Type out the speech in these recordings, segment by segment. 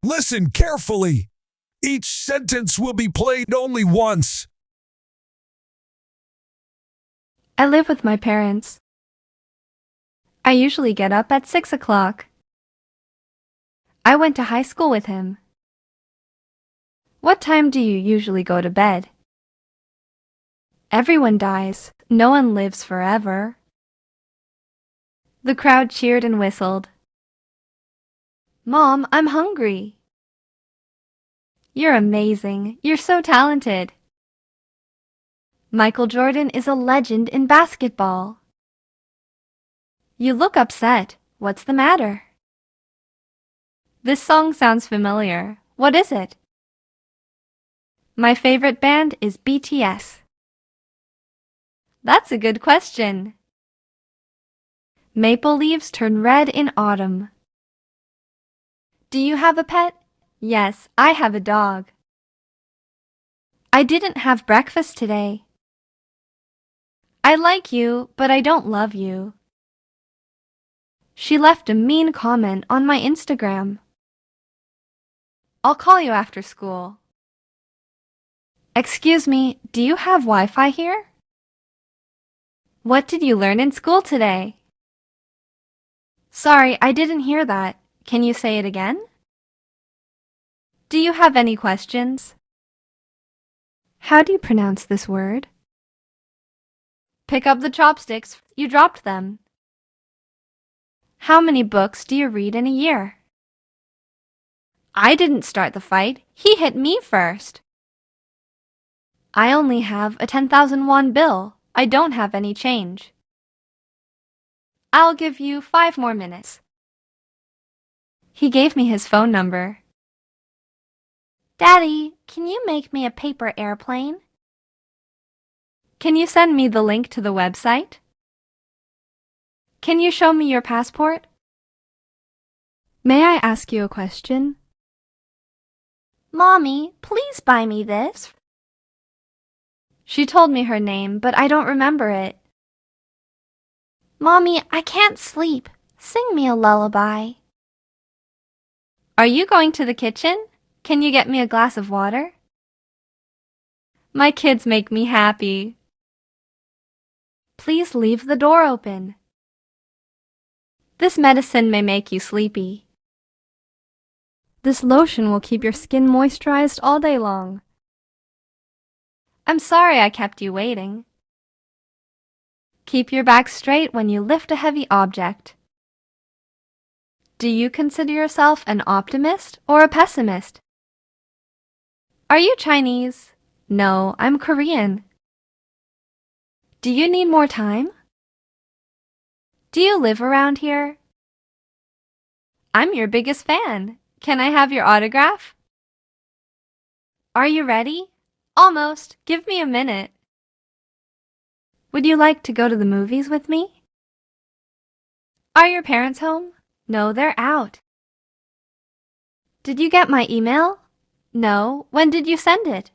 Listen carefully. Each sentence will be played only once. I live with my parents. I usually get up at 6 o'clock. I went to high school with him. What time do you usually go to bed? Everyone dies. No one lives forever. The crowd cheered and whistled. Mom, I'm hungry. You're amazing. You're so talented. Michael Jordan is a legend in basketball. You look upset. What's the matter? This song sounds familiar. What is it? My favorite band is BTS. That's a good question. Maple leaves turn red in autumn. Do you have a pet? Yes, I have a dog. I didn't have breakfast today. I like you, but I don't love you. She left a mean comment on my Instagram. I'll call you after school. Excuse me, do you have Wi-Fi here? What did you learn in school today? Sorry, I didn't hear that. Can you say it again? Do you have any questions? How do you pronounce this word? Pick up the chopsticks. You dropped them. How many books do you read in a year? I didn't start the fight. He hit me first. I only have a 10,000 won bill. I don't have any change. I'll give you 5 more minutes. He gave me his phone number. Daddy, can you make me a paper airplane? Can you send me the link to the website? Can you show me your passport? May I ask you a question? Mommy, please buy me this. She told me her name, but I don't remember it. Mommy, I can't sleep. Sing me a lullaby. Are you going to the kitchen? Can you get me a glass of water? My kids make me happy. Please leave the door open. This medicine may make you sleepy. This lotion will keep your skin moisturized all day long. I'm sorry I kept you waiting. Keep your back straight when you lift a heavy object. Do you consider yourself an optimist or a pessimist? Are you Chinese? No, I'm Korean. Do you need more time? Do you live around here? I'm your biggest fan. Can I have your autograph? Are you ready? Almost. Give me a minute. Would you like to go to the movies with me? Are your parents home? No, they're out. Did you get my email? No. When did you send it?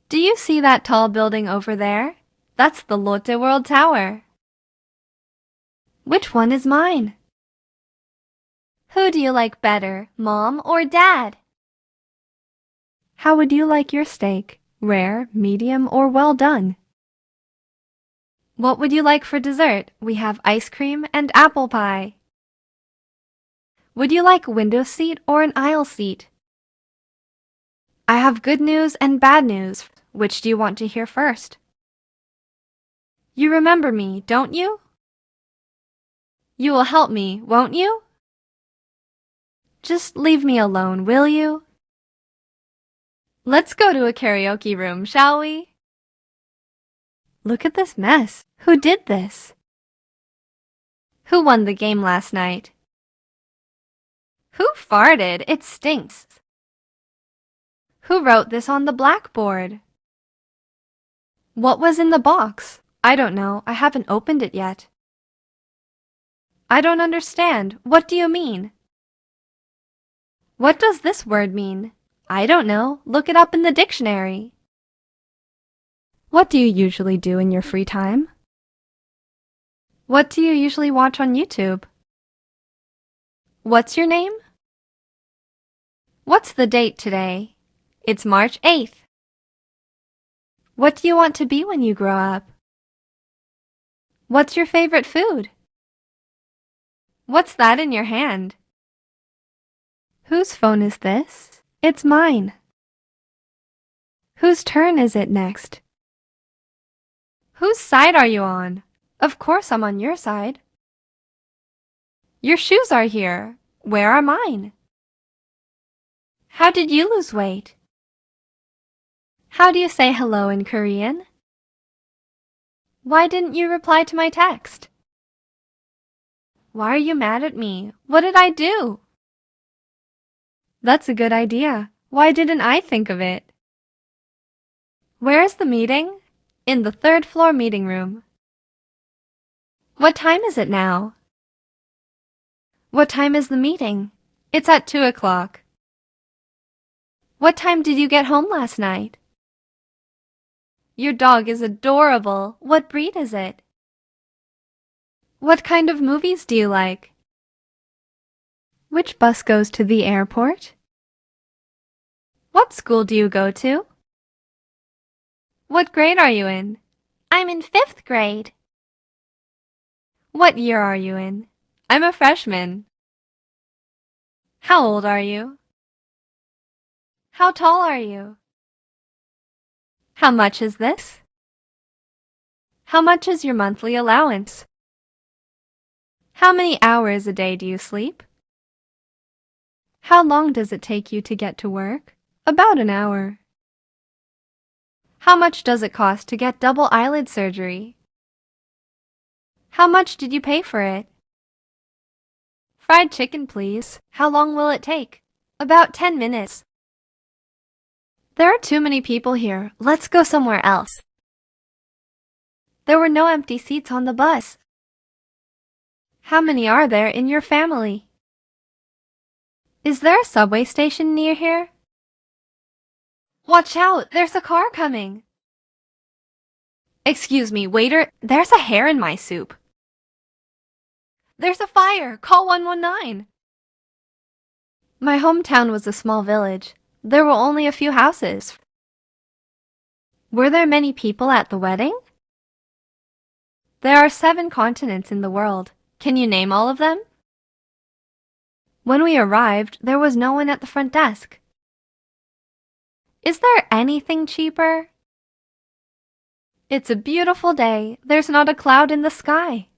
Do you see that tall building over there? That's the Lotte World Tower. Which one is mine? Who do you like better, Mom or Dad? How would you like your steak? Rare, medium, or well done? What would you like for dessert? We have ice cream and apple pie. Would you like a window seat or an aisle seat? I have good news and bad news. Which do you want to hear first? You remember me, don't you? You will help me, won't you? Just leave me alone, will you? Let's go to a karaoke room, shall we? Look at this mess. Who did this? Who won the game last night? Who farted? It stinks. Who wrote this on the blackboard? What was in the box? I don't know. I haven't opened it yet. I don't understand. What do you mean? What does this word mean? I don't know. Look it up in the dictionary. What do you usually do in your free time? What do you usually watch on YouTube? What's your name? What's the date today? It's March 8th. What do you want to be when you grow up? What's your favorite food? What's that in your hand? Whose phone is this? It's mine. Whose turn is it next? Whose side are you on? Of course I'm on your side. Your shoes are here. Where are mine? How did you lose weight? How do you say hello in Korean? Why didn't you reply to my text? Why are you mad at me? What did I do? That's a good idea. Why didn't I think of it? Where is the meeting? In the third floor meeting room. What time is it now? What time is the meeting? It's at 2 o'clock. What time did you get home last night? Your dog is adorable. What breed is it? What kind of movies do you like? Which bus goes to the airport? What school do you go to? What grade are you in? I'm in 5th grade. What year are you in? I'm a freshman. How old are you? How tall are you? How much is this? How much is your monthly allowance? How many hours a day do you sleep? How long does it take you to get to work? About an hour. How much does it cost to get double eyelid surgery? How much did you pay for it? Fried chicken, please. How long will it take? About 10 minutes. There are too many people here. Let's go somewhere else. There were no empty seats on the bus. How many are there in your family? Is there a subway station near here? Watch out! There's a car coming! Excuse me, waiter, there's a hair in my soup. There's a fire! Call 119! My hometown was a small village. There were only a few houses. Were there many people at the wedding? There are 7 continents in the world. Can you name all of them? When we arrived, there was no one at the front desk. Is there anything cheaper? It's a beautiful day. There's not a cloud in the sky.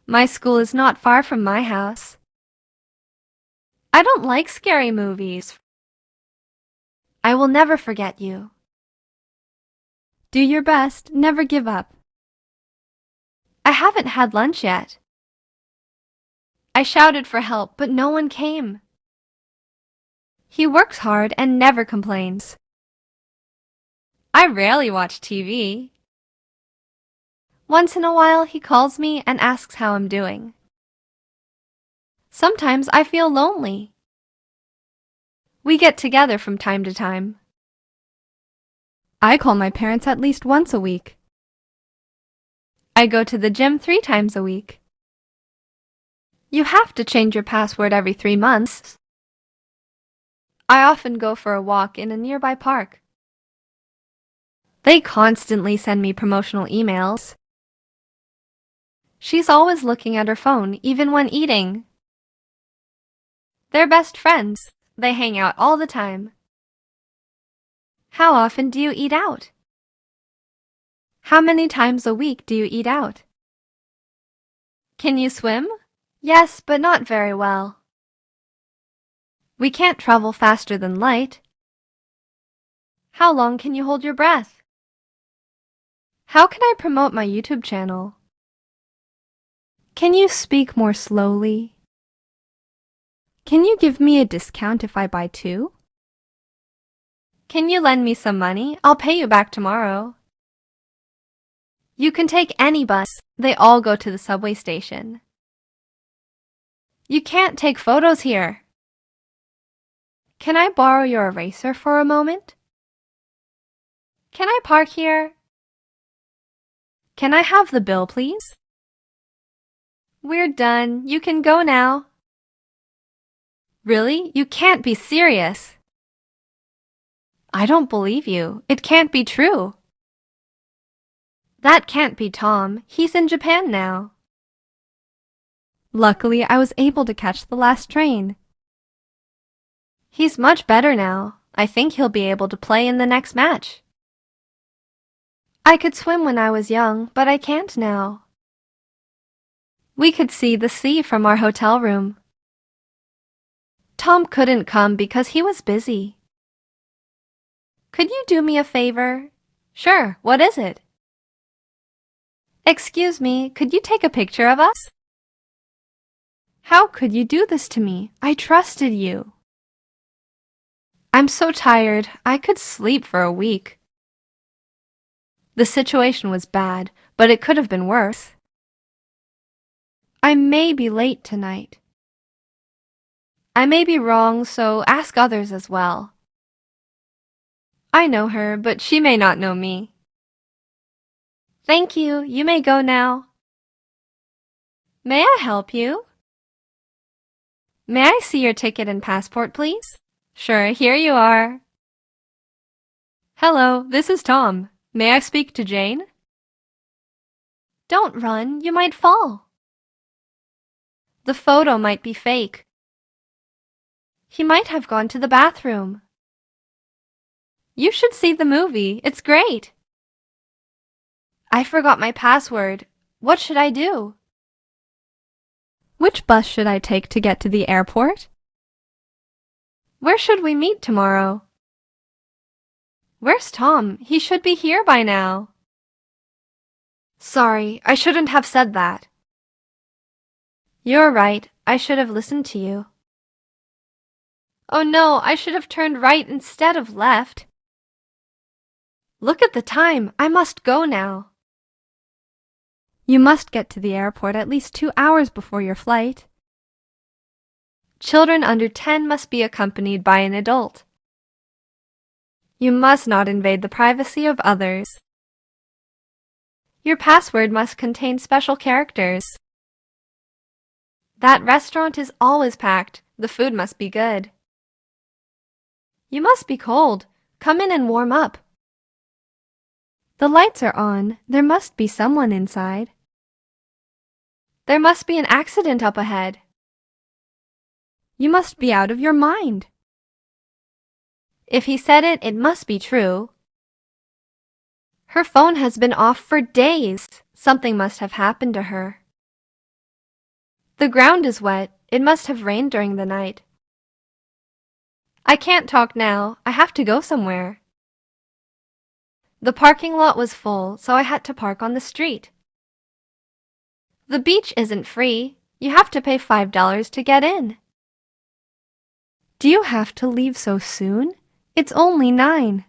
My school is not far from my house. I don't like scary movies. I will never forget you. Do your best. Never give up. I haven't had lunch yet. I shouted for help, but no one came. He works hard and never complains. I rarely watch TV. Once in a while, he calls me and asks how I'm doing. Sometimes I feel lonely. We get together from time to time. I call my parents at least once a week. I go to the gym 3 times a week. You have to change your password every 3 months. I often go for a walk in a nearby park. They constantly send me promotional emails. She's always looking at her phone, even when eating. They're best friends. They hang out all the time. How often do you eat out? How many times a week do you eat out? Can you swim? Yes, but not very well. We can't travel faster than light. How long can you hold your breath? How can I promote my YouTube channel? Can you speak more slowly? Can you give me a discount if I buy 2? Can you lend me some money? I'll pay you back tomorrow. You can take any bus. They all go to the subway station. You can't take photos here. Can I borrow your eraser for a moment? Can I park here? Can I have the bill, please? We're done. You can go now. Really? You can't be serious. I don't believe you. It can't be true. That can't be Tom. He's in Japan now. Luckily, I was able to catch the last train. He's much better now. I think he'll be able to play in the next match. I could swim when I was young, but I can't now. We could see the sea from our hotel room. Tom couldn't come because he was busy. Could you do me a favor? Sure, what is it? Excuse me, could you take a picture of us? How could you do this to me? I trusted you. I'm so tired, I could sleep for a week. The situation was bad, but it could have been worse. I may be late tonight. I may be wrong, so ask others as well. I know her, but she may not know me. Thank you. You may go now. May I help you? May I see your ticket and passport, please? Sure, here you are. Hello, this is Tom. May I speak to Jane? Don't run, you might fall. The photo might be fake. He might have gone to the bathroom. You should see the movie. It's great. I forgot my password. What should I do? Which bus should I take to get to the airport? Where should we meet tomorrow? Where's Tom? He should be here by now. Sorry, I shouldn't have said that. You're right. I should have listened to you. Oh no, I should have turned right instead of left. Look at the time. I must go now. You must get to the airport at least 2 hours before your flight. Children under 10 must be accompanied by an adult. You must not invade the privacy of others. Your password must contain special characters. That restaurant is always packed. The food must be good. You must be cold. Come in and warm up. The lights are on. There must be someone inside. There must be an accident up ahead. You must be out of your mind. If he said it, it must be true. Her phone has been off for days. Something must have happened to her. The ground is wet. It must have rained during the night. I can't talk now. I have to go somewhere. The parking lot was full, so I had to park on the street. The beach isn't free. You have to pay $5 to get in. Do you have to leave so soon? It's only 9.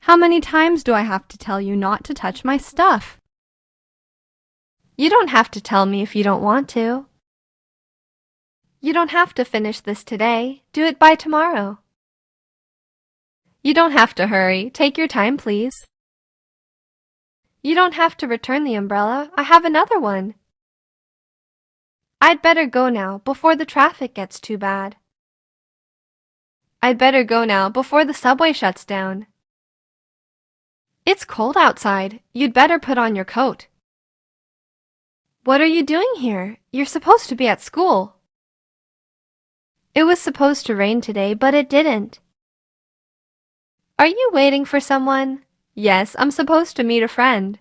How many times do I have to tell you not to touch my stuff? You don't have to tell me if you don't want to. You don't have to finish this today. Do it by tomorrow. You don't have to hurry. Take your time, please. You don't have to return the umbrella. I have another one. I'd better go now before the traffic gets too bad. I'd better go now before the subway shuts down. It's cold outside. You'd better put on your coat. What are you doing here? You're supposed to be at school. It was supposed to rain today, but it didn't. Are you waiting for someone? Yes, I'm supposed to meet a friend.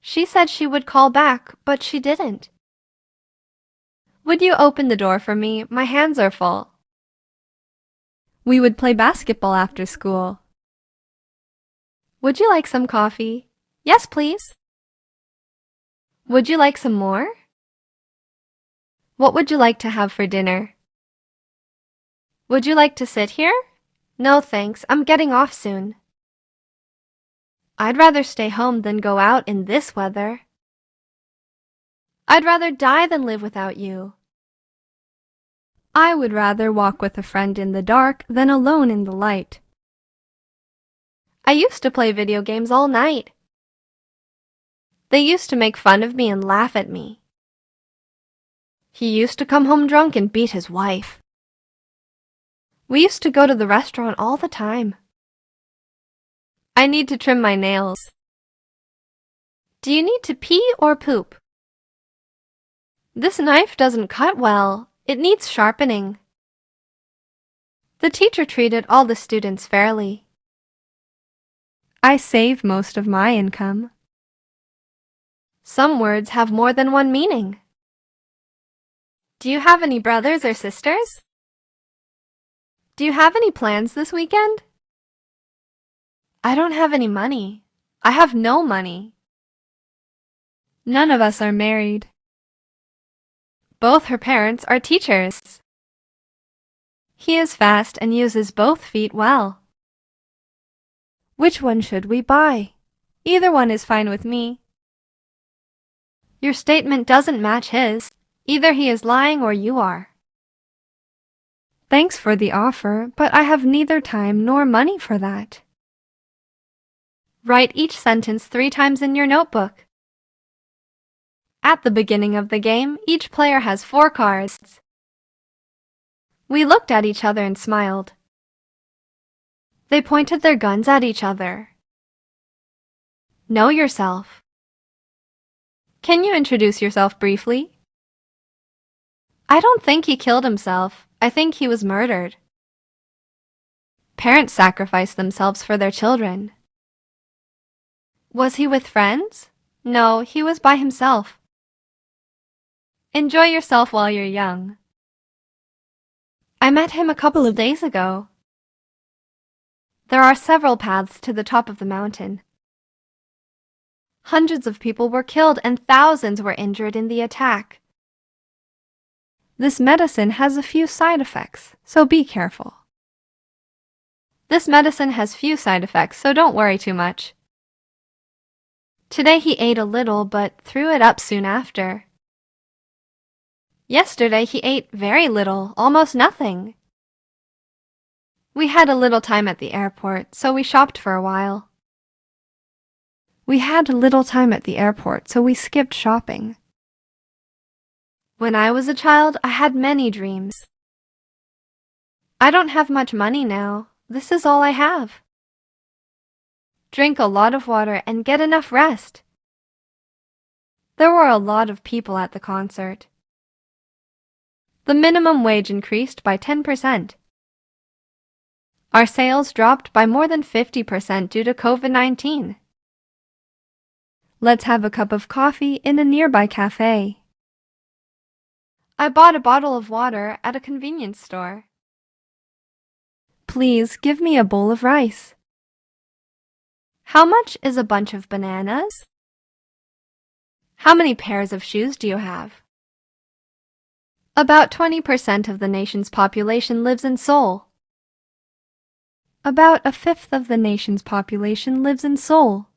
She said she would call back, but she didn't. Would you open the door for me? My hands are full. We would play basketball after school. Would you like some coffee? Yes, please. Would you like some more? What would you like to have for dinner? Would you like to sit here? No, thanks. I'm getting off soon. I'd rather stay home than go out in this weather. I'd rather die than live without you. I would rather walk with a friend in the dark than alone in the light. I used to play video games all night. They used to make fun of me and laugh at me. He used to come home drunk and beat his wife. We used to go to the restaurant all the time. I need to trim my nails. Do you need to pee or poop? This knife doesn't cut well. It needs sharpening. The teacher treated all the students fairly. I save most of my income. Some words have more than one meaning. Do you have any brothers or sisters? Do you have any plans this weekend? I don't have any money. I have no money. None of us are married. Both her parents are teachers. He is fast and uses both feet well. Which one should we buy? Either one is fine with me. Your statement doesn't match his. Either he is lying or you are. Thanks for the offer, but I have neither time nor money for that. Write each sentence 3 times in your notebook. At the beginning of the game, each player has 4 cards. We looked at each other and smiled. They pointed their guns at each other. Know yourself. Can you introduce yourself briefly? I don't think he killed himself. I think he was murdered. Parents sacrifice themselves for their children. Was he with friends? No, he was by himself. Enjoy yourself while you're young. I met him a couple of days ago. There are several paths to the top of the mountain. Hundreds of people were killed and thousands were injured in the attack. This medicine has a few side effects, so be careful. This medicine has few side effects, so don't worry too much. Today he ate a little, but threw it up soon after. Yesterday he ate very little, almost nothing. We had a little time at the airport, so we shopped for a while. We had a little time at the airport, so we skipped shopping. When I was a child, I had many dreams. I don't have much money now. This is all I have. Drink a lot of water and get enough rest. There were a lot of people at the concert. The minimum wage increased by 10%. Our sales dropped by more than 50% due to COVID-19. Let's have a cup of coffee in a nearby cafe. I bought a bottle of water at a convenience store. Please give me a bowl of rice. How much is a bunch of bananas? How many pairs of shoes do you have? About 20% of the nation's population lives in Seoul. About 1/5 of the nation's population lives in Seoul.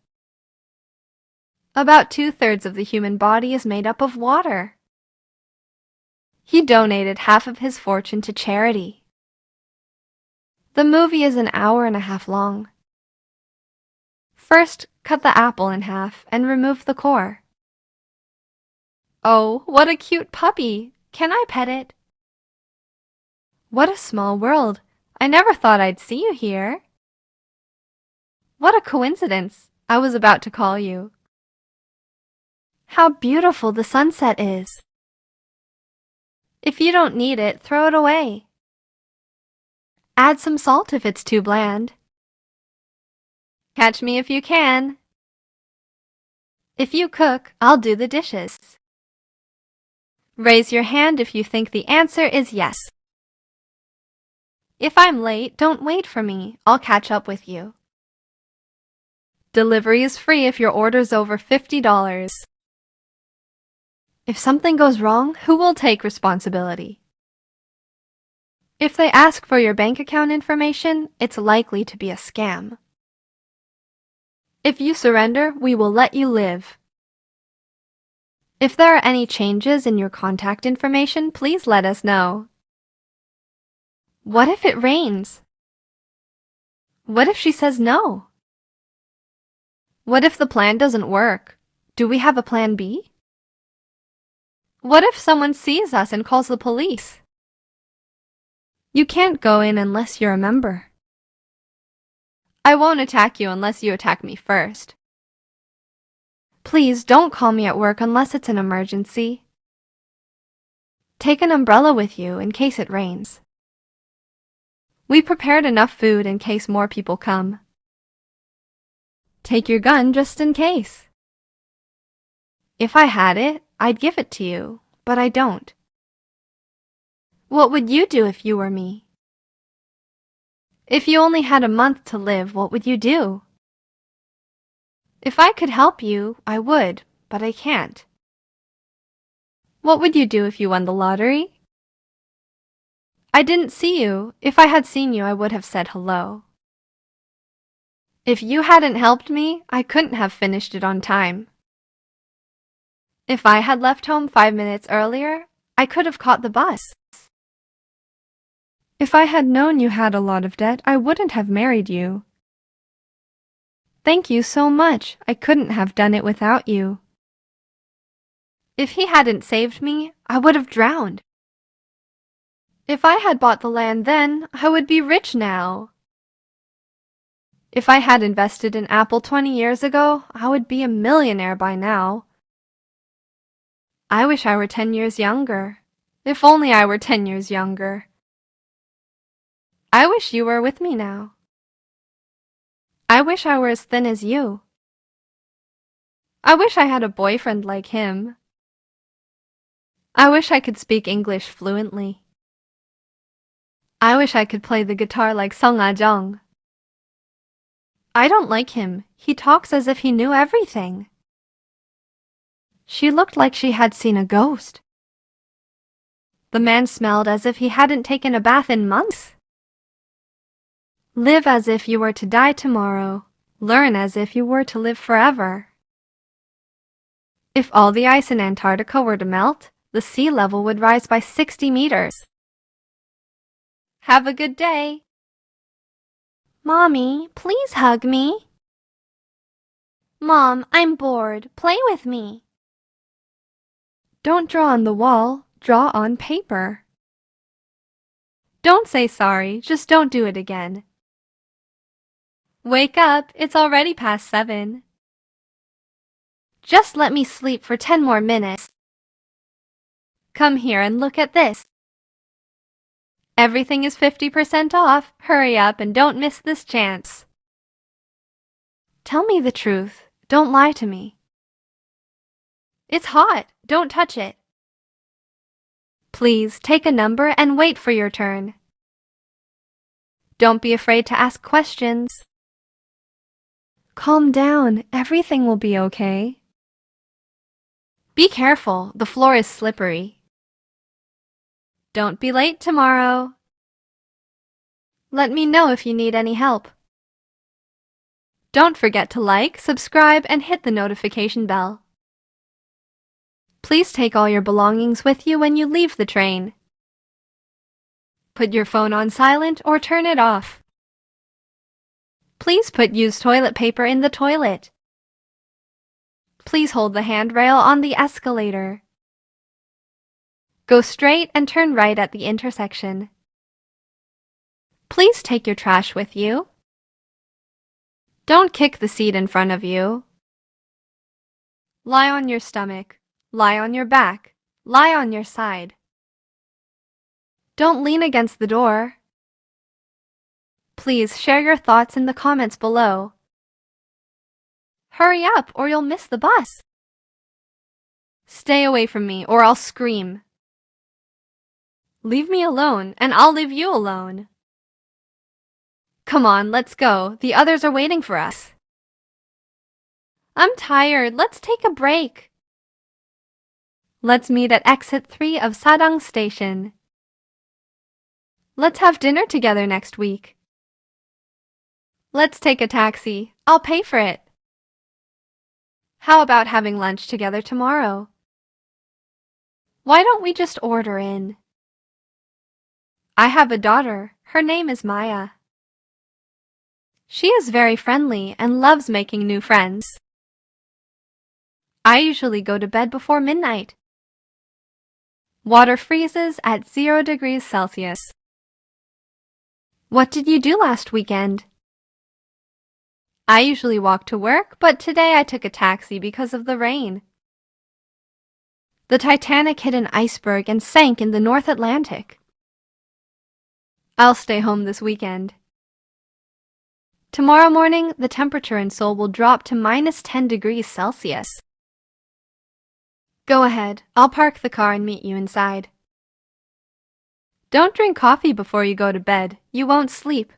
About 2/3 of the human body is made up of water. He donated half of his fortune to charity. The movie is an hour and a half long. First, cut the apple in half and remove the core. Oh, what a cute puppy! Can I pet it? What a small world! I never thought I'd see you here. What a coincidence! I was about to call you. How beautiful the sunset is! If you don't need it, throw it away. Add some salt if it's too bland. Catch me if you can. If you cook, I'll do the dishes. Raise your hand if you think the answer is yes. If I'm late, don't wait for me. I'll catch up with you. Delivery is free if your order's over $50. If something goes wrong, who will take responsibility? If they ask for your bank account information, it's likely to be a scam. If you surrender, we will let you live. If there are any changes in your contact information, please let us know. What if it rains? What if she says no? What if the plan doesn't work? Do we have a plan B? What if someone sees us and calls the police? You can't go in unless you're a member. I won't attack you unless you attack me first. Please don't call me at work unless it's an emergency. Take an umbrella with you in case it rains. We prepared enough food in case more people come. Take your gun just in case. If I had it, I'd give it to you, but I don't. What would you do if you were me? If you only had a month to live, what would you do? If I could help you, I would, but I can't. What would you do if you won the lottery? I didn't see you. If I had seen you, I would have said hello. If you hadn't helped me, I couldn't have finished it on time. If I had left home 5 minutes earlier, I could have caught the bus. If I had known you had a lot of debt, I wouldn't have married you. Thank you so much. I couldn't have done it without you. If he hadn't saved me, I would have drowned. If I had bought the land then, I would be rich now. If I had invested in Apple 20 years ago, I would be a millionaire by now. I wish I were 10 years younger. If only I were 10 years younger. I wish you were with me now. I wish I were as thin as you. I wish I had a boyfriend like him. I wish I could speak English fluently. I wish I could play the guitar like Song Ah-jung. I don't like him. He talks as if he knew everything. She looked like she had seen a ghost. The man smelled as if he hadn't taken a bath in months. Live as if you were to die tomorrow. Learn as if you were to live forever. If all the ice in Antarctica were to melt, the sea level would rise by 60 meters. Have a good day. Mommy, please hug me. Mom, I'm bored. Play with me. Don't draw on the wall. Draw on paper. Don't say sorry. Just don't do it again. Wake up. It's already past 7. Just let me sleep for 10 more minutes. Come here and look at this. Everything is 50% off. Hurry up and don't miss this chance. Tell me the truth. Don't lie to me. It's hot. Don't touch it. Please take a number and wait for your turn. Don't be afraid to ask questions. Calm down. Everything will be okay. Be careful. The floor is slippery. Don't be late tomorrow. Let me know if you need any help. Don't forget to like, subscribe, and hit the notification bell. Please take all your belongings with you when you leave the train. Put your phone on silent or turn it off. Please put used toilet paper in the toilet. Please hold the handrail on the escalator. Go straight and turn right at the intersection. Please take your trash with you. Don't kick the seat in front of you. Lie on your stomach. Lie on your back. Lie on your side. Don't lean against the door. Please share your thoughts in the comments below. Hurry up or you'll miss the bus. Stay away from me or I'll scream. Leave me alone and I'll leave you alone. Come on, let's go. The others are waiting for us. I'm tired. Let's take a break. Let's meet at exit 3 of Sadang Station. Let's have dinner together next week. Let's take a taxi. I'll pay for it. How about having lunch together tomorrow? Why don't we just order in? I have a daughter. Her name is Maya. She is very friendly and loves making new friends. I usually go to bed before midnight. Water freezes at 0 degrees Celsius. What did you do last weekend? I usually walk to work, but today I took a taxi because of the rain. The Titanic hit an iceberg and sank in the North Atlantic. I'll stay home this weekend. Tomorrow morning, the temperature in Seoul will drop to -10 degrees Celsius. Go ahead, I'll park the car and meet you inside. Don't drink coffee before you go to bed. You won't sleep.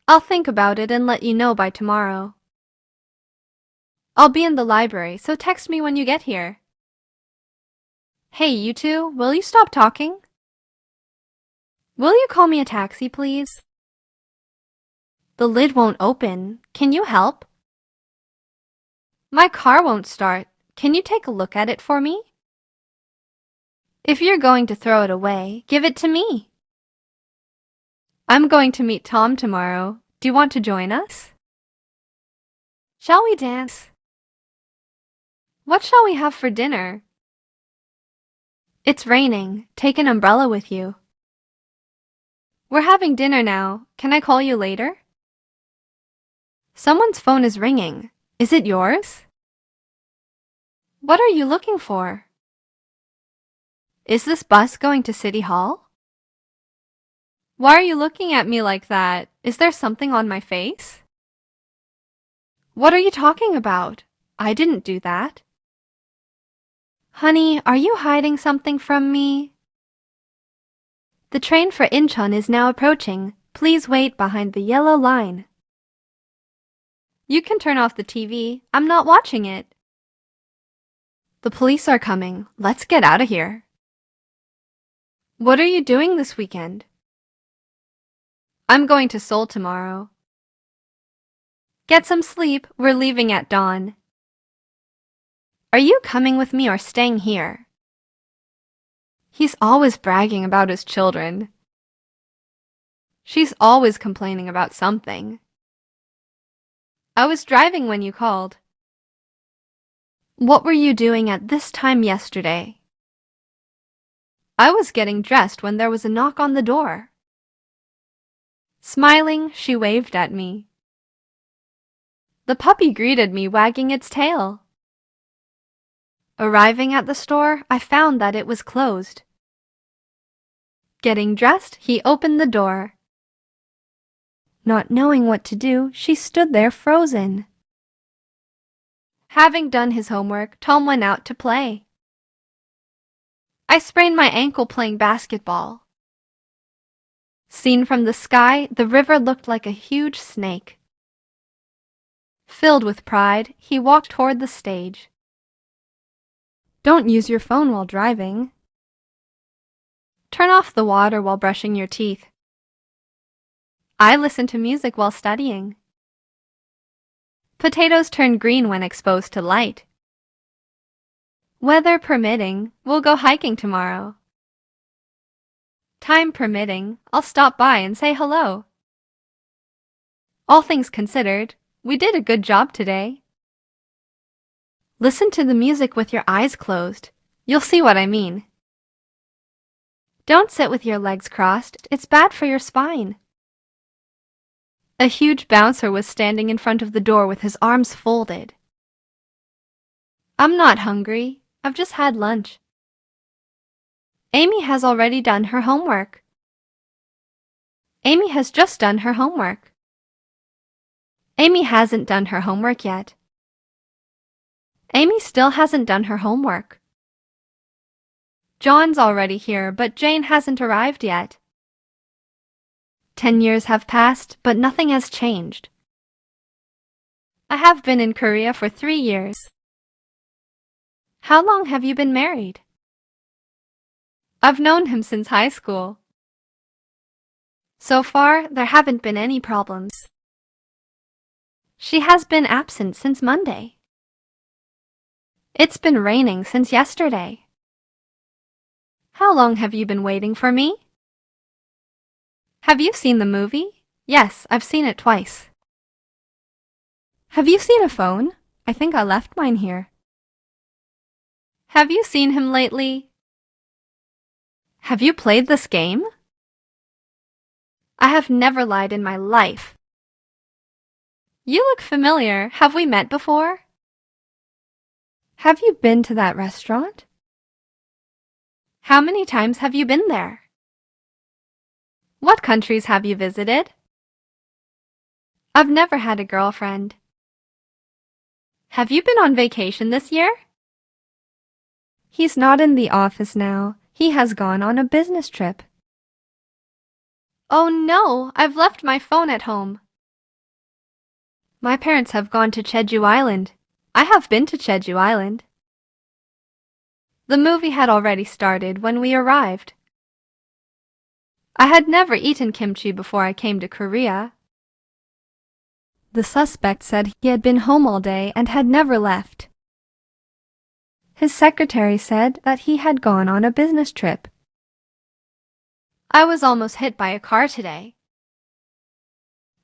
I'll think about it and let you know by tomorrow. I'll be in the library, so text me when you get here. Hey, you two, will you stop talking? Will you call me a taxi, please? The lid won't open. Can you help? My car won't start. Can you take a look at it for me? If you're going to throw it away, give it to me. I'm going to meet Tom tomorrow. Do you want to join us? Shall we dance? What shall we have for dinner? It's raining. Take an umbrella with you. We're having dinner now. Can I call you later? Someone's phone is ringing. Is it yours? What are you looking for? Is this bus going to City Hall? Why are you looking at me like that? Is there something on my face? What are you talking about? I didn't do that. Honey, are you hiding something from me? The train for Incheon is now approaching. Please wait behind the yellow line. You can turn off the TV. I'm not watching it. The police are coming. Let's get out of here. What are you doing this weekend? I'm going to Seoul tomorrow. Get some sleep. We're leaving at dawn. Are you coming with me or staying here? He's always bragging about his children. She's always complaining about something. I was driving when you called. What were you doing at this time yesterday? I was getting dressed when there was a knock on the door. Smiling, she waved at me. The puppy greeted me, wagging its tail. Arriving at the store, I found that it was closed. Getting dressed, he opened the door. Not knowing what to do, she stood there frozen. Having done his homework, Tom went out to play. I sprained my ankle playing basketball. Seen from the sky, the river looked like a huge snake. Filled with pride, he walked toward the stage. Don't use your phone while driving. Turn off the water while brushing your teeth. I listen to music while studying. Potatoes turn green when exposed to light. Weather permitting, we'll go hiking tomorrow. Time permitting, I'll stop by and say hello. All things considered, we did a good job today. Listen to the music with your eyes closed. You'll see what I mean. Don't sit with your legs crossed. It's bad for your spine. A huge bouncer was standing in front of the door with his arms folded. I'm not hungry. I've just had lunch. Amy has already done her homework. Amy has just done her homework. Amy hasn't done her homework yet. Amy still hasn't done her homework. John's already here, but Jane hasn't arrived yet. 10 years have passed, but nothing has changed. I have been in Korea for 3 years. How long have you been married? I've known him since high school. So far, there haven't been any problems. She has been absent since Monday. It's been raining since yesterday. How long have you been waiting for me? Have you seen the movie? Yes, I've seen it twice. Have you seen a phone? I think I left mine here. Have you seen him lately? Have you played this game? I have never lied in my life. You look familiar. Have we met before? Have you been to that restaurant? How many times have you been there? What countries have you visited? I've never had a girlfriend. Have you been on vacation this year? He's not in the office now. He has gone on a business trip. Oh no, I've left my phone at home. My parents have gone to Jeju Island. I have been to Jeju Island. The movie had already started when we arrived. I had never eaten kimchi before I came to Korea. The suspect said he had been home all day and had never left. His secretary said that he had gone on a business trip. I was almost hit by a car today.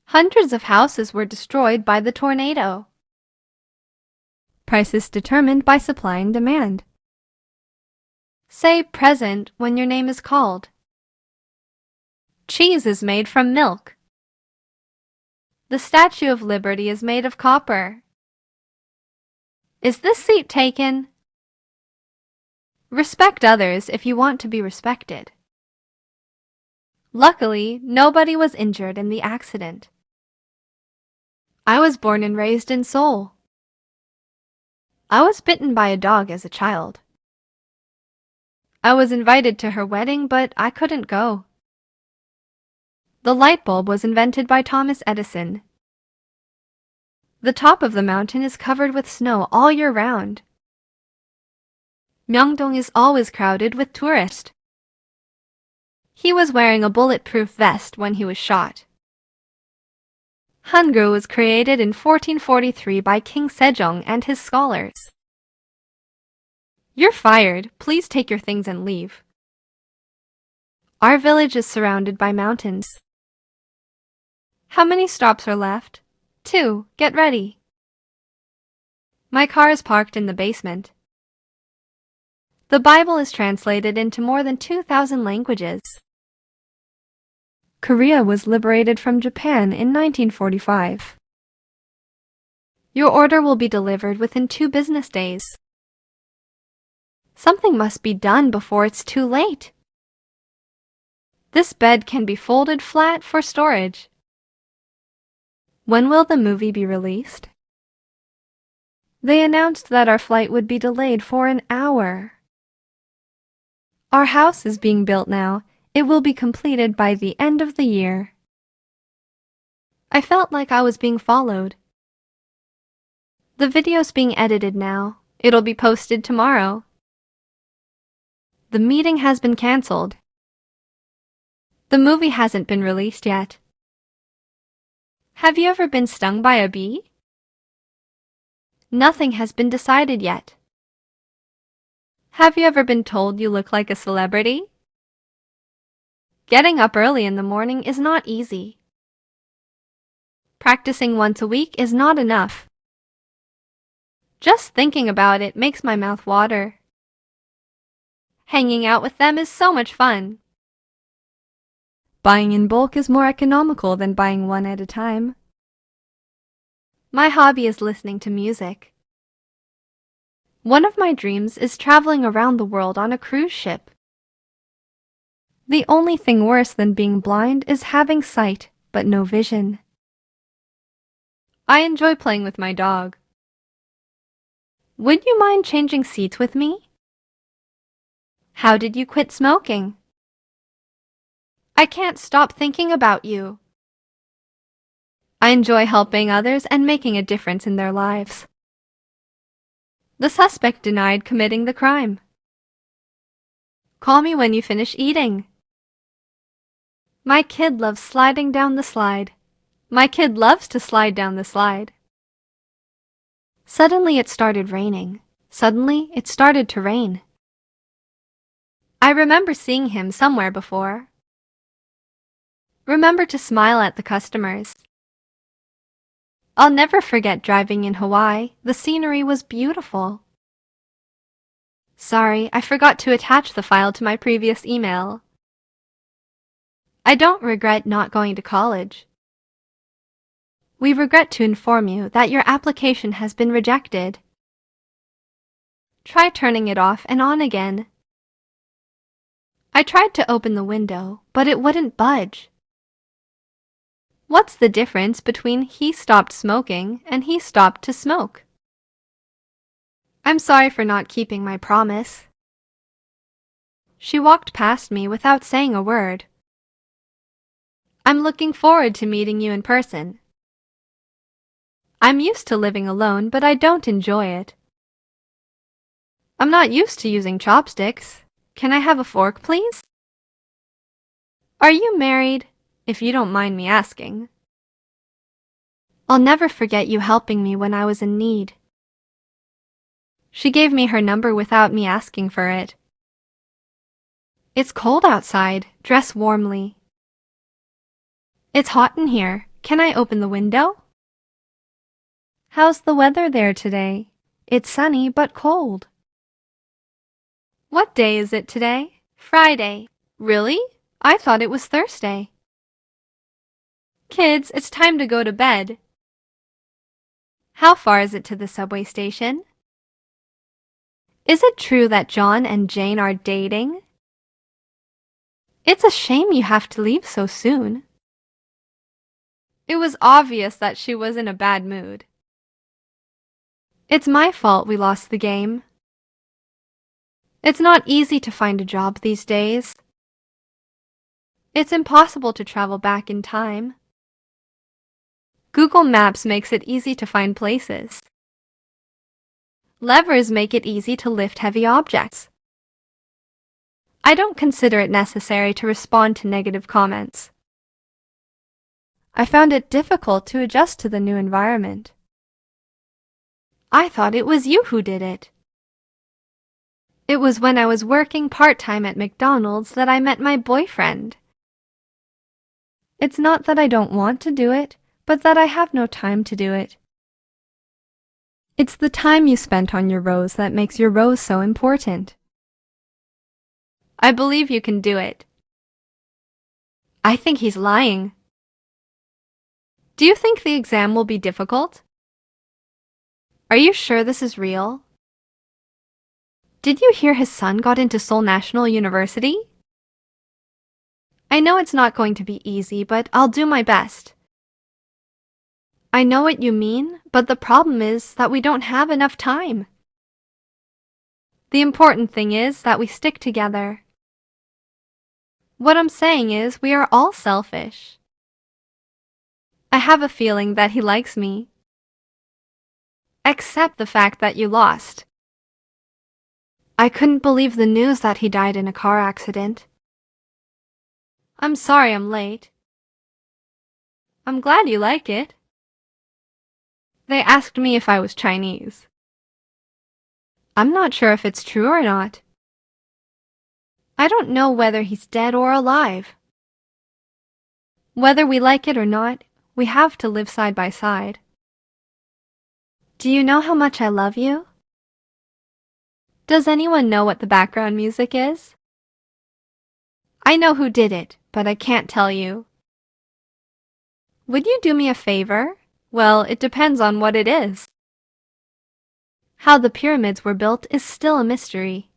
Hundreds of houses were destroyed by the tornado. Prices determined by supply and demand. Say present when your name is called. Cheese is made from milk. The Statue of Liberty is made of copper. Is this seat taken? Respect others if you want to be respected. Luckily, nobody was injured in the accident. I was born and raised in Seoul. I was bitten by a dog as a child. I was invited to her wedding, but I couldn't go. The light bulb was invented by Thomas Edison. The top of the mountain is covered with snow all year round. Myeongdong is always crowded with tourists. He was wearing a bulletproof vest when he was shot. Hangul was created in 1443 by King Sejong and his scholars. You're fired. Please take your things and leave. Our village is surrounded by mountains. How many stops are left? 2. Get ready. My car is parked in the basement. The Bible is translated into more than 2,000 languages. Korea was liberated from Japan in 1945. Your order will be delivered within 2 business days. Something must be done before it's too late. This bed can be folded flat for storage. When will the movie be released? They announced that our flight would be delayed for an hour. Our house is being built now. It will be completed by the end of the year. I felt like I was being followed. The video's being edited now. It'll be posted tomorrow. The meeting has been cancelled. The movie hasn't been released yet. Have you ever been stung by a bee? Nothing has been decided yet. Have you ever been told you look like a celebrity? Getting up early in the morning is not easy. Practicing once a week is not enough. Just thinking about it makes my mouth water. Hanging out with them is so much fun. Buying in bulk is more economical than buying one at a time. My hobby is listening to music. One of my dreams is traveling around the world on a cruise ship. The only thing worse than being blind is having sight but no vision. I enjoy playing with my dog. Would you mind changing seats with me? How did you quit smoking? I can't stop thinking about you. I enjoy helping others and making a difference in their lives. The suspect denied committing the crime. Call me when you finish eating. My kid loves sliding down the slide. My kid loves to slide down the slide. Suddenly it started raining. Suddenly it started to rain. I remember seeing him somewhere before. Remember to smile at the customers. I'll never forget driving in Hawaii. The scenery was beautiful. Sorry, I forgot to attach the file to my previous email. I don't regret not going to college. We regret to inform you that your application has been rejected. Try turning it off and on again. I tried to open the window, but it wouldn't budge. What's the difference between he stopped smoking and he stopped to smoke? I'm sorry for not keeping my promise. She walked past me without saying a word. I'm looking forward to meeting you in person. I'm used to living alone, but I don't enjoy it. I'm not used to using chopsticks. Can I have a fork, please? Are you married, if you don't mind me asking? I'll never forget you helping me when I was in need. She gave me her number without me asking for it. It's cold outside. Dress warmly. It's hot in here. Can I open the window? How's the weather there today? It's sunny but cold. What day is it today? Friday. Really? I thought it was Thursday. Kids, it's time to go to bed. How far is it to the subway station? Is it true that John and Jane are dating? It's a shame you have to leave so soon. It was obvious that she was in a bad mood. It's my fault we lost the game. It's not easy to find a job these days. It's impossible to travel back in time. Google Maps makes it easy to find places. Levers make it easy to lift heavy objects. I don't consider it necessary to respond to negative comments. I found it difficult to adjust to the new environment. I thought it was you who did it. It was when I was working part-time at McDonald's that I met my boyfriend. It's not that I don't want to do it, but that I have no time to do it. It's the time you spent on your rose that makes your rose so important. I believe you can do it. I think he's lying. Do you think the exam will be difficult? Are you sure this is real? Did you hear his son got into Seoul National University? I know it's not going to be easy, but I'll do my best. I know what you mean, but the problem is that we don't have enough time. The important thing is that we stick together. What I'm saying is we are all selfish. I have a feeling that he likes me. Accept the fact that you lost. I couldn't believe the news that he died in a car accident. I'm sorry I'm late. I'm glad you like it. They asked me if I was Chinese. I'm not sure if it's true or not. I don't know whether he's dead or alive. Whether we like it or not, we have to live side by side. Do you know how much I love you? Does anyone know what the background music is? I know who did it, but I can't tell you. Would you do me a favor? Well, it depends on what it is. How the pyramids were built is still a mystery.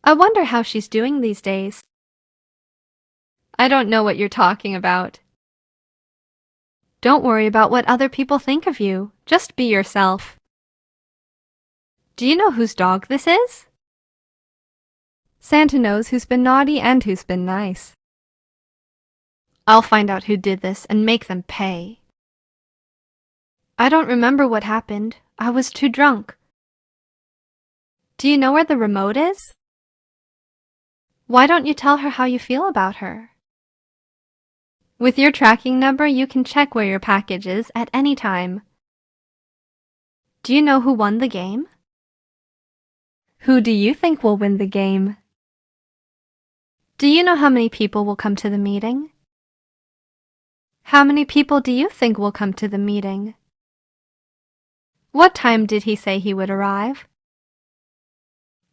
I wonder how she's doing these days. I don't know what you're talking about. Don't worry about what other people think of you. Just be yourself. Do you know whose dog this is? Santa knows who's been naughty and who's been nice. I'll find out who did this and make them pay. I don't remember what happened. I was too drunk. Do you know where the remote is? Why don't you tell her how you feel about her? With your tracking number, you can check where your package is at any time. Do you know who won the game? Who do you think will win the game? Do you know how many people will come to the meeting? How many people do you think will come to the meeting? What time did he say he would arrive?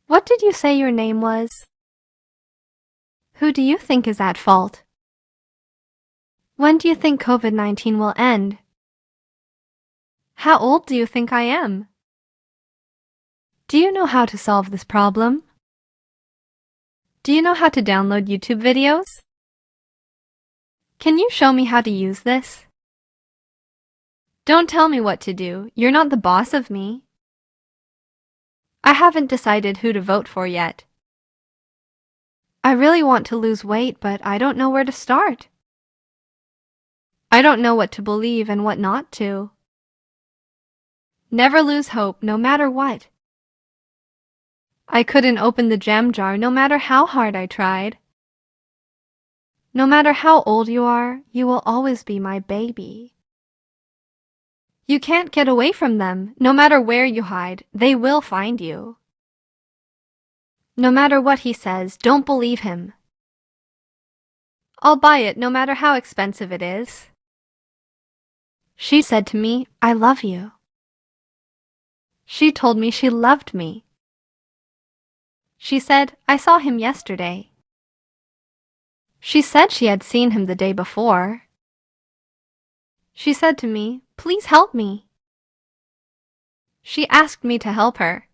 What did you say your name was? Who do you think is at fault? When do you think COVID-19 will end? How old do you think I am? Do you know how to solve this problem? Do you know how to download YouTube videos? Can you show me how to use this? Don't tell me what to do. You're not the boss of me. I haven't decided who to vote for yet. I really want to lose weight, but I don't know where to start. I don't know what to believe and what not to. Never lose hope, no matter what. I couldn't open the jam jar no matter how hard I tried. No matter how old you are, you will always be my baby. You can't get away from them. No matter where you hide, they will find you. No matter what he says, don't believe him. I'll buy it no matter how expensive it is. She said to me, I love you. She told me she loved me. She said, I saw him yesterday. She said she had seen him the day before. She said to me, please help me. She asked me to help her.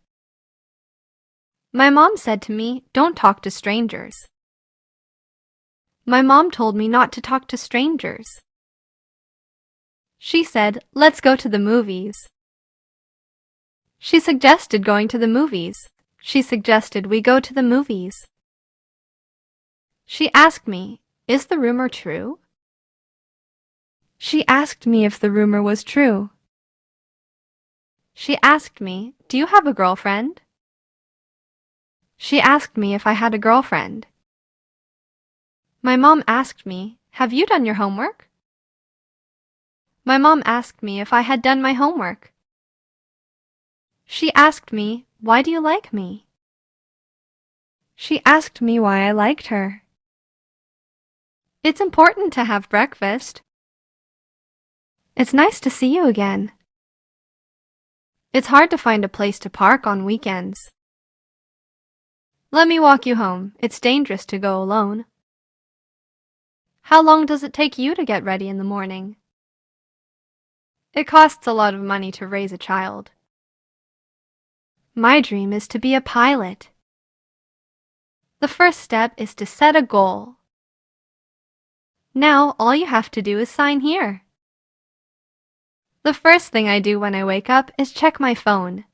My mom said to me, don't talk to strangers. My mom told me not to talk to strangers. She said, let's go to the movies. She suggested going to the movies. She suggested we go to the movies. She asked me, is the rumor true? She asked me if the rumor was true. She asked me, do you have a girlfriend? She asked me if I had a girlfriend. My mom asked me, have you done your homework? My mom asked me if I had done my homework. She asked me, why do you like me? She asked me why I liked her. It's important to have breakfast. It's nice to see you again. It's hard to find a place to park on weekends. Let me walk you home. It's dangerous to go alone. How long does it take you to get ready in the morning? It costs a lot of money to raise a child. My dream is to be a pilot. The first step is to set a goal. Now all you have to do is sign here. The first thing I do when I wake up is check my phone.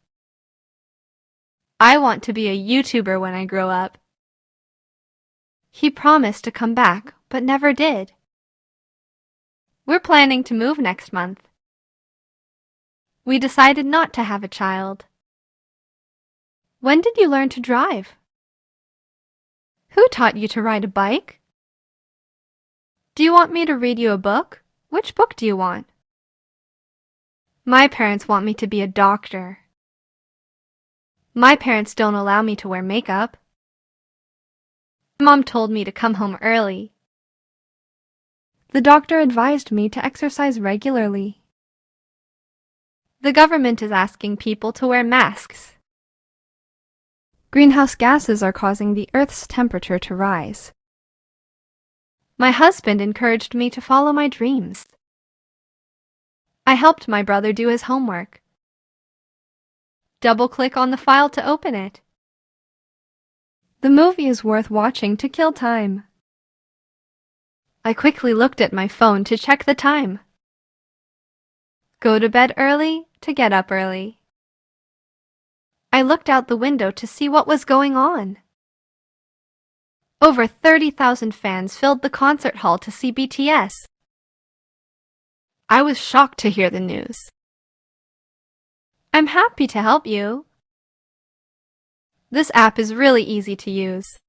I want to be a YouTuber when I grow up. He promised to come back, but never did. We're planning to move next month. We decided not to have a child. When did you learn to drive? Who taught you to ride a bike? Do you want me to read you a book? Which book do you want? My parents want me to be a doctor. My parents don't allow me to wear makeup. Mom told me to come home early. The doctor advised me to exercise regularly. The government is asking people to wear masks. Greenhouse gases are causing the Earth's temperature to rise. My husband encouraged me to follow my dreams. I helped my brother do his homework. Double-click on the file to open it. The movie is worth watching to kill time. I quickly looked at my phone to check the time. Go to bed early to get up early. I looked out the window to see what was going on. Over 30,000 fans filled the concert hall to see BTS. I was shocked to hear the news. I'm happy to help you. This app is really easy to use.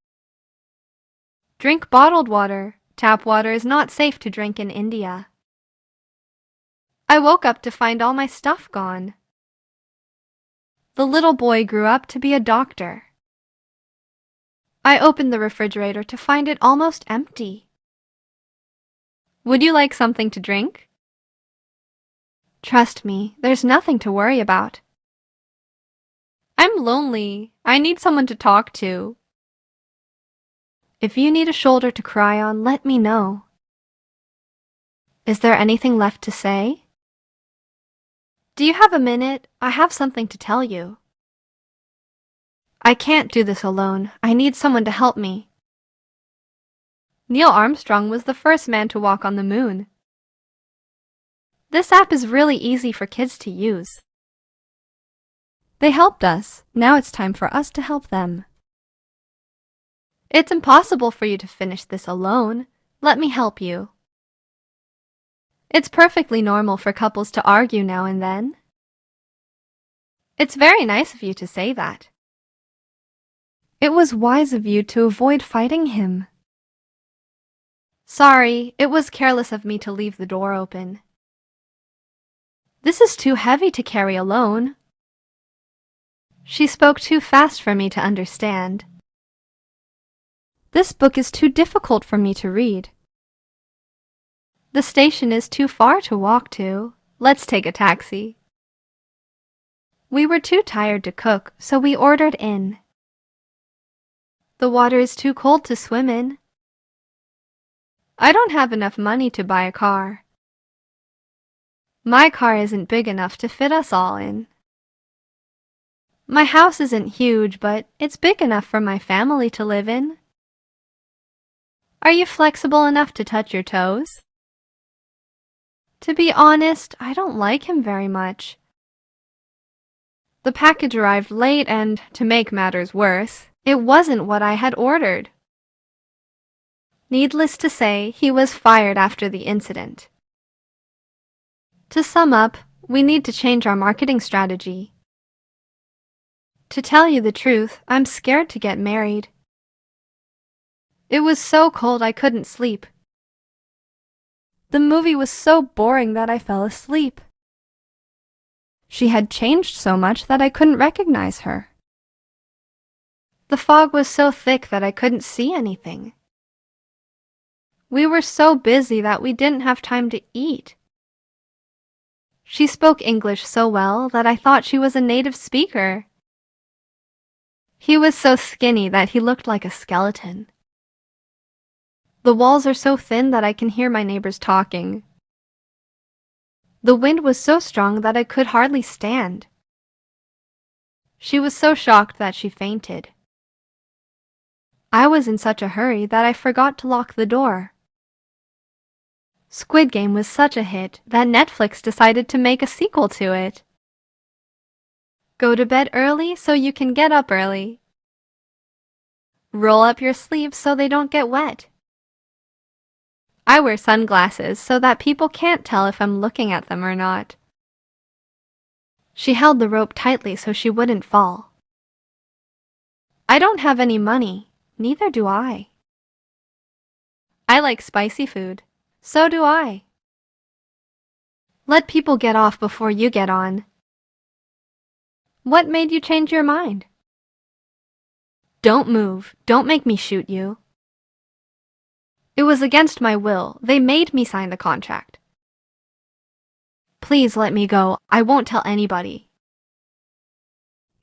Drink bottled water. Tap water is not safe to drink in India. I woke up to find all my stuff gone. The little boy grew up to be a doctor. I opened the refrigerator to find it almost empty. Would you like something to drink? Trust me, there's nothing to worry about. I'm lonely. I need someone to talk to. If you need a shoulder to cry on, let me know. Is there anything left to say? Do you have a minute? I have something to tell you. I can't do this alone. I need someone to help me. Neil Armstrong was the first man to walk on the moon. This app is really easy for kids to use. They helped us. Now it's time for us to help them. It's impossible for you to finish this alone. Let me help you. It's perfectly normal for couples to argue now and then. It's very nice of you to say that. It was wise of you to avoid fighting him. Sorry, it was careless of me to leave the door open. This is too heavy to carry alone. She spoke too fast for me to understand. This book is too difficult for me to read. The station is too far to walk to. Let's take a taxi. We were too tired to cook, so we ordered in. The water is too cold to swim in. I don't have enough money to buy a car. My car isn't big enough to fit us all in. My house isn't huge, but it's big enough for my family to live in. Are you flexible enough to touch your toes? To be honest, I don't like him very much. The package arrived late and, to make matters worse, it wasn't what I had ordered. Needless to say, he was fired after the incident. To sum up, we need to change our marketing strategy. To tell you the truth, I'm scared to get married. It was so cold I couldn't sleep. The movie was so boring that I fell asleep. She had changed so much that I couldn't recognize her. The fog was so thick that I couldn't see anything. We were so busy that we didn't have time to eat. She spoke English so well that I thought she was a native speaker. He was so skinny that he looked like a skeleton. The walls are so thin that I can hear my neighbors talking. The wind was so strong that I could hardly stand. She was so shocked that she fainted. I was in such a hurry that I forgot to lock the door. Squid Game was such a hit that Netflix decided to make a sequel to it. Go to bed early so you can get up early. Roll up your sleeves so they don't get wet. I wear sunglasses so that people can't tell if I'm looking at them or not. She held the rope tightly so she wouldn't fall. I don't have any money, neither do I. I like spicy food, so do I. Let people get off before you get on. What made you change your mind? Don't move, don't make me shoot you. It was against my will. They made me sign the contract. Please let me go. I won't tell anybody.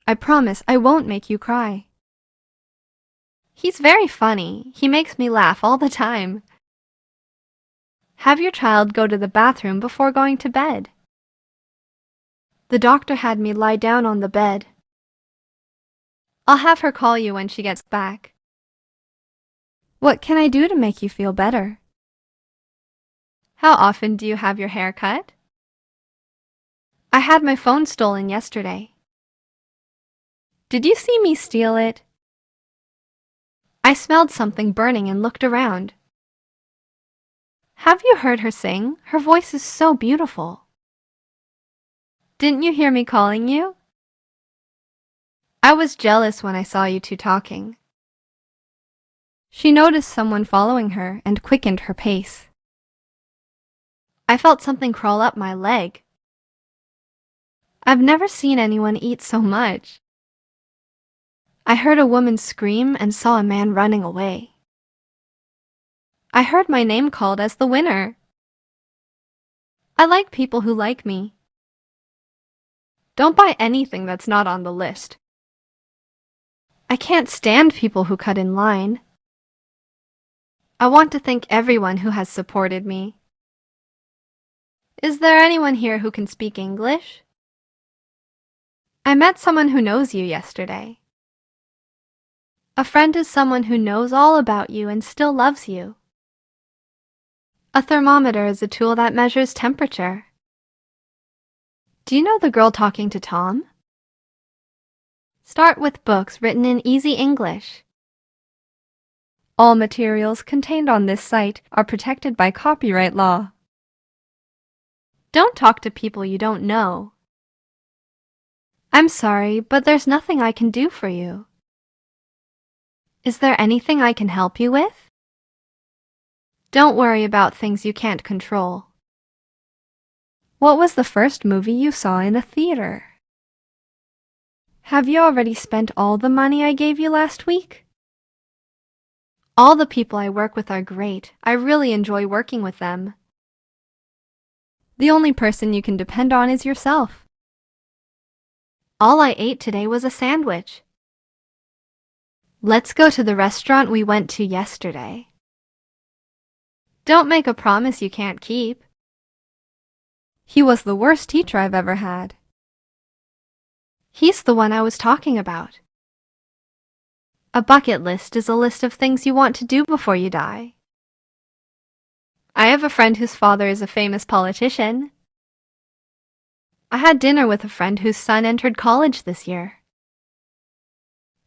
I promise I won't make you cry. He's very funny. He makes me laugh all the time. Have your child go to the bathroom before going to bed. The doctor had me lie down on the bed. I'll have her call you when she gets back. What can I do to make you feel better? How often do you have your hair cut? I had my phone stolen yesterday. Did you see me steal it? I smelled something burning and looked around. Have you heard her sing? Her voice is so beautiful. Didn't you hear me calling you? I was jealous when I saw you two talking. She noticed someone following her and quickened her pace. I felt something crawl up my leg. I've never seen anyone eat so much. I heard a woman scream and saw a man running away. I heard my name called as the winner. I like people who like me. Don't buy anything that's not on the list. I can't stand people who cut in line. I want to thank everyone who has supported me. Is there anyone here who can speak English? I met someone who knows you yesterday. A friend is someone who knows all about you and still loves you. A thermometer is a tool that measures temperature. Do you know the girl talking to Tom? Start with books written in easy English. All materials contained on this site are protected by copyright law. Don't talk to people you don't know. I'm sorry, but there's nothing I can do for you. Is there anything I can help you with? Don't worry about things you can't control. What was the first movie you saw in a theater? Have you already spent all the money I gave you last week? All the people I work with are great. I really enjoy working with them. The only person you can depend on is yourself. All I ate today was a sandwich. Let's go to the restaurant we went to yesterday. Don't make a promise you can't keep. He was the worst teacher I've ever had. He's the one I was talking about. A bucket list is a list of things you want to do before you die. I have a friend whose father is a famous politician. I had dinner with a friend whose son entered college this year.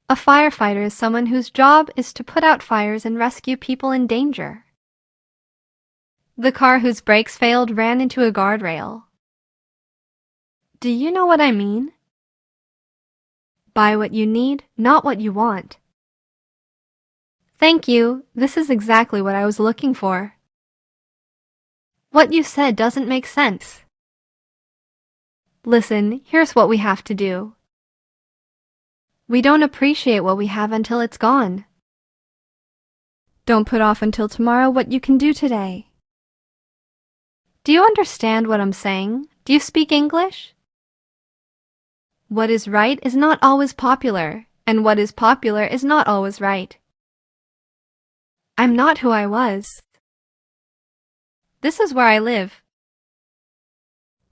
A firefighter is someone whose job is to put out fires and rescue people in danger. The car whose brakes failed ran into a guardrail. Do you know what I mean? Buy what you need, not what you want. Thank you. This is exactly what I was looking for. What you said doesn't make sense. Listen, here's what we have to do. We don't appreciate what we have until it's gone. Don't put off until tomorrow what you can do today. Do you understand what I'm saying? Do you speak English? What is right is not always popular, and what is popular is not always right. I'm not who I was. This is where I live.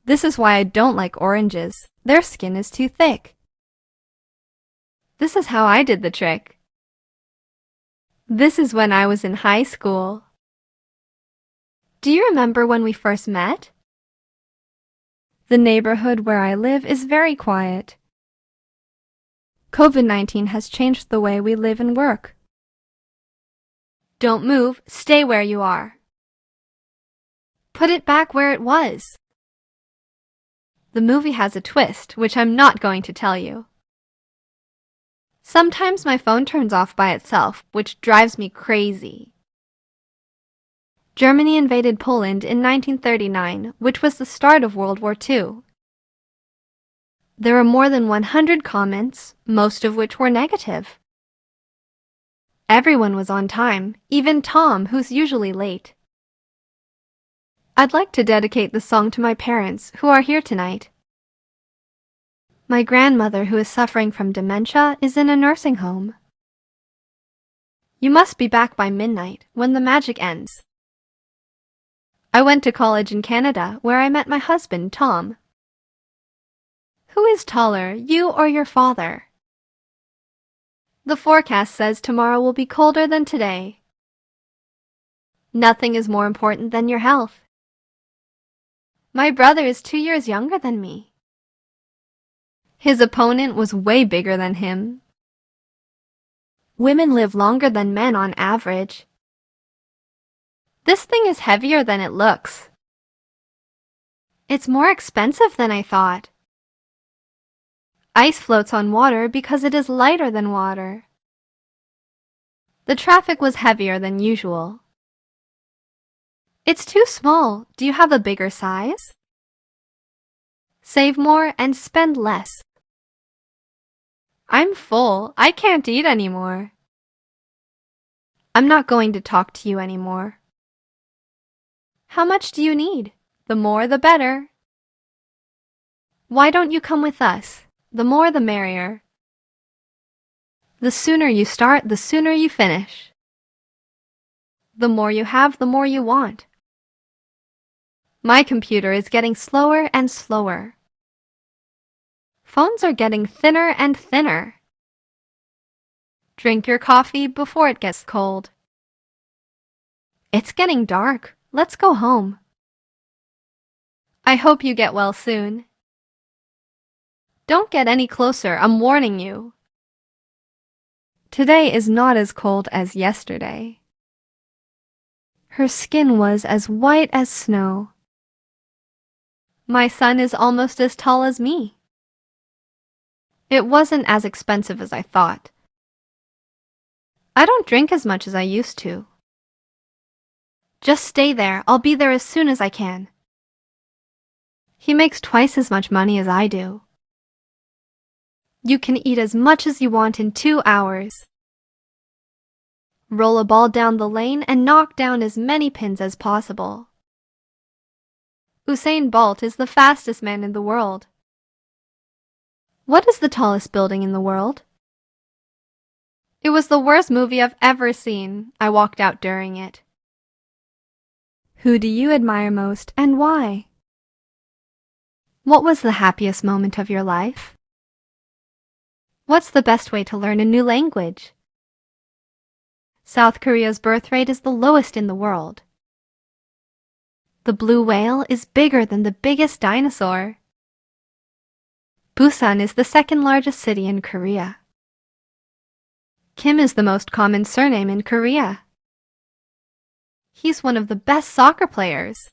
This is why I don't like oranges. Their skin is too thick. This is how I did the trick. This is when I was in high school. Do you remember when we first met? The neighborhood where I live is very quiet. COVID-19 has changed the way we live and work. Don't move, stay where you are. Put it back where it was. The movie has a twist, which I'm not going to tell you. Sometimes my phone turns off by itself, which drives me crazy. Germany invaded Poland in 1939, which was the start of World War II. There were more than 100 comments, most of which were negative. Everyone was on time, even Tom, who's usually late. I'd like to dedicate the song to my parents, who are here tonight. My grandmother, who is suffering from dementia, is in a nursing home. You must be back by midnight, when the magic ends. I went to college in Canada, where I met my husband, Tom. Who is taller, you or your father? The forecast says tomorrow will be colder than today. Nothing is more important than your health. My brother is 2 years younger than me. His opponent was way bigger than him. Women live longer than men on average. This thing is heavier than it looks. It's more expensive than I thought. Ice floats on water because it is lighter than water. The traffic was heavier than usual. It's too small. Do you have a bigger size? Save more and spend less. I'm full. I can't eat anymore. I'm not going to talk to you anymore. How much do you need? The more, the better. Why don't you come with us? The more, the merrier. The sooner you start, the sooner you finish. The more you have, the more you want. My computer is getting slower and slower. Phones are getting thinner and thinner. Drink your coffee before it gets cold. It's getting dark. Let's go home. I hope you get well soon. Don't get any closer, I'm warning you. Today is not as cold as yesterday. Her skin was as white as snow. My son is almost as tall as me. It wasn't as expensive as I thought. I don't drink as much as I used to. Just stay there. I'll be there as soon as I can. He makes twice as much money as I do. You can eat as much as you want in 2 hours. Roll a ball down the lane and knock down as many pins as possible. Usain Bolt is the fastest man in the world. What is the tallest building in the world? It was the worst movie I've ever seen. I walked out during it. Who do you admire most and why? What was the happiest moment of your life? What's the best way to learn a new language? South Korea's birth rate is the lowest in the world. The blue whale is bigger than the biggest dinosaur. Busan is the second largest city in Korea. Kim is the most common surname in Korea. He's one of the best soccer players.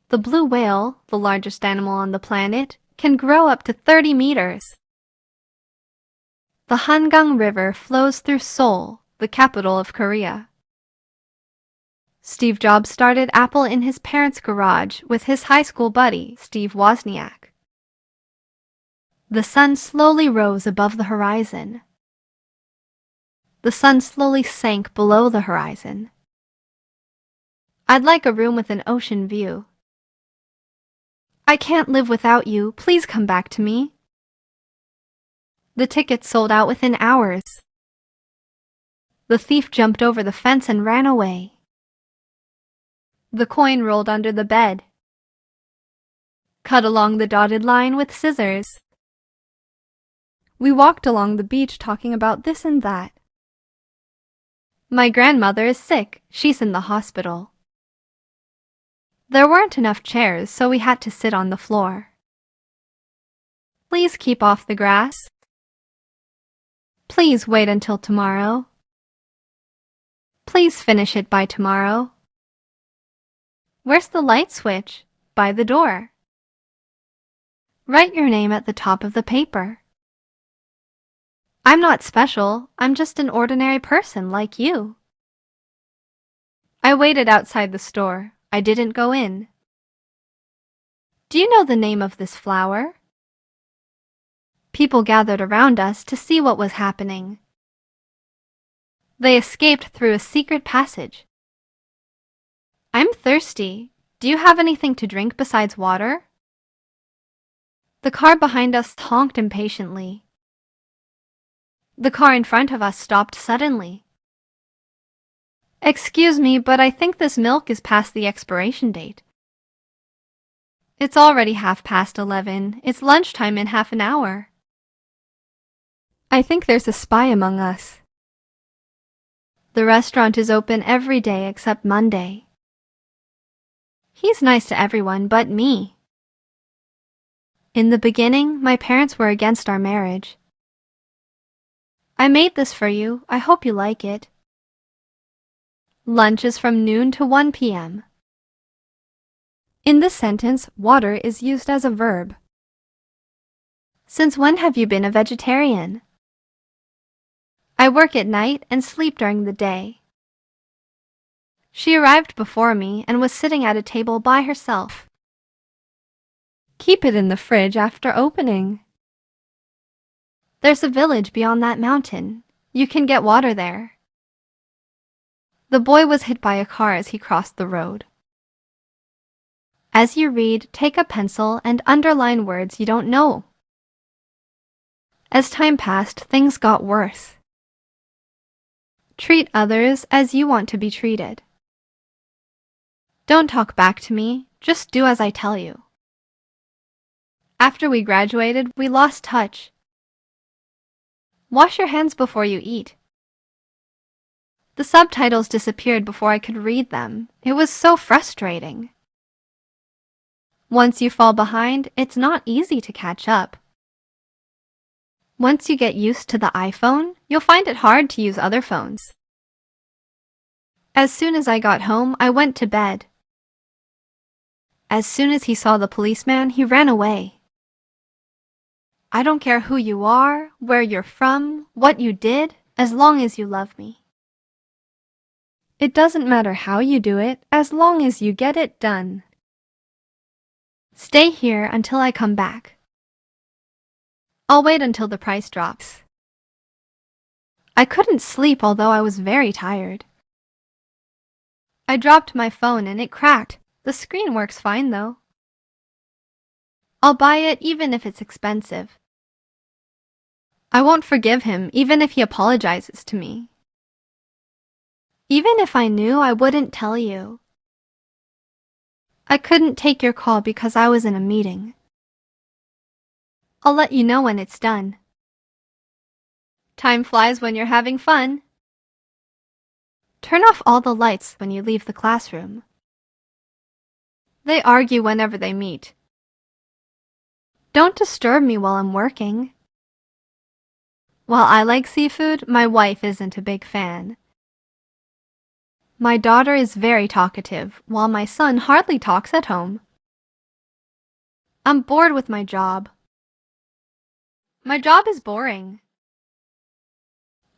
The blue whale, the largest animal on the planet, can grow up to 30 meters. The Hangang River flows through Seoul, the capital of Korea. Steve Jobs started Apple in his parents' garage with his high school buddy, Steve Wozniak. The sun slowly rose above the horizon. The sun slowly sank below the horizon. I'd like a room with an ocean view. I can't live without you. Please come back to me. The tickets sold out within hours. The thief jumped over the fence and ran away. The coin rolled under the bed. Cut along the dotted line with scissors. We walked along the beach talking about this and that. My grandmother is sick. She's in the hospital. There weren't enough chairs, so we had to sit on the floor. Please keep off the grass. Please wait until tomorrow. Please finish it by tomorrow. Where's the light switch? By the door. Write your name at the top of the paper. I'm not special. I'm just an ordinary person like you. I waited outside the store. I didn't go in. Do you know the name of this flower? People gathered around us to see what was happening. They escaped through a secret passage. I'm thirsty. Do you have anything to drink besides water? The car behind us honked impatiently. The car in front of us stopped suddenly. Excuse me, but I think this milk is past the expiration date. It's already 11:30. It's lunchtime in half an hour. I think there's a spy among us. The restaurant is open every day except Monday. He's nice to everyone but me. In the beginning, my parents were against our marriage. I made this for you. I hope you like it. Lunch is from noon to 1 p.m. In this sentence, water is used as a verb. Since when have you been a vegetarian? I work at night and sleep during the day. She arrived before me and was sitting at a table by herself. Keep it in the fridge after opening. There's a village beyond that mountain. You can get water there. The boy was hit by a car as he crossed the road. As you read, take a pencil and underline words you don't know. As time passed, things got worse. Treat others as you want to be treated. Don't talk back to me, just do as I tell you. After we graduated, we lost touch. Wash your hands before you eat. The subtitles disappeared before I could read them. It was so frustrating. Once you fall behind, it's not easy to catch up. Once you get used to the iPhone, you'll find it hard to use other phones. As soon as I got home, I went to bed. As soon as he saw the policeman, he ran away. I don't care who you are, where you're from, what you did, as long as you love me. It doesn't matter how you do it, as long as you get it done. Stay here until I come back. I'll wait until the price drops. I couldn't sleep although I was very tired. I dropped my phone and it cracked. The screen works fine though. I'll buy it even if it's expensive. I won't forgive him even if he apologizes to me. Even if I knew, I wouldn't tell you. I couldn't take your call because I was in a meeting. I'll let you know when it's done. Time flies when you're having fun. Turn off all the lights when you leave the classroom. They argue whenever they meet. Don't disturb me while I'm working. While I like seafood, my wife isn't a big fan. My daughter is very talkative, while my son hardly talks at home. I'm bored with my job. My job is boring.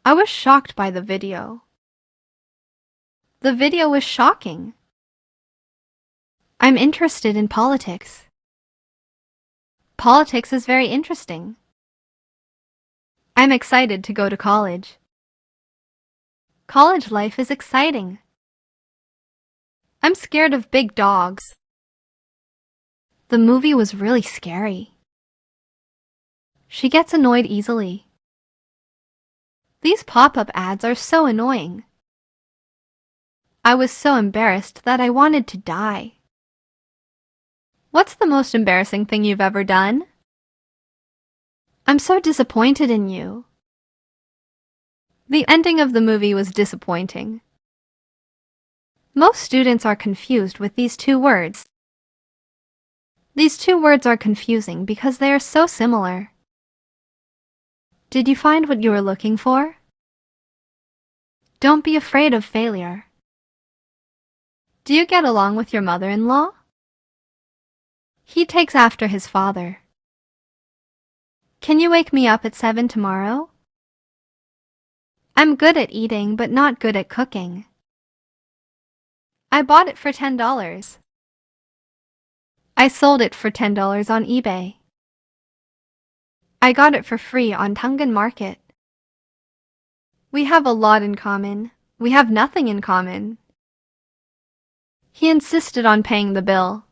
I was shocked by the video. The video was shocking. I'm interested in politics. Politics is very interesting. I'm excited to go to college. College life is exciting. I'm scared of big dogs. The movie was really scary. She gets annoyed easily. These pop-up ads are so annoying. I was so embarrassed that I wanted to die. What's the most embarrassing thing you've ever done? I'm so disappointed in you. The ending of the movie was disappointing. Most students are confused with these two words. These two words are confusing because they are so similar. Did you find what you were looking for? Don't be afraid of failure. Do you get along with your mother-in-law? He takes after his father. Can you wake me up at 7 tomorrow? I'm good at eating, but not good at cooking. I bought it for $10. I sold it for $10 on eBay. I got it for free on Tangan Market. We have a lot in common. We have nothing in common. He insisted on paying the bill.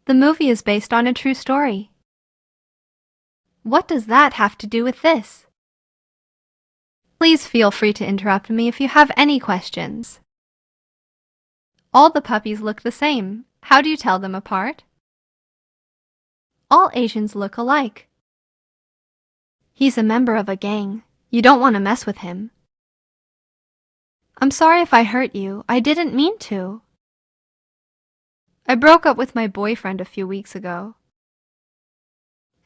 The movie is based on a true story. What does that have to do with this? Please feel free to interrupt me if you have any questions. All the puppies look the same. How do you tell them apart? All Asians look alike. He's a member of a gang. You don't want to mess with him. I'm sorry if I hurt you. I didn't mean to. I broke up with my boyfriend a few weeks ago.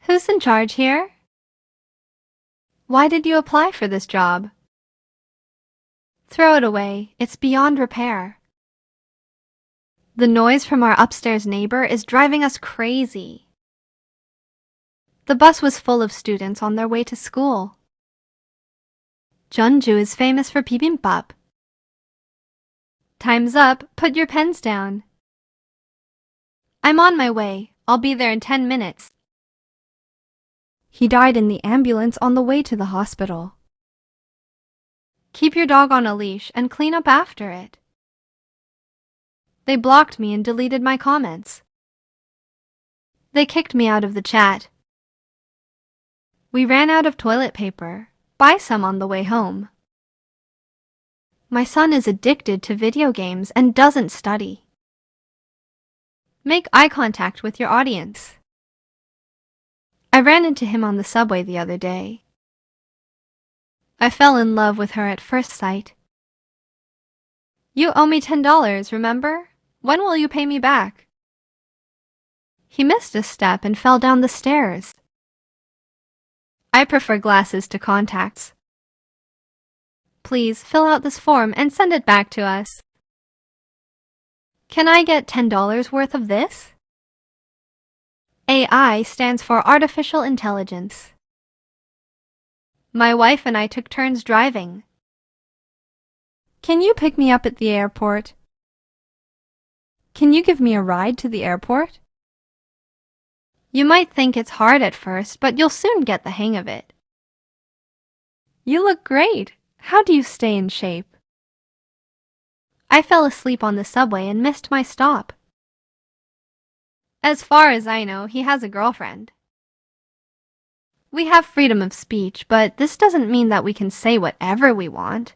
Who's in charge here? Why did you apply for this job? Throw it away. It's beyond repair. The noise from our upstairs neighbor is driving us crazy. The bus was full of students on their way to school. Jeonju is famous for bibimbap. Time's up. Put your pens down. I'm on my way. I'll be there in 10 minutes. He died in the ambulance on the way to the hospital. Keep your dog on a leash and clean up after it. They blocked me and deleted my comments. They kicked me out of the chat. We ran out of toilet paper. Buy some on the way home. My son is addicted to video games and doesn't study. Make eye contact with your audience. I ran into him on the subway the other day. I fell in love with her at first sight. You owe me $10, remember? When will you pay me back? He missed a step and fell down the stairs. I prefer glasses to contacts. Please fill out this form and send it back to us. Can I get $10 worth of this? AI stands for Artificial Intelligence. My wife and I took turns driving. Can you pick me up at the airport? Can you give me a ride to the airport? You might think it's hard at first, but you'll soon get the hang of it. You look great. How do you stay in shape? I fell asleep on the subway and missed my stop. As far as I know, he has a girlfriend. We have freedom of speech, but this doesn't mean that we can say whatever we want.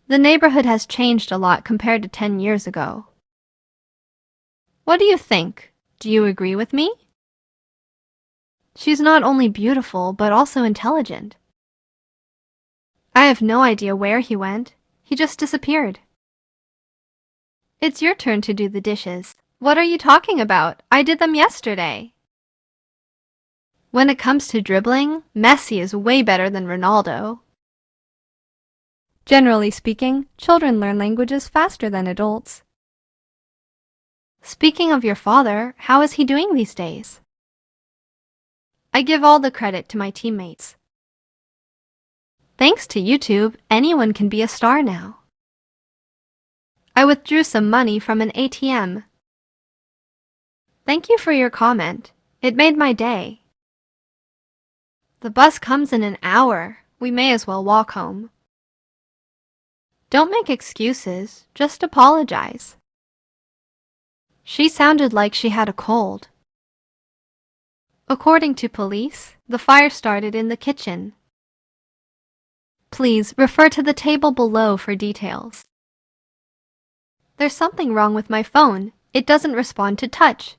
The neighborhood has changed a lot compared to 10 years ago. What do you think? Do you agree with me? She's not only beautiful, but also intelligent. I have no idea where he went. He just disappeared. It's your turn to do the dishes. What are you talking about? I did them yesterday. When it comes to dribbling, Messi is way better than Ronaldo. Generally speaking, children learn languages faster than adults. Speaking of your father, how is he doing these days? I give all the credit to my teammates. Thanks to YouTube, anyone can be a star now. I withdrew some money from an ATM. Thank you for your comment. It made my day. The bus comes in an hour. We may as well walk home. Don't make excuses, just apologize. She sounded like she had a cold. According to police, the fire started in the kitchen. Please refer to the table below for details. There's something wrong with my phone. It doesn't respond to touch.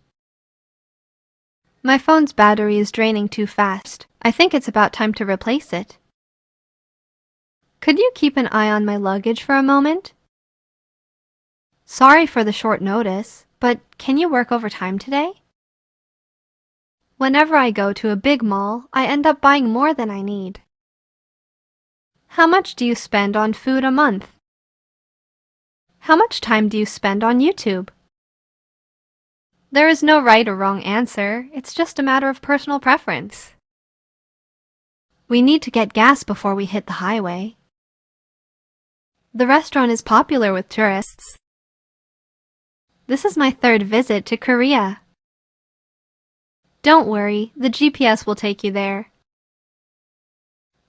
My phone's battery is draining too fast. I think it's about time to replace it. Could you keep an eye on my luggage for a moment? Sorry for the short notice, but can you work overtime today? Whenever I go to a big mall, I end up buying more than I need. How much do you spend on food a month? How much time do you spend on YouTube? There is no right or wrong answer. It's just a matter of personal preference. We need to get gas before we hit the highway. The restaurant is popular with tourists. This is my third visit to Korea. Don't worry, the GPS will take you there.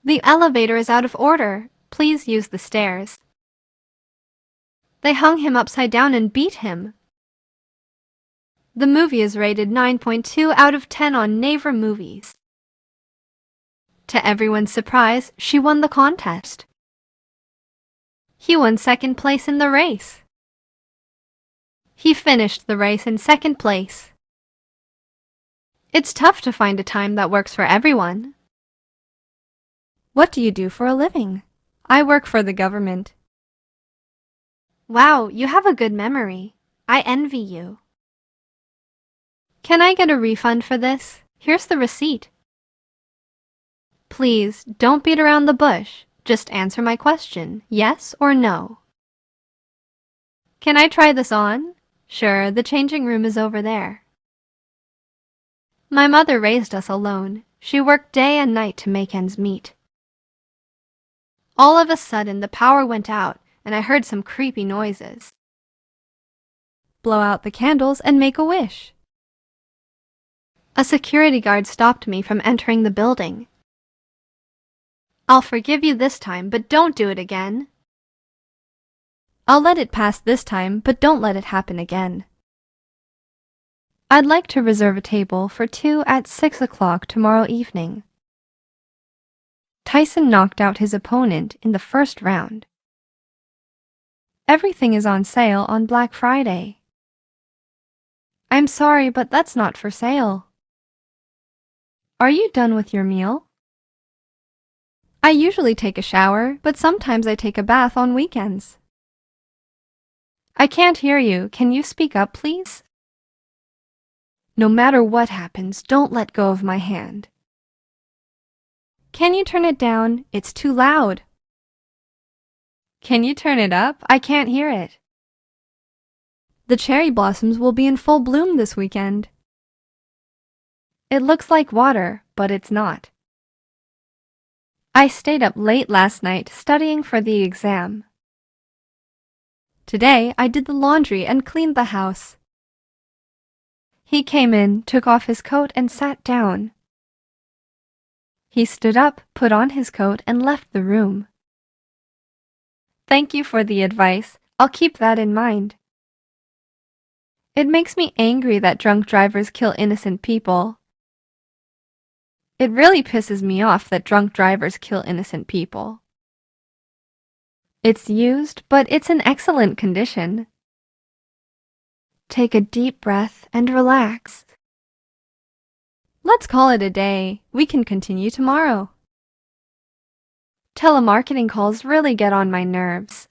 The elevator is out of order. Please use the stairs. They hung him upside down and beat him. The movie is rated 9.2 out of 10 on Naver Movies. To everyone's surprise, she won the contest. He won second place in the race. He finished the race in second place. It's tough to find a time that works for everyone. What do you do for a living? I work for the government. Wow, you have a good memory. I envy you. Can I get a refund for this? Here's the receipt. Please, don't beat around the bush. Just answer my question, yes or no. Can I try this on? Sure, the changing room is over there. My mother raised us alone. She worked day and night to make ends meet. All of a sudden, the power went out, and I heard some creepy noises. Blow out the candles and make a wish. A security guard stopped me from entering the building. I'll forgive you this time, but don't do it again. I'll let it pass this time, but don't let it happen again. I'd like to reserve a table for 2 at 6 o'clock tomorrow evening. Tyson knocked out his opponent in the first round. Everything is on sale on Black Friday. I'm sorry, but that's not for sale. Are you done with your meal? I usually take a shower, but sometimes I take a bath on weekends. I can't hear you. Can you speak up, please? No matter what happens, don't let go of my hand. Can you turn it down? It's too loud. Can you turn it up? I can't hear it. The cherry blossoms will be in full bloom this weekend. It looks like water, but it's not. I stayed up late last night studying for the exam. Today I did the laundry and cleaned the house. He came in, took off his coat, and sat down. He stood up, put on his coat, and left the room. Thank you for the advice. I'll keep that in mind. It makes me angry that drunk drivers kill innocent people. It really pisses me off that drunk drivers kill innocent people. It's used, but it's in excellent condition. Take a deep breath and relax. Let's call it a day. We can continue tomorrow. Telemarketing calls really get on my nerves.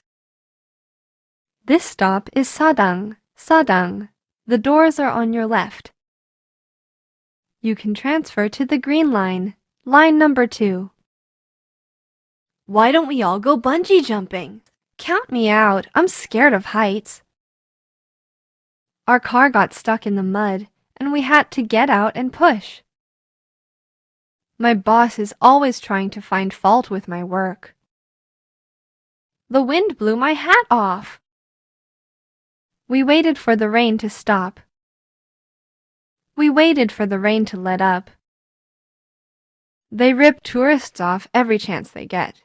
This stop is Sadang. Sadang. The doors are on your left. You can transfer to the green line, line number 2. Why don't we all go bungee jumping? Count me out. I'm scared of heights. Our car got stuck in the mud, and we had to get out and push. My boss is always trying to find fault with my work. The wind blew my hat off. We waited for the rain to stop. We waited for the rain to let up. They rip tourists off every chance they get.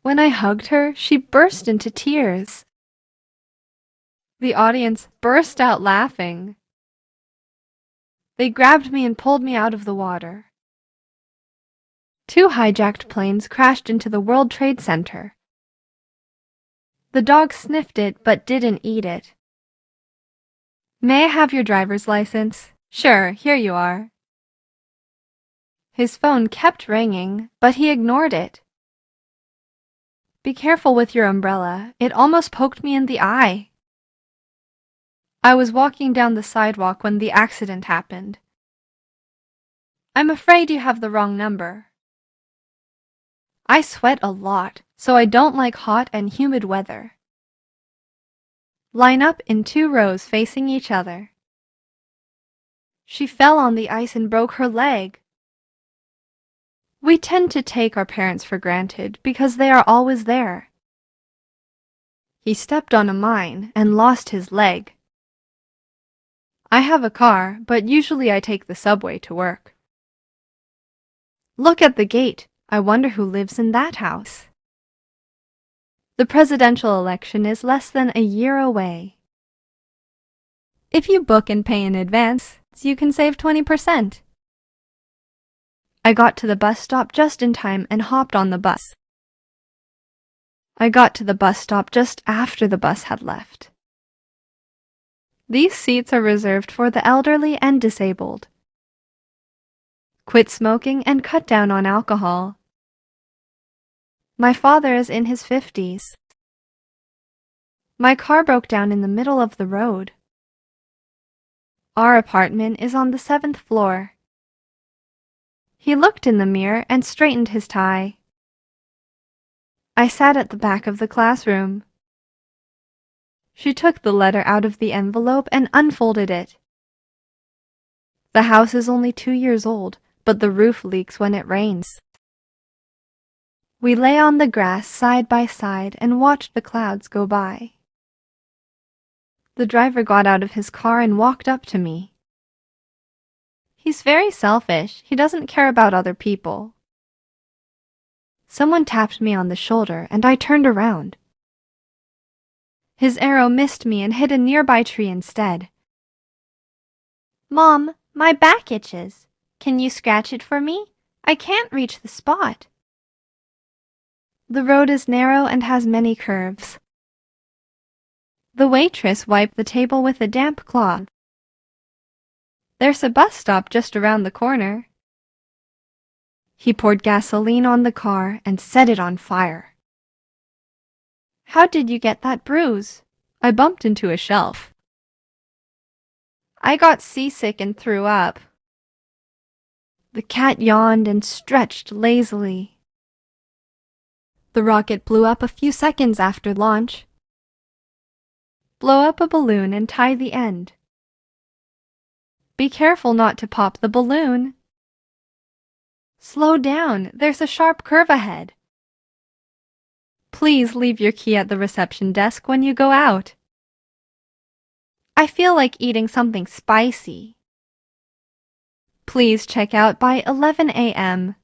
When I hugged her, she burst into tears. The audience burst out laughing. They grabbed me and pulled me out of the water. 2 hijacked planes crashed into the World Trade Center. The dog sniffed it but didn't eat it. May I have your driver's license? Sure, here you are. His phone kept ringing, but he ignored it. Be careful with your umbrella. It almost poked me in the eye. I was walking down the sidewalk when the accident happened. I'm afraid you have the wrong number. I sweat a lot, so I don't like hot and humid weather. Line up in 2 rows facing each other. She fell on the ice and broke her leg. We tend to take our parents for granted because they are always there. He stepped on a mine and lost his leg. I have a car, but usually I take the subway to work. Look at the gate. I wonder who lives in that house. The presidential election is less than a year away. If you book and pay in advance, you can save 20%. I got to the bus stop just in time and hopped on the bus. I got to the bus stop just after the bus had left. These seats are reserved for the elderly and disabled. Quit smoking and cut down on alcohol. My father is in his 50s. My car broke down in the middle of the road. Our apartment is on the 7th floor. He looked in the mirror and straightened his tie. I sat at the back of the classroom. She took the letter out of the envelope and unfolded it. The house is only 2 years old, but the roof leaks when it rains. We lay on the grass side by side and watched the clouds go by. The driver got out of his car and walked up to me. He's very selfish. He doesn't care about other people. Someone tapped me on the shoulder and I turned around. His arrow missed me and hit a nearby tree instead. Mom, my back itches. Can you scratch it for me? I can't reach the spot. The road is narrow and has many curves. The waitress wiped the table with a damp cloth. There's a bus stop just around the corner. He poured gasoline on the car and set it on fire. How did you get that bruise? I bumped into a shelf. I got seasick and threw up. The cat yawned and stretched lazily. The rocket blew up a few seconds after launch. Blow up a balloon and tie the end. Be careful not to pop the balloon. Slow down, there's a sharp curve ahead. Please leave your key at the reception desk when you go out. I feel like eating something spicy. Please check out by 11 a.m.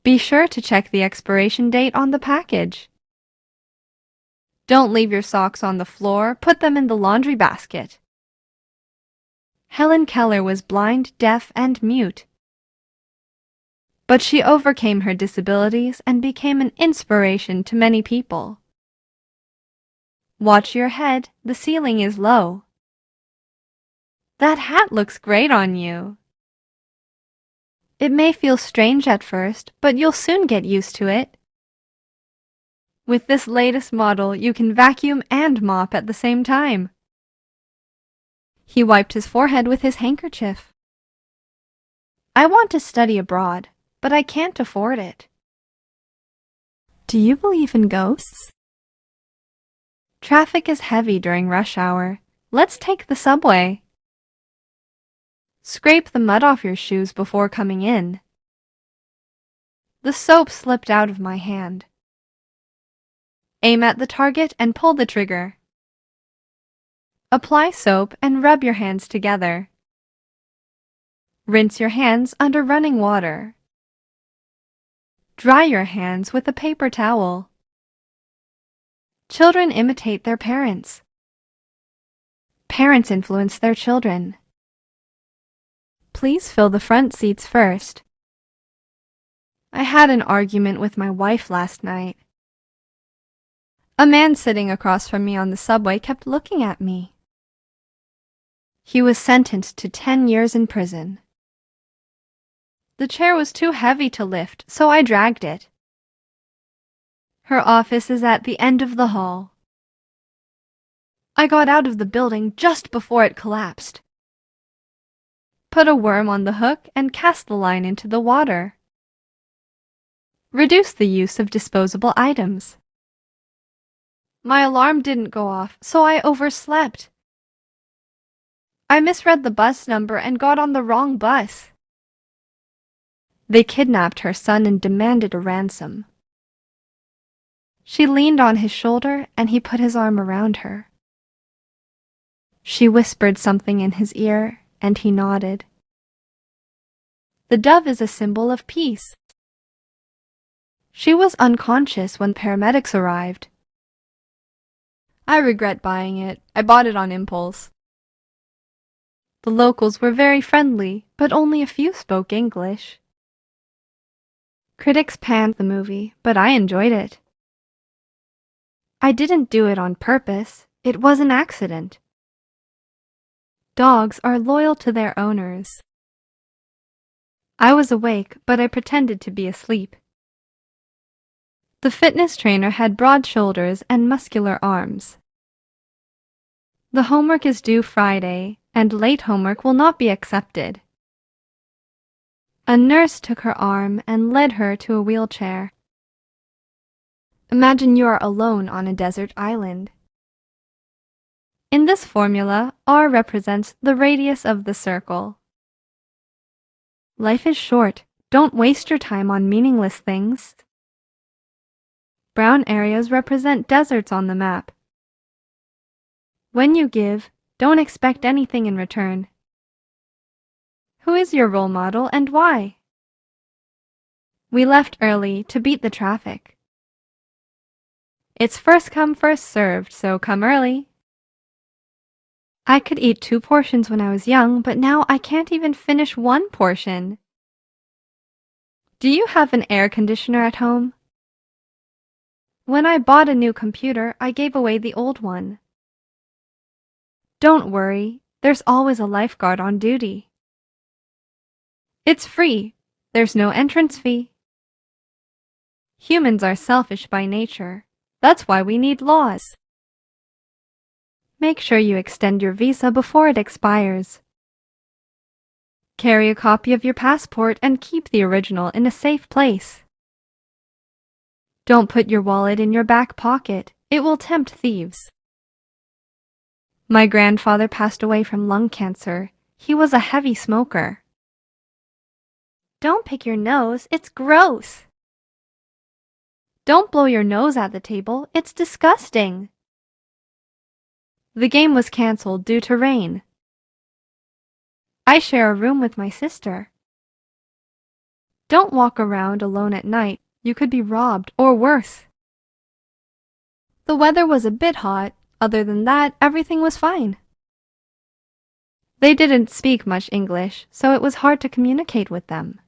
Be sure to check the expiration date on the package. Don't leave your socks on the floor, put them in the laundry basket. Helen Keller was blind, deaf, and mute. But she overcame her disabilities and became an inspiration to many people. Watch your head, the ceiling is low. That hat looks great on you. It may feel strange at first, but you'll soon get used to it. With this latest model, you can vacuum and mop at the same time. He wiped his forehead with his handkerchief. I want to study abroad, but I can't afford it. Do you believe in ghosts? Traffic is heavy during rush hour. Let's take the subway. Scrape the mud off your shoes before coming in. The soap slipped out of my hand. Aim at the target and pull the trigger. Apply soap and rub your hands together. Rinse your hands under running water. Dry your hands with a paper towel. Children imitate their parents. Parents influence their children. Please fill the front seats first. I had an argument with my wife last night. A man sitting across from me on the subway kept looking at me. He was sentenced to 10 years in prison. The chair was too heavy to lift, so I dragged it. Her office is at the end of the hall. I got out of the building just before it collapsed. Put a worm on the hook and cast the line into the water. Reduce the use of disposable items. My alarm didn't go off, so I overslept. I misread the bus number and got on the wrong bus. They kidnapped her son and demanded a ransom. She leaned on his shoulder and he put his arm around her. She whispered something in his ear and he nodded. The dove is a symbol of peace. She was unconscious when paramedics arrived. I regret buying it. I bought it on impulse. The locals were very friendly, but only a few spoke English. Critics panned the movie, but I enjoyed it. I didn't do it on purpose. It was an accident. Dogs are loyal to their owners. I was awake, but I pretended to be asleep. The fitness trainer had broad shoulders and muscular arms. The homework is due Friday, and late homework will not be accepted. A nurse took her arm and led her to a wheelchair. Imagine you are alone on a desert island. In this formula, R represents the radius of the circle. Life is short. Don't waste your time on meaningless things. Brown areas represent deserts on the map. When you give, don't expect anything in return. Who is your role model and why? We left early to beat the traffic. It's first come, first served, so come early. I could eat 2 portions when I was young, but now I can't even finish 1 portion. Do you have an air conditioner at home? When I bought a new computer, I gave away the old one. Don't worry, there's always a lifeguard on duty. It's free. There's no entrance fee. Humans are selfish by nature. That's why we need laws. Make sure you extend your visa before it expires. Carry a copy of your passport and keep the original in a safe place. Don't put your wallet in your back pocket. It will tempt thieves. My grandfather passed away from lung cancer. He was a heavy smoker. Don't pick your nose. It's gross. Don't blow your nose at the table. It's disgusting. The game was cancelled due to rain. I share a room with my sister. Don't walk around alone at night. You could be robbed or worse. The weather was a bit hot. Other than that, everything was fine. They didn't speak much English, so it was hard to communicate with them.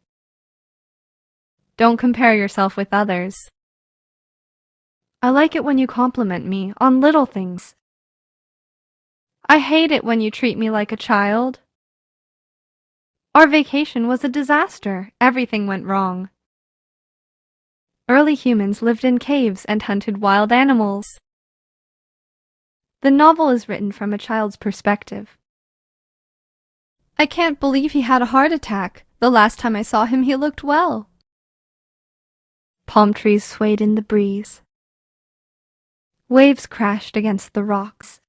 Don't compare yourself with others. I like it when you compliment me on little things. I hate it when you treat me like a child. Our vacation was a disaster. Everything went wrong. Early humans lived in caves and hunted wild animals. The novel is written from a child's perspective. I can't believe he had a heart attack. The last time I saw him, he looked well. Palm trees swayed in the breeze. Waves crashed against the rocks.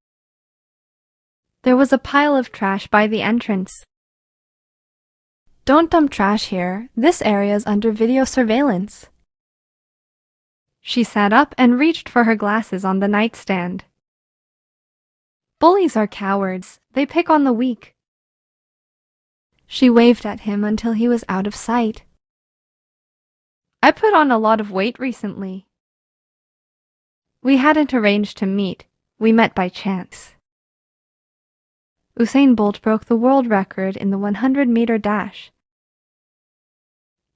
There was a pile of trash by the entrance. Don't dump trash here. This area is under video surveillance. She sat up and reached for her glasses on the nightstand. Bullies are cowards. They pick on the weak. She waved at him until he was out of sight. I put on a lot of weight recently. We hadn't arranged to meet. We met by chance. Usain Bolt broke the world record in the 100-meter dash.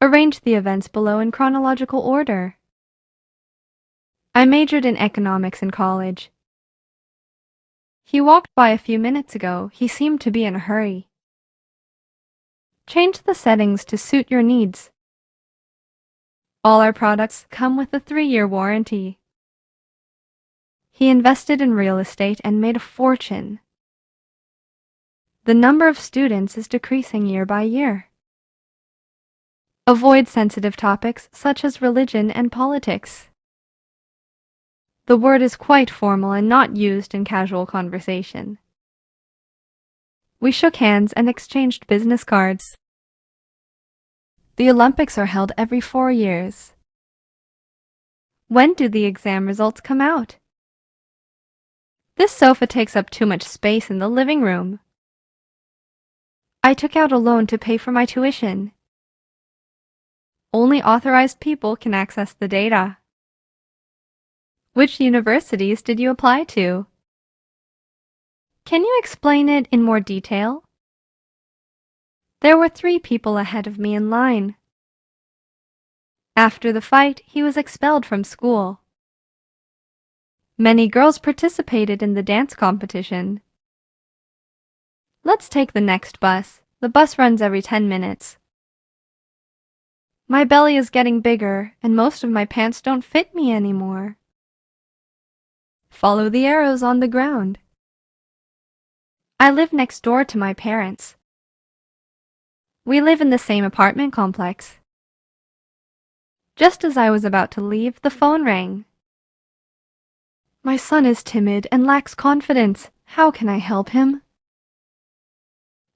Arrange the events below in chronological order. I majored in economics in college. He walked by a few minutes ago. He seemed to be in a hurry. Change the settings to suit your needs. All our products come with a 3-year warranty. He invested in real estate and made a fortune. The number of students is decreasing year by year. Avoid sensitive topics such as religion and politics. The word is quite formal and not used in casual conversation. We shook hands and exchanged business cards. The Olympics are held every 4 years. When do the exam results come out? This sofa takes up too much space in the living room. I took out a loan to pay for my tuition. Only authorized people can access the data. Which universities did you apply to? Can you explain it in more detail? There were 3 people ahead of me in line. After the fight, he was expelled from school. Many girls participated in the dance competition. Let's take the next bus. The bus runs every 10 minutes. My belly is getting bigger, and most of my pants don't fit me anymore. Follow the arrows on the ground. I live next door to my parents. We live in the same apartment complex. Just as I was about to leave, the phone rang. My son is timid and lacks confidence. How can I help him?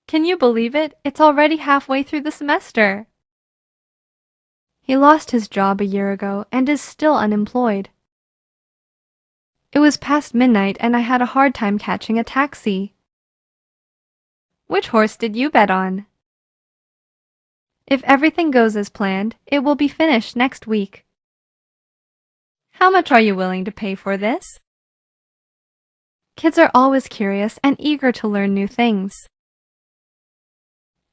Can you believe it? It's already halfway through the semester. He lost his job a year ago and is still unemployed. It was past midnight and I had a hard time catching a taxi. Which horse did you bet on? If everything goes as planned, it will be finished next week. How much are you willing to pay for this? Kids are always curious and eager to learn new things.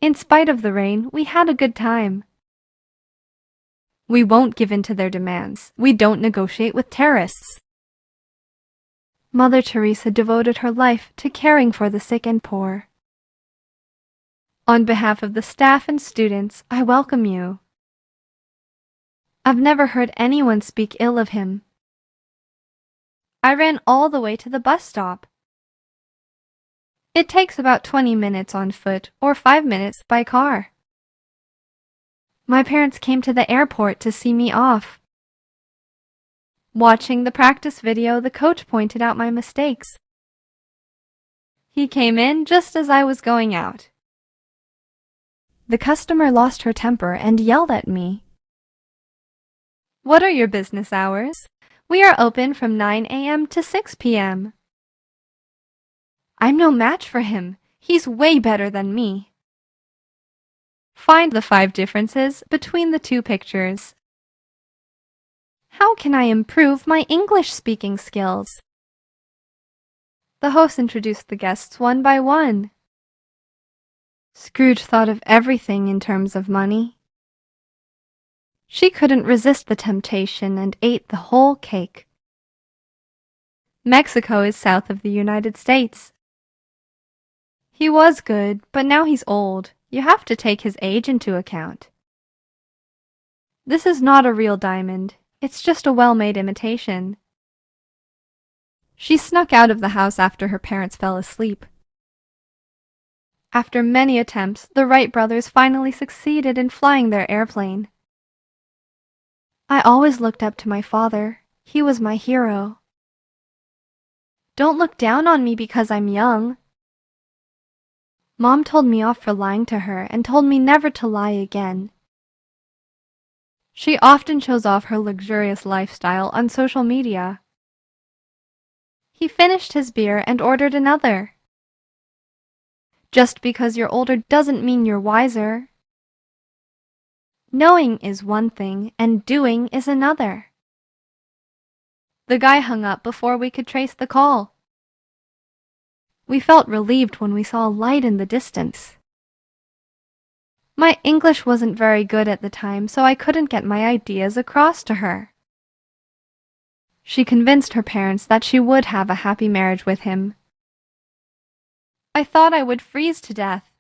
In spite of the rain, we had a good time. We won't give in to their demands. We don't negotiate with terrorists. Mother Teresa devoted her life to caring for the sick and poor. On behalf of the staff and students, I welcome you. I've never heard anyone speak ill of him. I ran all the way to the bus stop. It takes about 20 minutes on foot or 5 minutes by car. My parents came to the airport to see me off. Watching the practice video, the coach pointed out my mistakes. He came in just as I was going out. The customer lost her temper and yelled at me. What are your business hours? We are open from 9 a.m. to 6 p.m. I'm no match for him. He's way better than me. Find the 5 differences between the 2 pictures. How can I improve my English speaking skills? The host introduced the guests one by one. Scrooge thought of everything in terms of money. She couldn't resist the temptation and ate the whole cake. Mexico is south of the United States. He was good, but now he's old. You have to take his age into account. This is not a real diamond. It's just a well-made imitation. She snuck out of the house after her parents fell asleep. After many attempts, the Wright brothers finally succeeded in flying their airplane. I always looked up to my father. He was my hero. Don't look down on me because I'm young. Mom told me off for lying to her and told me never to lie again. She often shows off her luxurious lifestyle on social media. He finished his beer and ordered another. Just because you're older doesn't mean you're wiser. Knowing is one thing and doing is another. The guy hung up before we could trace the call. We felt relieved when we saw a light in the distance. My English wasn't very good at the time, so I couldn't get my ideas across to her. She convinced her parents that she would have a happy marriage with him. I thought I would freeze to death.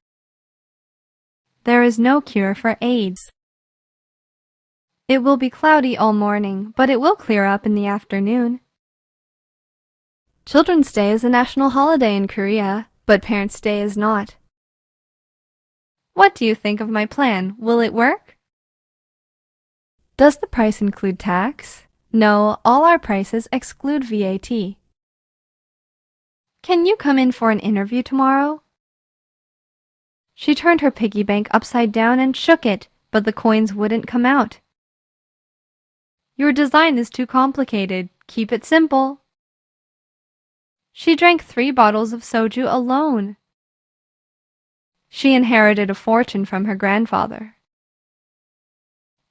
There is no cure for AIDS. It will be cloudy all morning, but it will clear up in the afternoon. Children's Day is a national holiday in Korea, but Parents' Day is not. What do you think of my plan? Will it work? Does the price include tax? No, all our prices exclude VAT. Can you come in for an interview tomorrow? She turned her piggy bank upside down and shook it, but the coins wouldn't come out. Your design is too complicated. Keep it simple. She drank 3 bottles of soju alone. She inherited a fortune from her grandfather.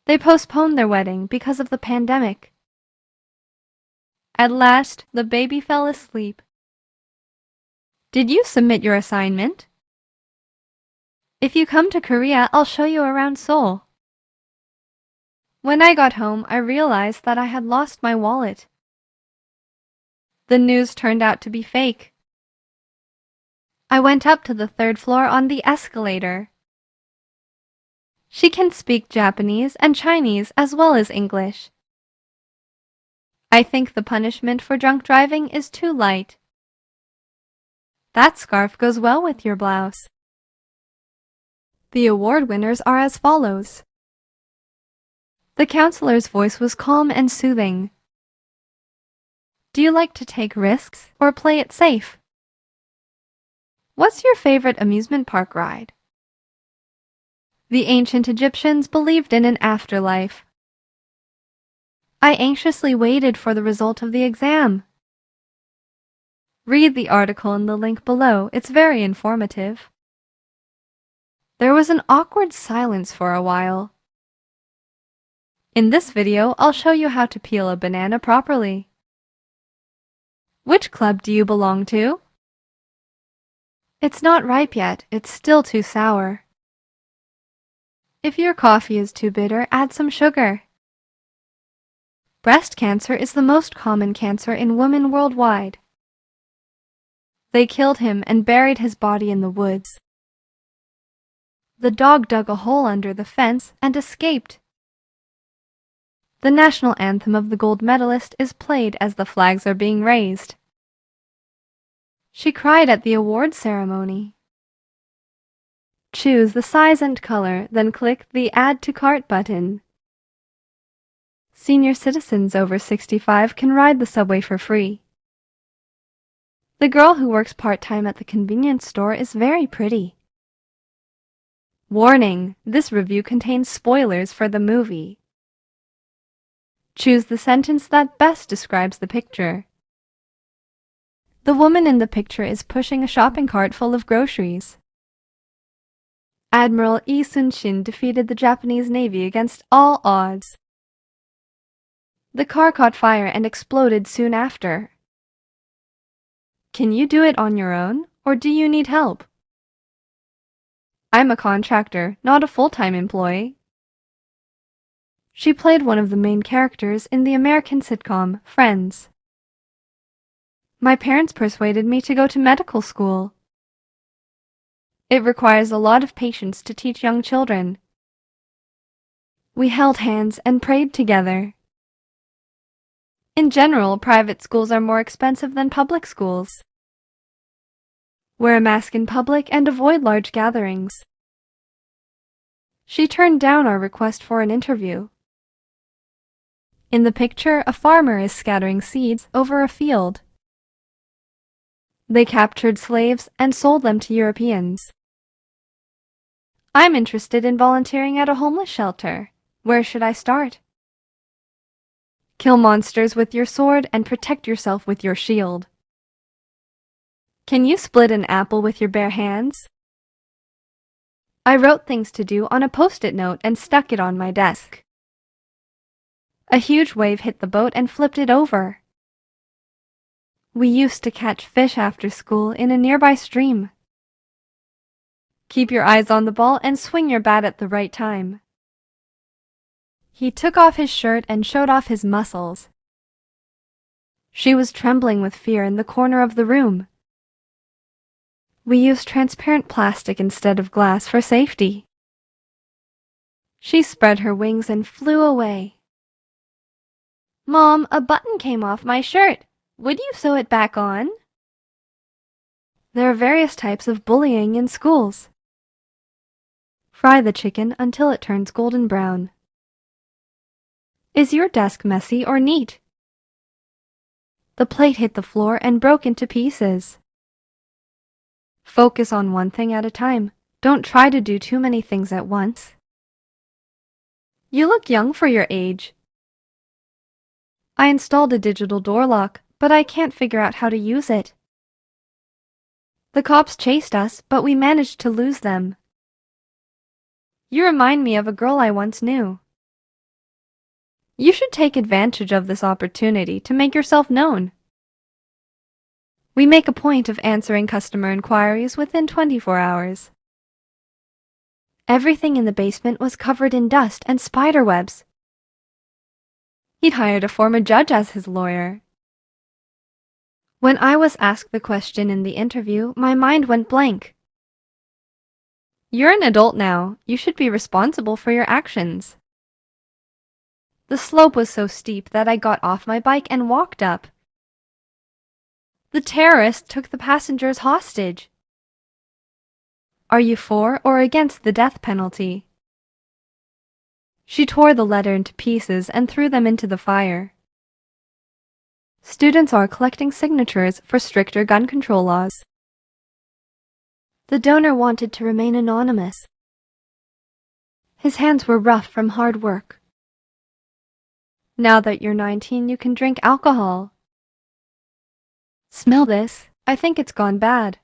They postponed their wedding because of the pandemic. At last, the baby fell asleep. Did you submit your assignment? If you come to Korea, I'll show you around Seoul. When I got home, I realized that I had lost my wallet. The news turned out to be fake. I went up to the 3rd floor on the escalator. She can speak Japanese and Chinese as well as English. I think the punishment for drunk driving is too light. That scarf goes well with your blouse. The award winners are as follows. The counselor's voice was calm and soothing. Do you like to take risks or play it safe? What's your favorite amusement park ride? The ancient Egyptians believed in an afterlife. I anxiously waited for the result of the exam. Read the article in the link below. It's very informative. There was an awkward silence for a while. In this video, I'll show you how to peel a banana properly. Which club do you belong to? It's not ripe yet. It's still too sour. If your coffee is too bitter, add some sugar. Breast cancer is the most common cancer in women worldwide. They killed him and buried his body in the woods. The dog dug a hole under the fence and escaped. The national anthem of the gold medalist is played as the flags are being raised. She cried at the award ceremony. Choose the size and color, then click the Add to Cart button. Senior citizens over 65 can ride the subway for free. The girl who works part-time at the convenience store is very pretty. Warning: this review contains spoilers for the movie. Choose the sentence that best describes the picture. The woman in the picture is pushing a shopping cart full of groceries. Admiral Yi Sun-shin defeated the Japanese Navy against all odds. The car caught fire and exploded soon after. Can you do it on your own, or do you need help? I'm a contractor, not a full-time employee. She played one of the main characters in the American sitcom Friends. My parents persuaded me to go to medical school. It requires a lot of patience to teach young children. We held hands and prayed together. In general, private schools are more expensive than public schools. Wear a mask in public and avoid large gatherings. She turned down our request for an interview. In the picture, a farmer is scattering seeds over a field. They captured slaves and sold them to Europeans. I'm interested in volunteering at a homeless shelter. Where should I start? Kill monsters with your sword and protect yourself with your shield. Can you split an apple with your bare hands? I wrote things to do on a post-it note and stuck it on my desk. A huge wave hit the boat and flipped it over. We used to catch fish after school in a nearby stream. Keep your eyes on the ball and swing your bat at the right time. He took off his shirt and showed off his muscles. She was trembling with fear in the corner of the room. We used transparent plastic instead of glass for safety. She spread her wings and flew away. Mom, a button came off my shirt. Would you sew it back on? There are various types of bullying in schools. Fry the chicken until it turns golden brown. Is your desk messy or neat? The plate hit the floor and broke into pieces. Focus on one thing at a time. Don't try to do too many things at once. You look young for your age. I installed a digital door lock, but I can't figure out how to use it. The cops chased us, but we managed to lose them. You remind me of a girl I once knew. You should take advantage of this opportunity to make yourself known. We make a point of answering customer inquiries within 24 hours. Everything in the basement was covered in dust and spider webs. He'd hired a former judge as his lawyer. When I was asked the question in the interview, my mind went blank. You're an adult now. You should be responsible for your actions. The slope was so steep that I got off my bike and walked up. The terrorists took the passengers hostage. Are you for or against the death penalty? She tore the letter into pieces and threw them into the fire. Students are collecting signatures for stricter gun control laws. The donor wanted to remain anonymous. His hands were rough from hard work. Now that you're 19, you can drink alcohol. Smell this. I think it's gone bad.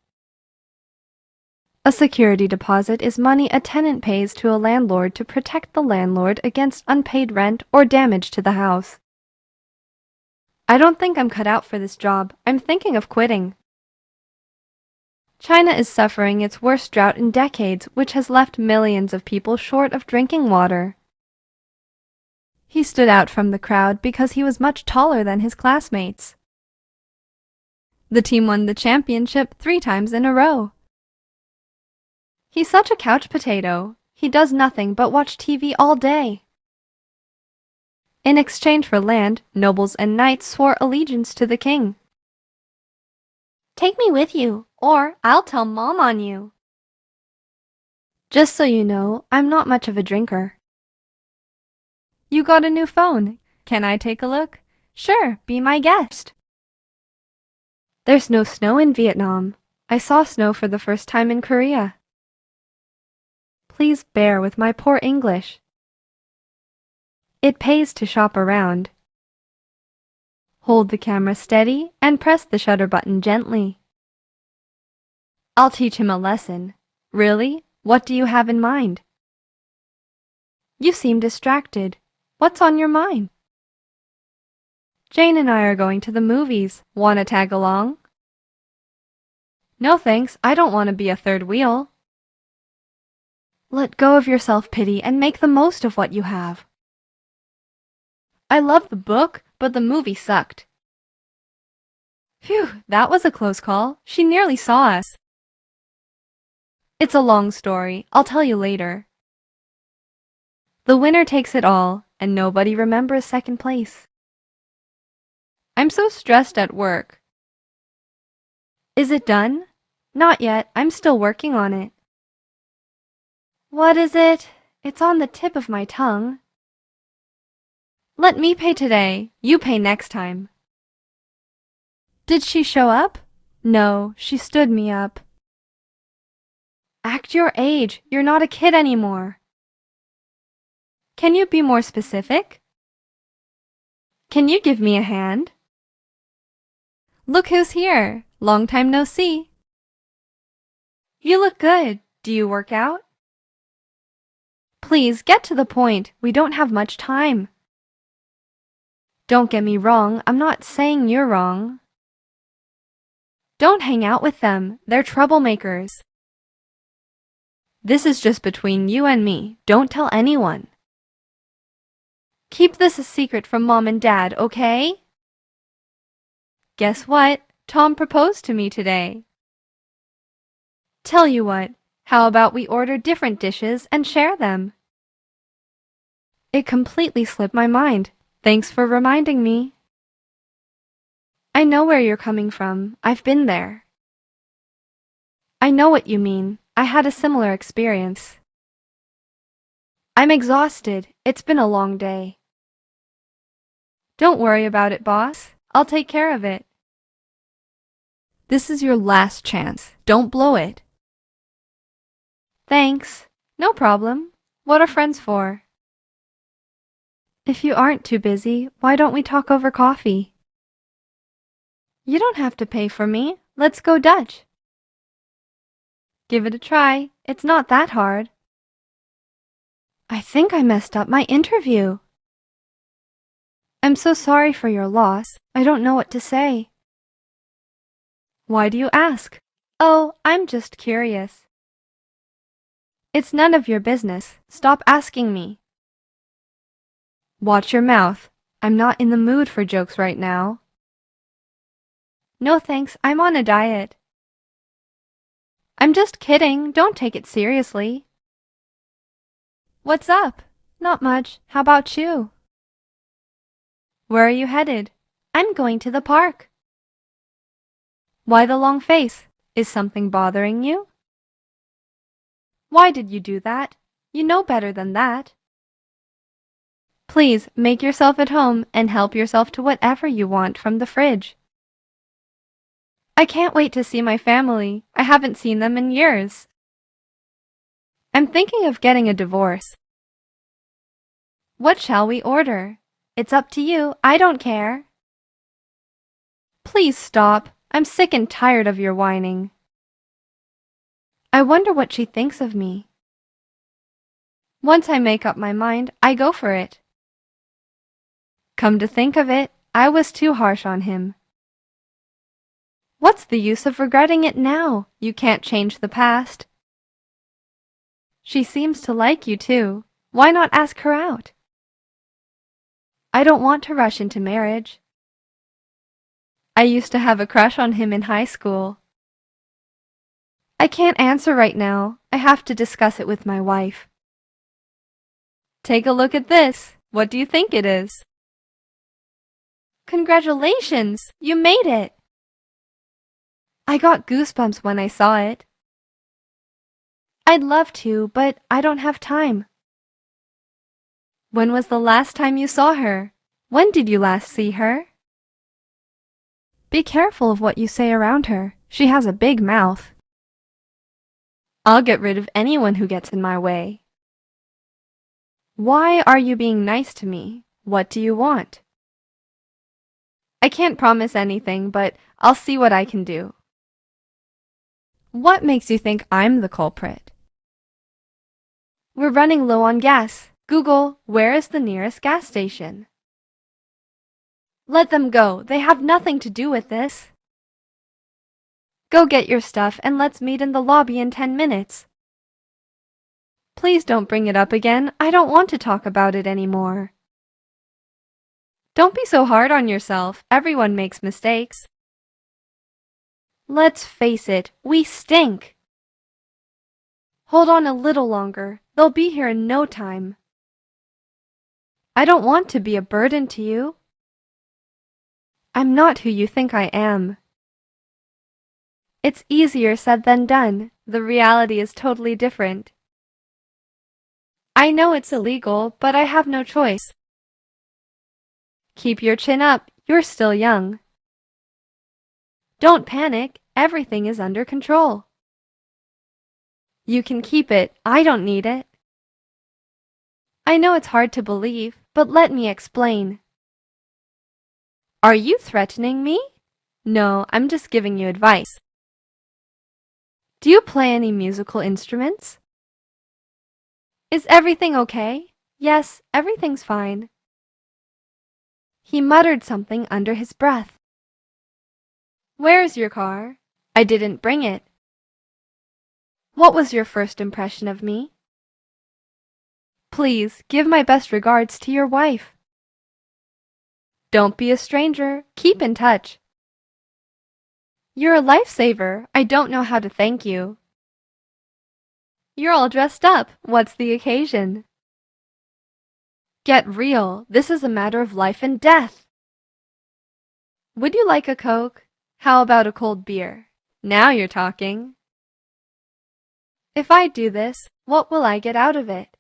A security deposit is money a tenant pays to a landlord to protect the landlord against unpaid rent or damage to the house. I don't think I'm cut out for this job. I'm thinking of quitting. China is suffering its worst drought in decades, which has left millions of people short of drinking water. He stood out from the crowd because he was much taller than his classmates. The team won the championship 3 times in a row. He's such a couch potato. He does nothing but watch TV all day. In exchange for land, nobles and knights swore allegiance to the king. Take me with you, or I'll tell Mom on you. Just so you know, I'm not much of a drinker. You got a new phone. Can I take a look? Sure, be my guest. There's no snow in Vietnam. I saw snow for the first time in Korea. Please bear with my poor English. It pays to shop around. Hold the camera steady and press the shutter button gently. I'll teach him a lesson. Really? What do you have in mind? You seem distracted. What's on your mind? Jane and I are going to the movies. Want to tag along? No thanks, I don't want to be a third wheel. Let go of your self-pity and make the most of what you have. I love the book, but the movie sucked. Phew, that was a close call. She nearly saw us. It's a long story. I'll tell you later. The winner takes it all, and nobody remembers second place. I'm so stressed at work. Is it done? Not yet. I'm still working on it. What is it? It's on the tip of my tongue. Let me pay today. You pay next time. Did she show up? No, she stood me up. Act your age. You're not a kid anymore. Can you be more specific? Can you give me a hand? Look who's here. Long time no see. You look good. Do you work out? Please get to the point. We don't have much time. Don't get me wrong. I'm not saying you're wrong. Don't hang out with them. They're troublemakers. This is just between you and me. Don't tell anyone. Keep this a secret from Mom and Dad, okay? Guess what? Tom proposed to me today. Tell you what, how about we order different dishes and share them? It completely slipped my mind. Thanks for reminding me. I know where you're coming from. I've been there. I know what you mean. I had a similar experience. I'm exhausted. It's been a long day. Don't worry about it, boss. I'll take care of it. This is your last chance. Don't blow it. Thanks. No problem. What are friends for? If you aren't too busy, why don't we talk over coffee? You don't have to pay for me. Let's go Dutch. Give it a try. It's not that hard. I think I messed up my interview. I'm so sorry for your loss. I don't know what to say. Why do you ask? Oh, I'm just curious. It's none of your business. Stop asking me. Watch your mouth. I'm not in the mood for jokes right now. No thanks, I'm on a diet. I'm just kidding. Don't take it seriously. What's up? Not much. How about you? Where are you headed? I'm going to the park. Why the long face? Is something bothering you? Why did you do that? You know better than that. Please make yourself at home and help yourself to whatever you want from the fridge. I can't wait to see my family. I haven't seen them in years. I'm thinking of getting a divorce. What shall we order? It's up to you. I don't care. Please stop. I'm sick and tired of your whining. I wonder what she thinks of me. Once I make up my mind, I go for it. Come to think of it, I was too harsh on him. What's the use of regretting it now? You can't change the past. She seems to like you too. Why not ask her out? I don't want to rush into marriage. I used to have a crush on him in high school. I can't answer right now. I have to discuss it with my wife. Take a look at this. What do you think it is? Congratulations! You made it! I got goosebumps when I saw it. I'd love to, but I don't have time. When was the last time you saw her? When did you last see her? Be careful of what you say around her. She has a big mouth. I'll get rid of anyone who gets in my way. Why are you being nice to me? What do you want? I can't promise anything, but I'll see what I can do. What makes you think I'm the culprit? We're running low on gas. Google, where is the nearest gas station? Let them go. They have nothing to do with this. Go get your stuff and let's meet in the lobby in 10 minutes. Please don't bring it up again. I don't want to talk about it anymore. Don't be so hard on yourself. Everyone makes mistakes. Let's face it, we stink. Hold on a little longer. They'll be here in no time. I don't want to be a burden to you. I'm not who you think I am. It's easier said than done. The reality is totally different. I know it's illegal, but I have no choice. Keep your chin up. You're still young. Don't panic. Everything is under control. You can keep it. I don't need it. I know it's hard to believe, but let me explain. Are you threatening me? No, I'm just giving you advice. Do you play any musical instruments? Is everything okay? Yes, everything's fine. He muttered something under his breath. Where's your car? I didn't bring it. What was your first impression of me? Please give my best regards to your wife. Don't be a stranger. Keep in touch. You're a lifesaver. I don't know how to thank you. You're all dressed up. What's the occasion? Get real. This is a matter of life and death. Would you like a Coke? How about a cold beer? Now you're talking. If I do this, what will I get out of it?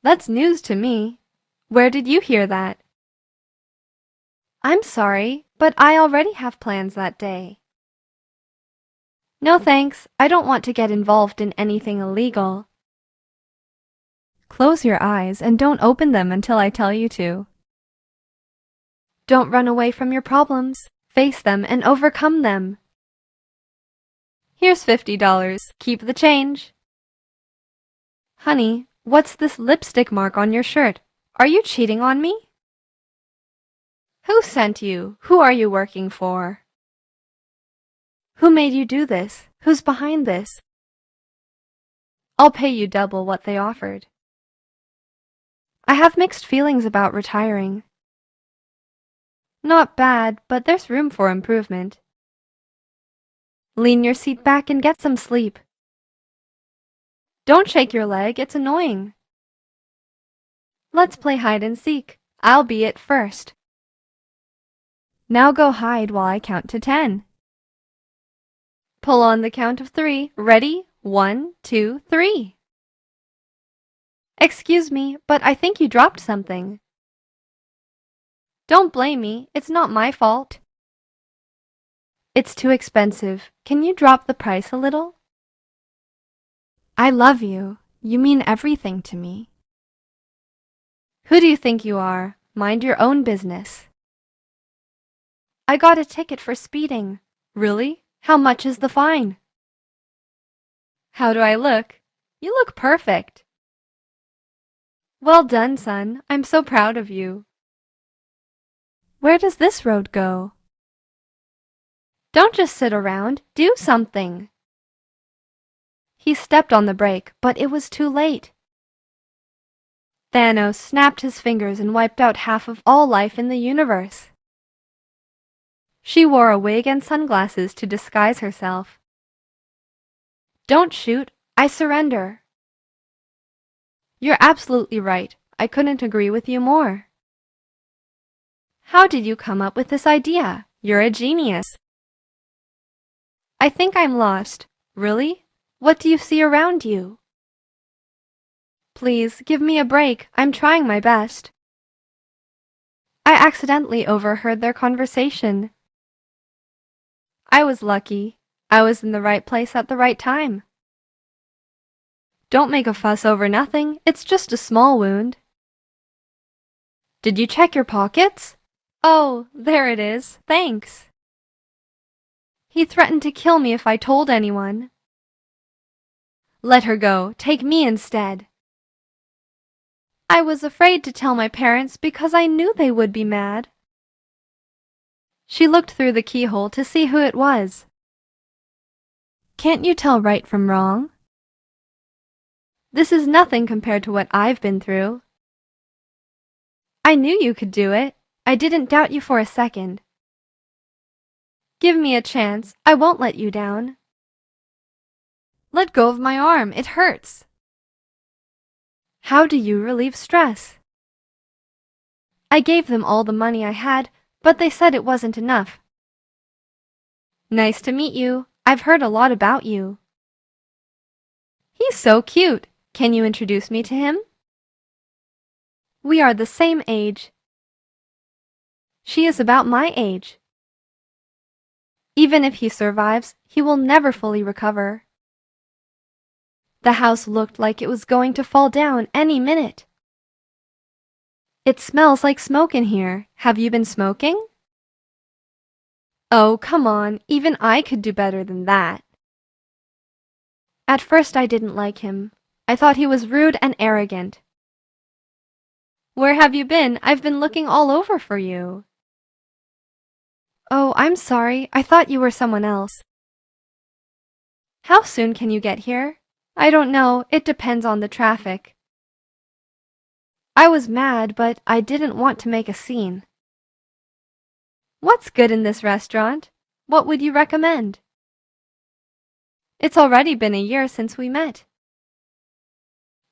That's news to me. Where did you hear that? I'm sorry, but I already have plans that day. No thanks. I don't want to get involved in anything illegal. Close your eyes and don't open them until I tell you to. Don't run away from your problems. Face them and overcome them. Here's $50. Keep the change. Honey, what's this lipstick mark on your shirt? Are you cheating on me? Who sent you? Who are you working for? Who made you do this? Who's behind this? I'll pay you double what they offered. I have mixed feelings about retiring. Not bad, but there's room for improvement. Lean your seat back and get some sleep. Don't shake your leg, it's annoying. Let's play hide and seek. I'll be it first. Now go hide while I count to 10. Pull on the count of 3. Ready? 1, 2, 3. Excuse me, but I think you dropped something. Don't blame me. It's not my fault. It's too expensive. Can you drop the price a little? I love you. You mean everything to me. Who do you think you are? Mind your own business. I got a ticket for speeding. Really? How much is the fine? How do I look? You look perfect. Well done, son. I'm so proud of you. Where does this road go? Don't just sit around. Do something. He stepped on the brake, but it was too late. Thanos snapped his fingers and wiped out half of all life in the universe. She wore a wig and sunglasses to disguise herself. Don't shoot, I surrender. You're absolutely right. I couldn't agree with you more. How did you come up with this idea? You're a genius. I think I'm lost. Really? What do you see around you? Please, give me a break. I'm trying my best. I accidentally overheard their conversation. I was lucky. I was in the right place at the right time. Don't make a fuss over nothing. It's just a small wound. Did you check your pockets? Oh, there it is. Thanks. He threatened to kill me if I told anyone. Let her go. Take me instead. I was afraid to tell my parents because I knew they would be mad. She looked through the keyhole to see who it was. Can't you tell right from wrong? This is nothing compared to what I've been through. I knew you could do it. I didn't doubt you for a second. Give me a chance. I won't let you down. Let go of my arm. It hurts. How do you relieve stress? I gave them all the money I had, but they said it wasn't enough. Nice to meet you. I've heard a lot about you. He's so cute. Can you introduce me to him? We are the same age. She is about my age. Even if he survives, he will never fully recover. The house looked like it was going to fall down any minute. It smells like smoke in here. Have you been smoking? Oh, come on. Even I could do better than that. At first I didn't like him. I thought he was rude and arrogant. Where have you been? I've been looking all over for you. Oh, I'm sorry. I thought you were someone else. How soon can you get here? I don't know. It depends on the traffic. I was mad, but I didn't want to make a scene. What's good in this restaurant? What would you recommend? It's already been a year since we met.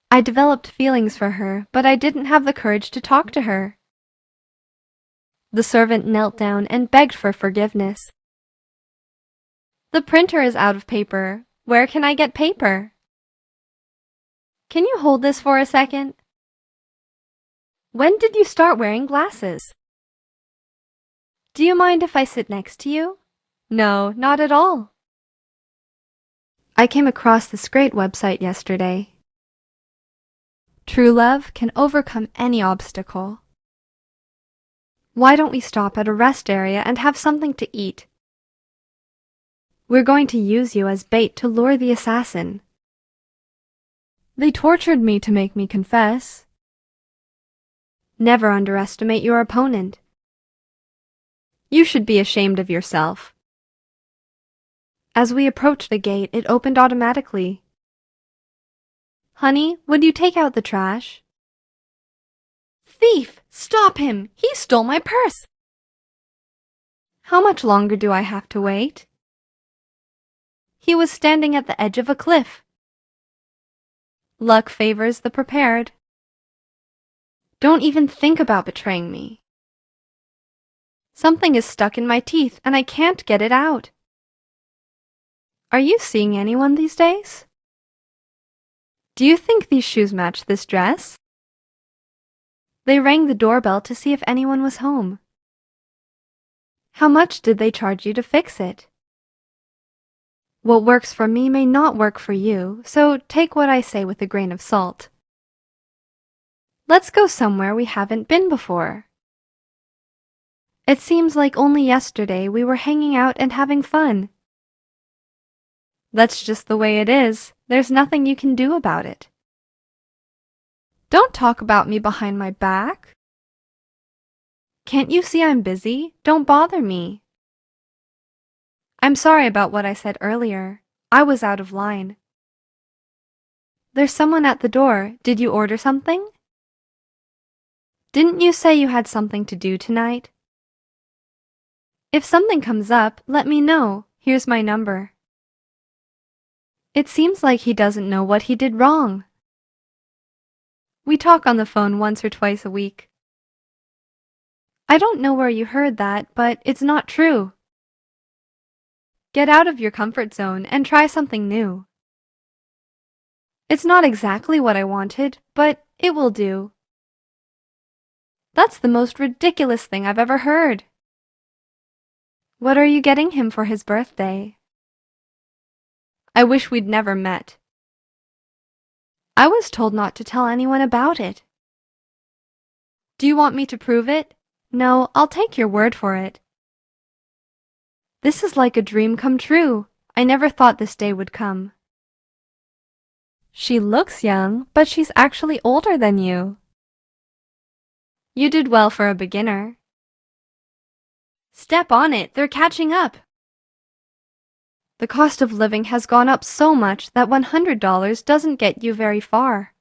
I developed feelings for her, but I didn't have the courage to talk to her. The servant knelt down and begged for forgiveness. The printer is out of paper. Where can I get paper? Can you hold this for a second? When did you start wearing glasses? Do you mind if I sit next to you? No, not at all. I came across this great website yesterday. True love can overcome any obstacle. Why don't we stop at a rest area and have something to eat? We're going to use you as bait to lure the assassin. They tortured me to make me confess. Never underestimate your opponent. You should be ashamed of yourself. As we approached the gate, it opened automatically. Honey, would you take out the trash? Thief! Stop him! He stole my purse! How much longer do I have to wait? He was standing at the edge of a cliff. Luck favors the prepared. Don't even think about betraying me. Something is stuck in my teeth and I can't get it out. Are you seeing anyone these days? Do you think these shoes match this dress? They rang the doorbell to see if anyone was home. How much did they charge you to fix it? What works for me may not work for you, so take what I say with a grain of salt. Let's go somewhere we haven't been before. It seems like only yesterday we were hanging out and having fun. That's just the way it is. There's nothing you can do about it. Don't talk about me behind my back. Can't you see I'm busy? Don't bother me. I'm sorry about what I said earlier. I was out of line. There's someone at the door. Did you order something? Didn't you say you had something to do tonight? If something comes up, let me know. Here's my number. It seems like he doesn't know what he did wrong. We talk on the phone once or twice a week. I don't know where you heard that, but it's not true. Get out of your comfort zone and try something new. It's not exactly what I wanted, but it will do. That's the most ridiculous thing I've ever heard. What are you getting him for his birthday? I wish we'd never met. I was told not to tell anyone about it. Do you want me to prove it? No, I'll take your word for it. This is like a dream come true. I never thought this day would come. She looks young, but she's actually older than you. You did well for a beginner. Step on it, they're catching up. The cost of living has gone up so much that $100 doesn't get you very far.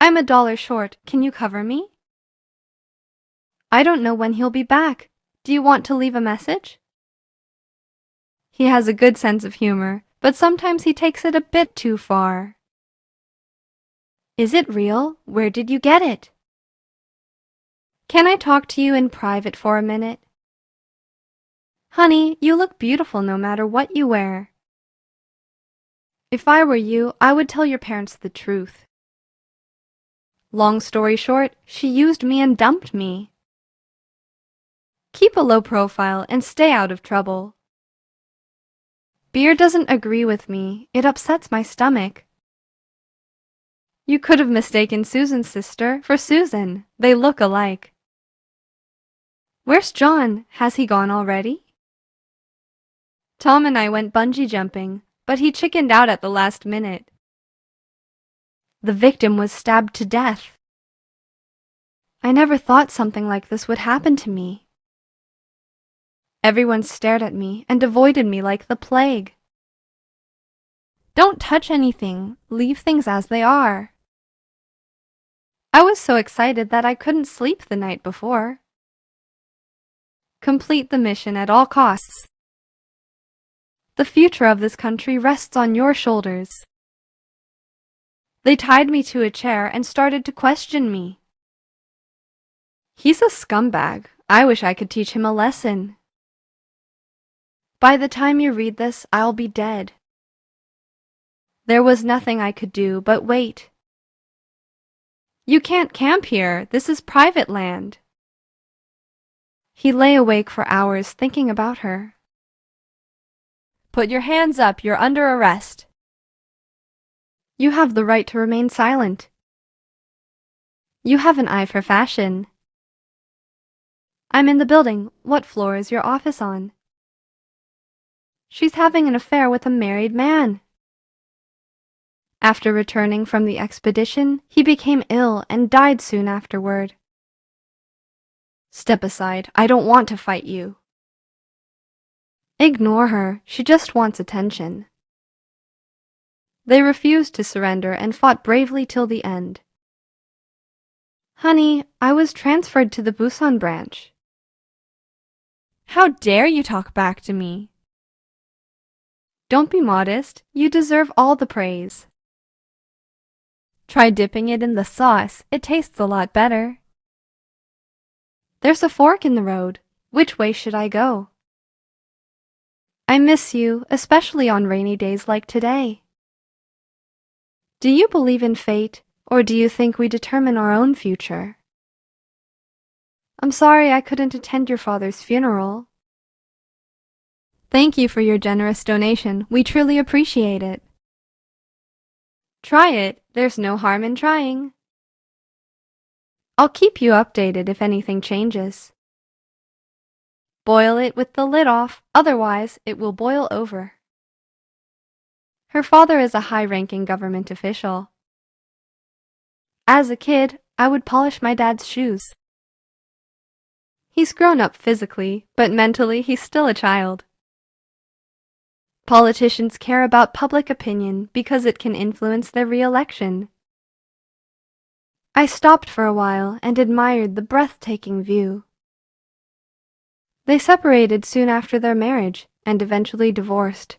I'm $1 short. Can you cover me? I don't know when he'll be back. Do you want to leave a message? He has a good sense of humor, but sometimes he takes it a bit too far. Is it real? Where did you get it? Can I talk to you in private for a minute? Honey, you look beautiful no matter what you wear. If I were you, I would tell your parents the truth. Long story short, she used me and dumped me. Keep a low profile and stay out of trouble. Beer doesn't agree with me. It upsets my stomach. You could have mistaken Susan's sister for Susan. They look alike. Where's John? Has he gone already? Tom and I went bungee jumping, but he chickened out at the last minute. The victim was stabbed to death. I never thought something like this would happen to me. Everyone stared at me and avoided me like the plague. Don't touch anything. Leave things as they are. I was so excited that I couldn't sleep the night before. Complete the mission at all costs. The future of this country rests on your shoulders. They tied me to a chair and started to question me. He's a scumbag. I wish I could teach him a lesson. By the time you read this, I'll be dead. There was nothing I could do but wait. You can't camp here. This is private land. He lay awake for hours thinking about her. Put your hands up. You're under arrest. You have the right to remain silent. You have an eye for fashion. I'm in the building. What floor is your office on? She's having an affair with a married man. After returning from the expedition, he became ill and died soon afterward. Step aside. I don't want to fight you. Ignore her. She just wants attention. They refused to surrender and fought bravely till the end. Honey, I was transferred to the Busan branch. How dare you talk back to me? Don't be modest. You deserve all the praise. Try dipping it in the sauce. It tastes a lot better. There's a fork in the road. Which way should I go? I miss you, especially on rainy days like today. Do you believe in fate, or do you think we determine our own future? I'm sorry I couldn't attend your father's funeral. Thank you for your generous donation. We truly appreciate it. Try it. There's no harm in trying. I'll keep you updated if anything changes. Boil it with the lid off, otherwise it will boil over. Her father is a high-ranking government official. As a kid, I would polish my dad's shoes. He's grown up physically, but mentally he's still a child. Politicians care about public opinion because it can influence their re-election. I stopped for a while and admired the breathtaking view. They separated soon after their marriage and eventually divorced.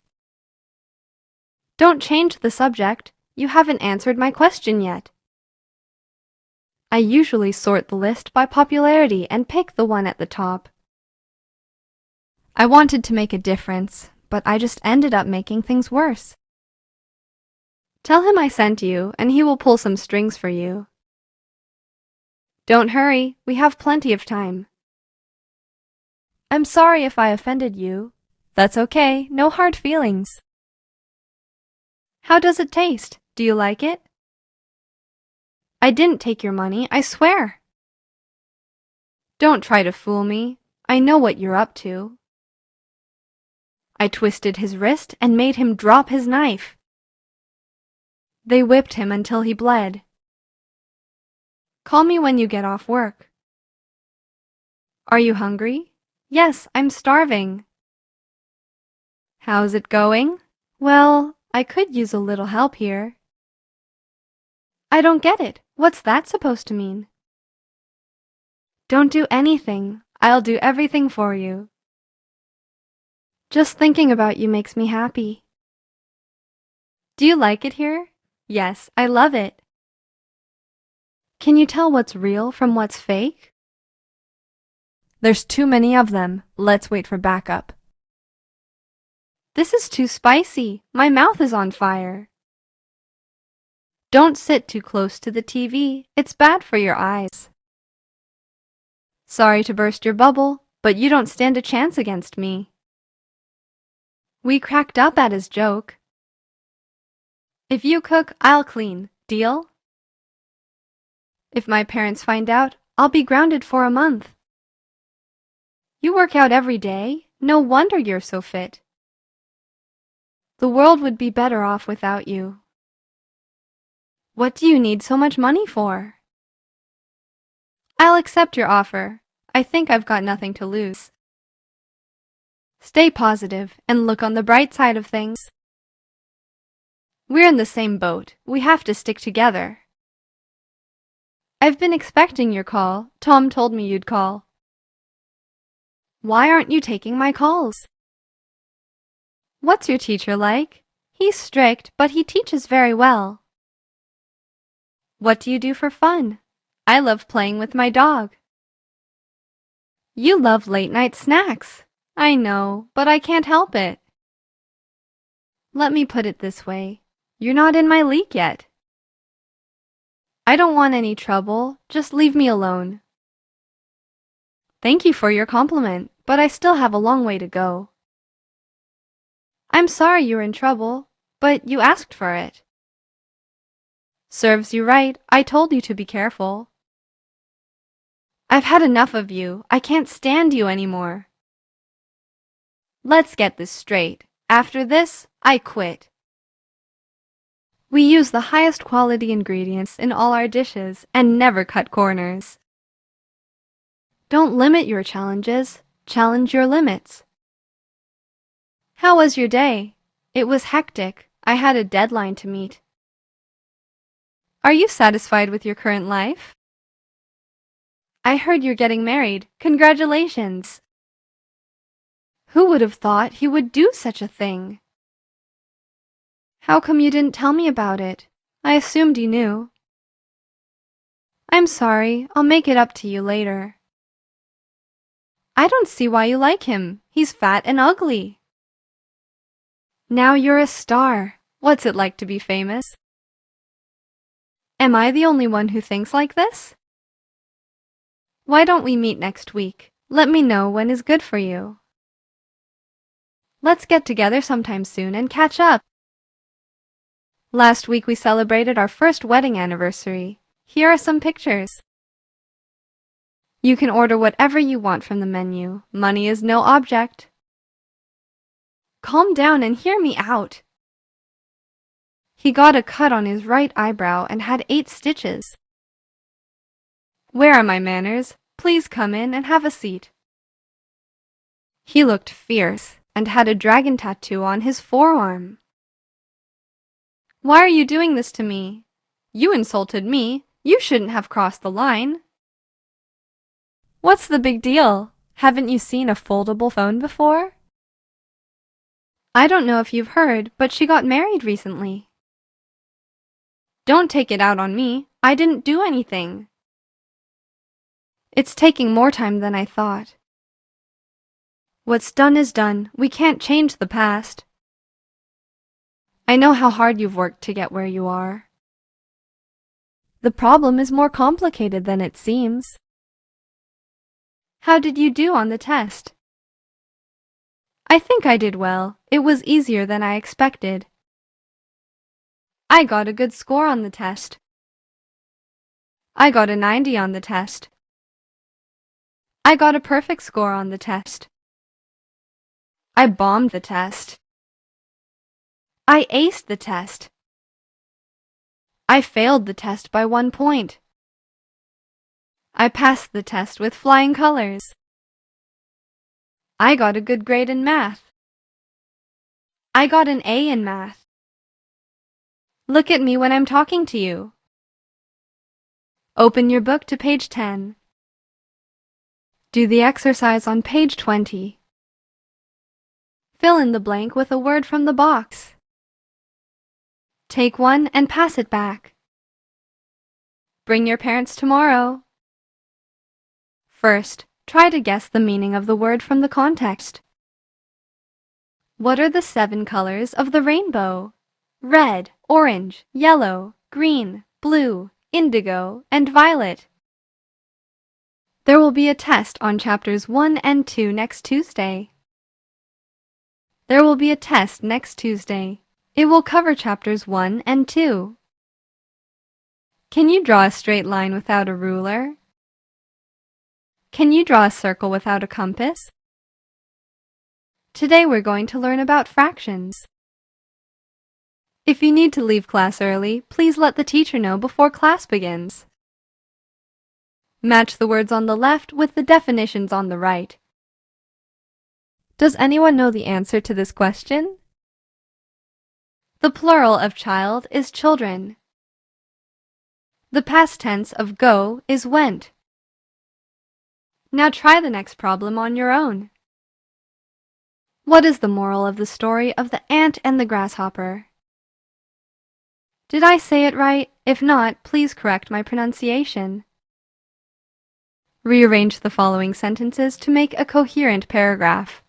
Don't change the subject. You haven't answered my question yet. I usually sort the list by popularity and pick the one at the top. I wanted to make a difference, but I just ended up making things worse. Tell him I sent you, and he will pull some strings for you. Don't hurry, we have plenty of time. I'm sorry if I offended you. That's okay, no hard feelings. How does it taste? Do you like it? I didn't take your money, I swear. Don't try to fool me. I know what you're up to. I twisted his wrist and made him drop his knife. They whipped him until he bled. Call me when you get off work. Are you hungry? Yes, I'm starving. How's it going? Well, I could use a little help here. I don't get it. What's that supposed to mean? Don't do anything. I'll do everything for you. Just thinking about you makes me happy. Do you like it here? Yes, I love it. Can you tell what's real from what's fake? There's too many of them. Let's wait for backup. This is too spicy. My mouth is on fire. Don't sit too close to the TV. It's bad for your eyes. Sorry to burst your bubble, but you don't stand a chance against me. We cracked up at his joke. If you cook, I'll clean. Deal? If my parents find out, I'll be grounded for a month. You work out every day. No wonder you're so fit. The world would be better off without you. What do you need so much money for? I'll accept your offer. I think I've got nothing to lose. Stay positive and look on the bright side of things. We're in the same boat. We have to stick together. I've been expecting your call. Tom told me you'd call. Why aren't you taking my calls? What's your teacher like? He's strict, but he teaches very well. What do you do for fun? I love playing with my dog. You love late-night snacks. I know, but I can't help it. Let me put it this way. You're not in my league yet. I don't want any trouble. Just leave me alone. Thank you for your compliment, but I still have a long way to go. I'm sorry you're in trouble, but you asked for it. Serves you right. I told you to be careful. I've had enough of you. I can't stand you anymore. Let's get this straight. After this, I quit. We use the highest quality ingredients in all our dishes and never cut corners. Don't limit your challenges. Challenge your limits. How was your day? It was hectic. I had a deadline to meet. Are you satisfied with your current life? I heard you're getting married. Congratulations! Who would have thought he would do such a thing? How come you didn't tell me about it? I assumed you knew. I'm sorry. I'll make it up to you later. I don't see why you like him. He's fat and ugly. Now you're a star. What's it like to be famous? Am I the only one who thinks like this? Why don't we meet next week? Let me know when is good for you. Let's get together sometime soon and catch up. Last week we celebrated our first wedding anniversary. Here are some pictures. You can order whatever you want from the menu. Money is no object. Calm down and hear me out. He got a cut on his right eyebrow and had 8 stitches. Where are my manners? Please come in and have a seat. He looked fierce and had a dragon tattoo on his forearm. Why are you doing this to me? You insulted me. You shouldn't have crossed the line. What's the big deal? Haven't you seen a foldable phone before? I don't know if you've heard, but she got married recently. Don't take it out on me. I didn't do anything. It's taking more time than I thought. What's done is done. We can't change the past. I know how hard you've worked to get where you are. The problem is more complicated than it seems. How did you do on the test? I think I did well. It was easier than I expected. I got a good score on the test. I got a 90 on the test. I got a perfect score on the test. I bombed the test. I aced the test. I failed the test by 1 point. I passed the test with flying colors. I got a good grade in math. I got an A in math. Look at me when I'm talking to you. Open your book to page 10. Do the exercise on page 20. Fill in the blank with a word from the box. Take one and pass it back. Bring your parents tomorrow. First, try to guess the meaning of the word from the context. What are the 7 colors of the rainbow? Red, orange, yellow, green, blue, indigo, and violet. There will be a test on chapters 1 and 2 next Tuesday. There will be a test next Tuesday. It will cover chapters 1 and 2. Can you draw a straight line without a ruler? Can you draw a circle without a compass? Today we're going to learn about fractions. If you need to leave class early, please let the teacher know before class begins. Match the words on the left with the definitions on the right. Does anyone know the answer to this question? The plural of child is children. The past tense of go is went. Now try the next problem on your own. What is the moral of the story of the ant and the grasshopper? Did I say it right? If not, please correct my pronunciation. Rearrange the following sentences to make a coherent paragraph.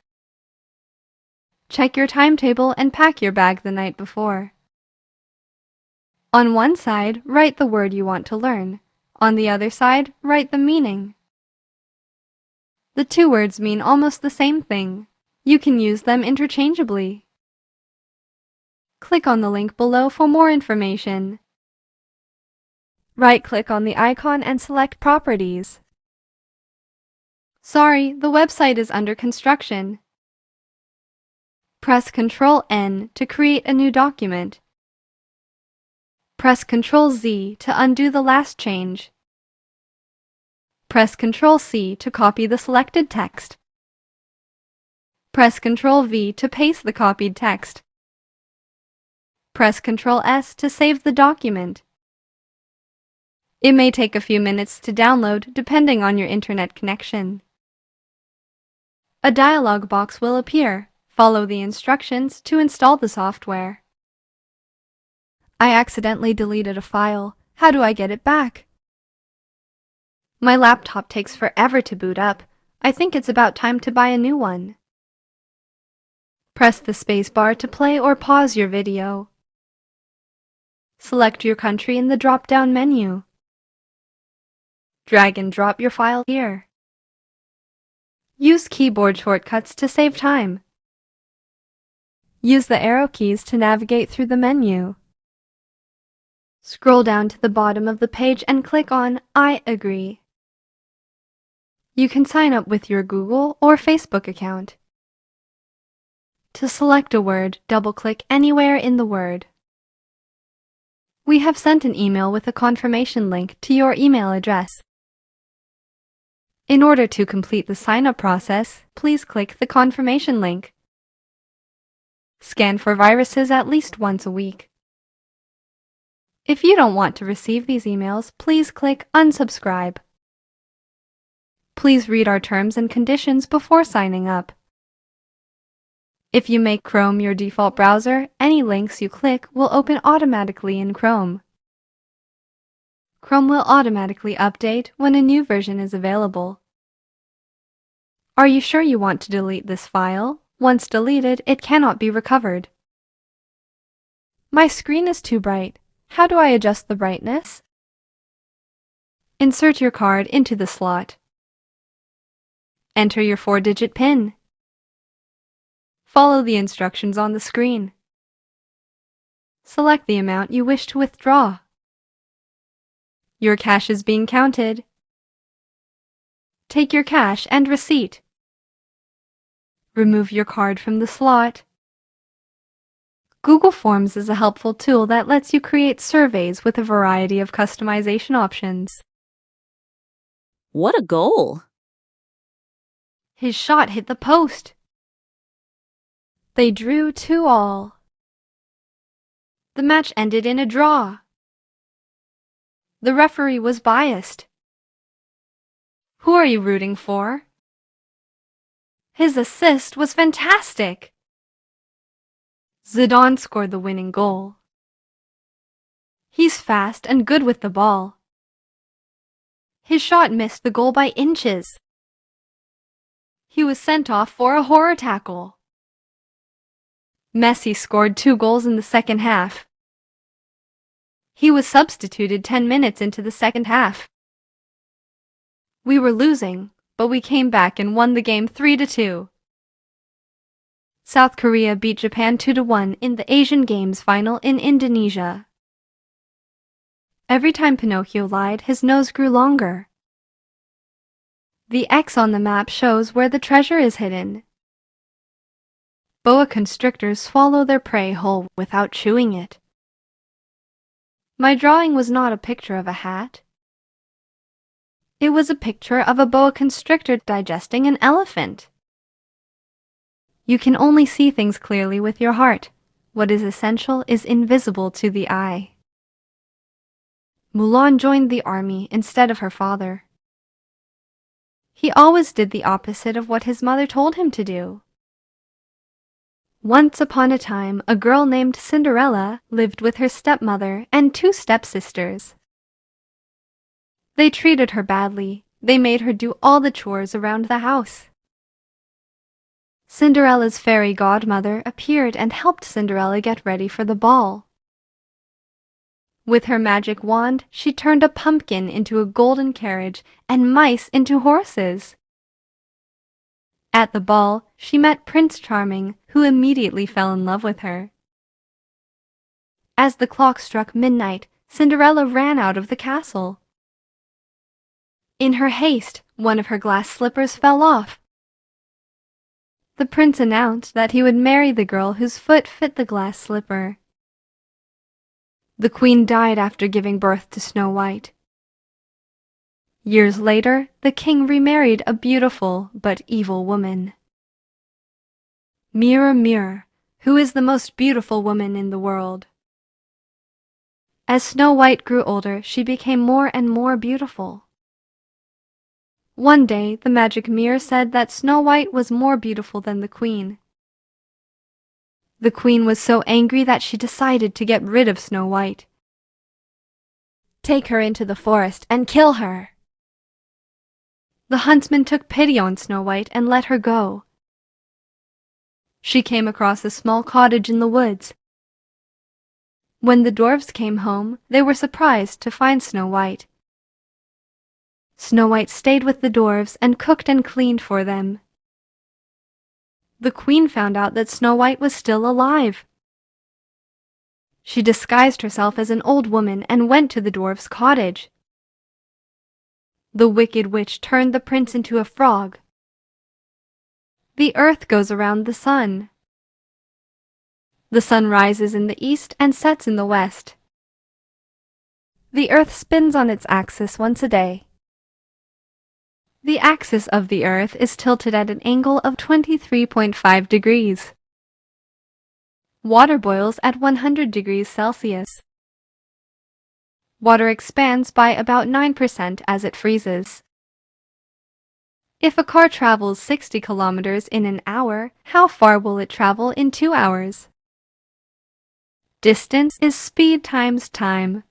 Check your timetable and pack your bag the night before. On one side, write the word you want to learn. On the other side, write the meaning. The 2 words mean almost the same thing. You can use them interchangeably. Click on the link below for more information. Right-click on the icon and select Properties. Sorry, the website is under construction. Press Ctrl-N to create a new document. Press Ctrl-Z to undo the last change. Press Ctrl-C to copy the selected text. Press Ctrl-V to paste the copied text. Press Ctrl-S to save the document. It may take a few minutes to download depending on your internet connection. A dialog box will appear. Follow the instructions to install the software. I accidentally deleted a file. How do I get it back? My laptop takes forever to boot up. I think it's about time to buy a new one. Press the space bar to play or pause your video. Select your country in the drop-down menu. Drag and drop your file here. Use keyboard shortcuts to save time. Use the arrow keys to navigate through the menu. Scroll down to the bottom of the page and click on I agree. You can sign up with your Google or Facebook account. To select a word, double-click anywhere in the word. We have sent an email with a confirmation link to your email address. In order to complete the sign-up process, please click the confirmation link. Scan for viruses at least once a week. If you don't want to receive these emails, please click unsubscribe. Please read our terms and conditions before signing up. If you make Chrome your default browser, any links you click will open automatically in Chrome. Chrome will automatically update when a new version is available. Are you sure you want to delete this file? Once deleted, it cannot be recovered. My screen is too bright. How do I adjust the brightness? Insert your card into the slot. Enter your 4-digit PIN. Follow the instructions on the screen. Select the amount you wish to withdraw. Your cash is being counted. Take your cash and receipt. Remove your card from the slot. Google Forms is a helpful tool that lets you create surveys with a variety of customization options. What a goal! His shot hit the post. They drew 2-all. The match ended in a draw. The referee was biased. Who are you rooting for? His assist was fantastic. Zidane scored the winning goal. He's fast and good with the ball. His shot missed the goal by inches. He was sent off for a horror tackle. Messi scored 2 goals in the second half. He was substituted 10 minutes into the second half. We were losing, but we came back and won the game 3-2. South Korea beat Japan 2-1 in the Asian Games final in Indonesia. Every time Pinocchio lied, his nose grew longer. The X on the map shows where the treasure is hidden. Boa constrictors swallow their prey whole without chewing it. My drawing was not a picture of a hat. It was a picture of a boa constrictor digesting an elephant. You can only see things clearly with your heart. What is essential is invisible to the eye. Mulan joined the army instead of her father. He always did the opposite of what his mother told him to do. Once upon a time, a girl named Cinderella lived with her stepmother and 2 stepsisters. They treated her badly. They made her do all the chores around the house. Cinderella's fairy godmother appeared and helped Cinderella get ready for the ball. With her magic wand, she turned a pumpkin into a golden carriage and mice into horses. At the ball, she met Prince Charming, who immediately fell in love with her. As the clock struck midnight, Cinderella ran out of the castle. In her haste, one of her glass slippers fell off. The prince announced that he would marry the girl whose foot fit the glass slipper. The queen died after giving birth to Snow White. Years later, the king remarried a beautiful but evil woman. Mirror, mirror, who is the most beautiful woman in the world? As Snow White grew older, she became more and more beautiful. One day, the magic mirror said that Snow White was more beautiful than the queen. The queen was so angry that she decided to get rid of Snow White. Take her into the forest and kill her. The huntsman took pity on Snow White and let her go. She came across a small cottage in the woods. When the dwarfs came home, they were surprised to find Snow White. Snow White stayed with the dwarves and cooked and cleaned for them. The queen found out that Snow White was still alive. She disguised herself as an old woman and went to the dwarf's cottage. The wicked witch turned the prince into a frog. The earth goes around the sun. The sun rises in the east and sets in the west. The earth spins on its axis once a day. The axis of the Earth is tilted at an angle of 23.5 degrees. Water boils at 100 degrees Celsius. Water expands by about 9% as it freezes. If a car travels 60 kilometers in an hour, how far will it travel in 2 hours? Distance is speed times time.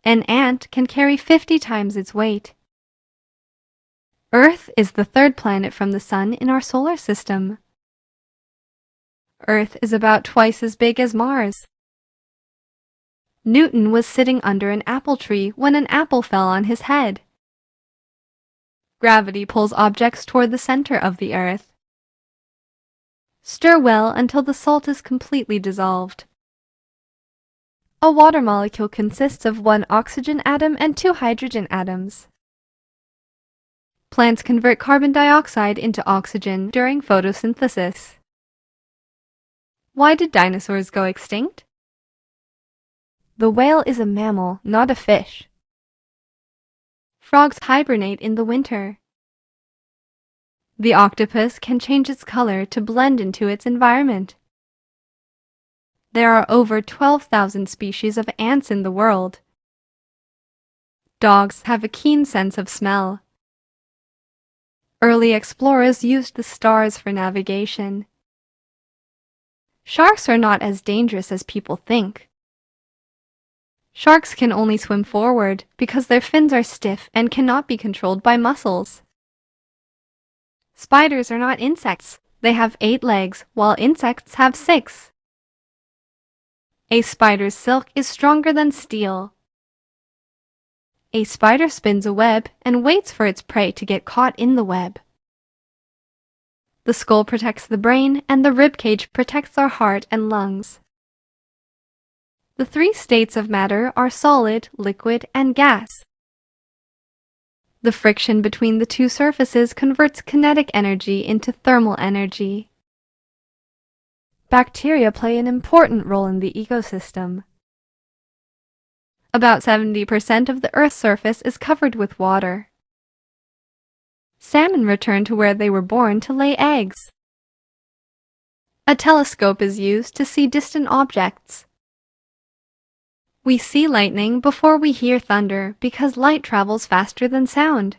An ant can carry 50 times its weight. Earth is the third planet from the Sun in our solar system. Earth is about twice as big as Mars. Newton was sitting under an apple tree when an apple fell on his head. Gravity pulls objects toward the center of the Earth. Stir well until the salt is completely dissolved. A water molecule consists of 1 oxygen atom and 2 hydrogen atoms. Plants convert carbon dioxide into oxygen during photosynthesis. Why did dinosaurs go extinct? The whale is a mammal, not a fish. Frogs hibernate in the winter. The octopus can change its color to blend into its environment. There are over 12,000 species of ants in the world. Dogs have a keen sense of smell. Early explorers used the stars for navigation. Sharks are not as dangerous as people think. Sharks can only swim forward because their fins are stiff and cannot be controlled by muscles. Spiders are not insects. They have 8 legs, while insects have 6. A spider's silk is stronger than steel. A spider spins a web and waits for its prey to get caught in the web. The skull protects the brain, and the rib cage protects our heart and lungs. The 3 states of matter are solid, liquid, and gas. The friction between the 2 surfaces converts kinetic energy into thermal energy. Bacteria play an important role in the ecosystem. About 70% of the Earth's surface is covered with water. Salmon return to where they were born to lay eggs. A telescope is used to see distant objects. We see lightning before we hear thunder because light travels faster than sound.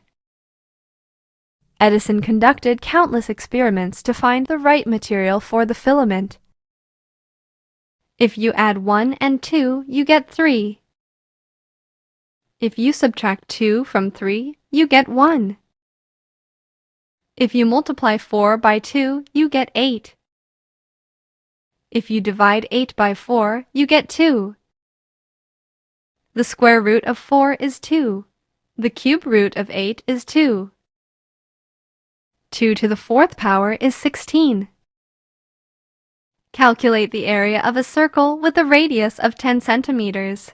Edison conducted countless experiments to find the right material for the filament. If you add 1 and 2, you get 3. If you subtract 2 from 3, you get 1. If you multiply 4 by 2, you get 8. If you divide 8 by 4, you get 2. The square root of 4 is 2. The cube root of 8 is 2. 2 to the 4th power is 16. Calculate the area of a circle with a radius of 10 centimeters.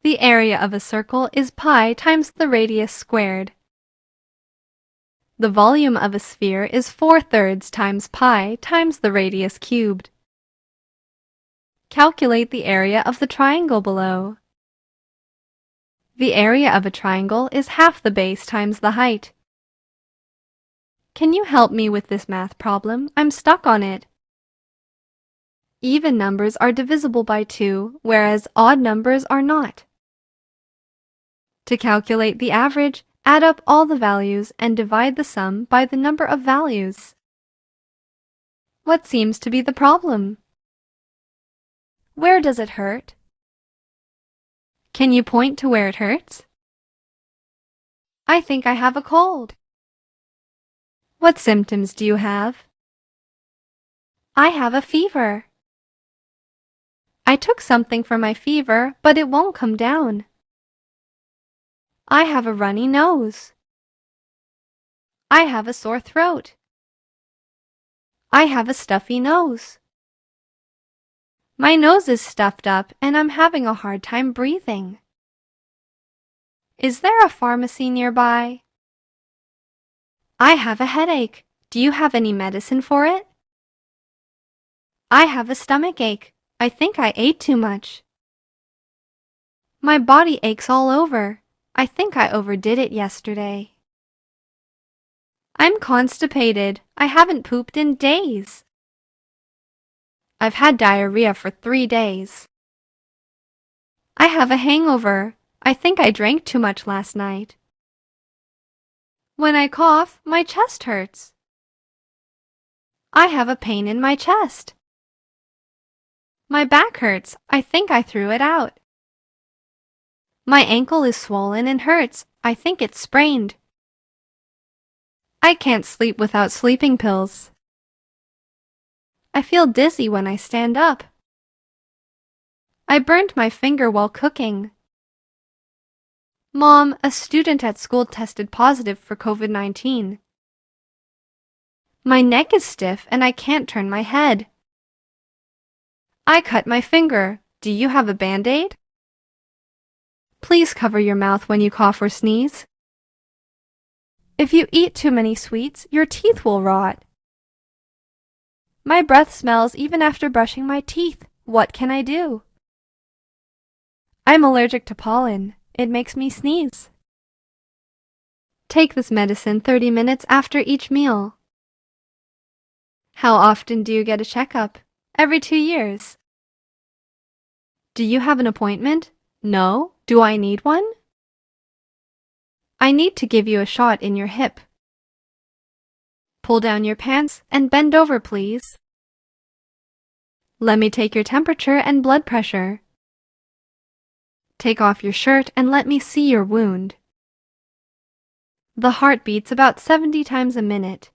The area of a circle is pi times the radius squared. The volume of a sphere is 4/3 times pi times the radius cubed. Calculate the area of the triangle below. The area of a triangle is half the base times the height. Can you help me with this math problem? I'm stuck on it. Even numbers are divisible by 2, whereas odd numbers are not. To calculate the average, add up all the values and divide the sum by the number of values. What seems to be the problem? Where does it hurt? Can you point to where it hurts? I think I have a cold. What symptoms do you have? I have a fever. I took something for my fever, but it won't come down. I have a runny nose. I have a sore throat. I have a stuffy nose. My nose is stuffed up and I'm having a hard time breathing. Is there a pharmacy nearby? I have a headache. Do you have any medicine for it? I have a stomach ache. I think I ate too much. My body aches all over. I think I overdid it yesterday. I'm constipated. I haven't pooped in days. I've had diarrhea for 3 days. I have a hangover. I think I drank too much last night. When I cough, my chest hurts. I have a pain in my chest. My back hurts. I think I threw it out. My ankle is swollen and hurts. I think it's sprained. I can't sleep without sleeping pills. I feel dizzy when I stand up. I burned my finger while cooking. Mom, a student at school tested positive for COVID-19. My neck is stiff and I can't turn my head. I cut my finger. Do you have a Band-Aid? Please cover your mouth when you cough or sneeze. If you eat too many sweets, your teeth will rot. My breath smells even after brushing my teeth. What can I do? I'm allergic to pollen. It makes me sneeze. Take this medicine 30 minutes after each meal. How often do you get a checkup? Every 2 years. Do you have an appointment? No. Do I need one? I need to give you a shot in your hip. Pull down your pants and bend over, please. Let me take your temperature and blood pressure. Take off your shirt and let me see your wound. The heart beats about 70 times a minute.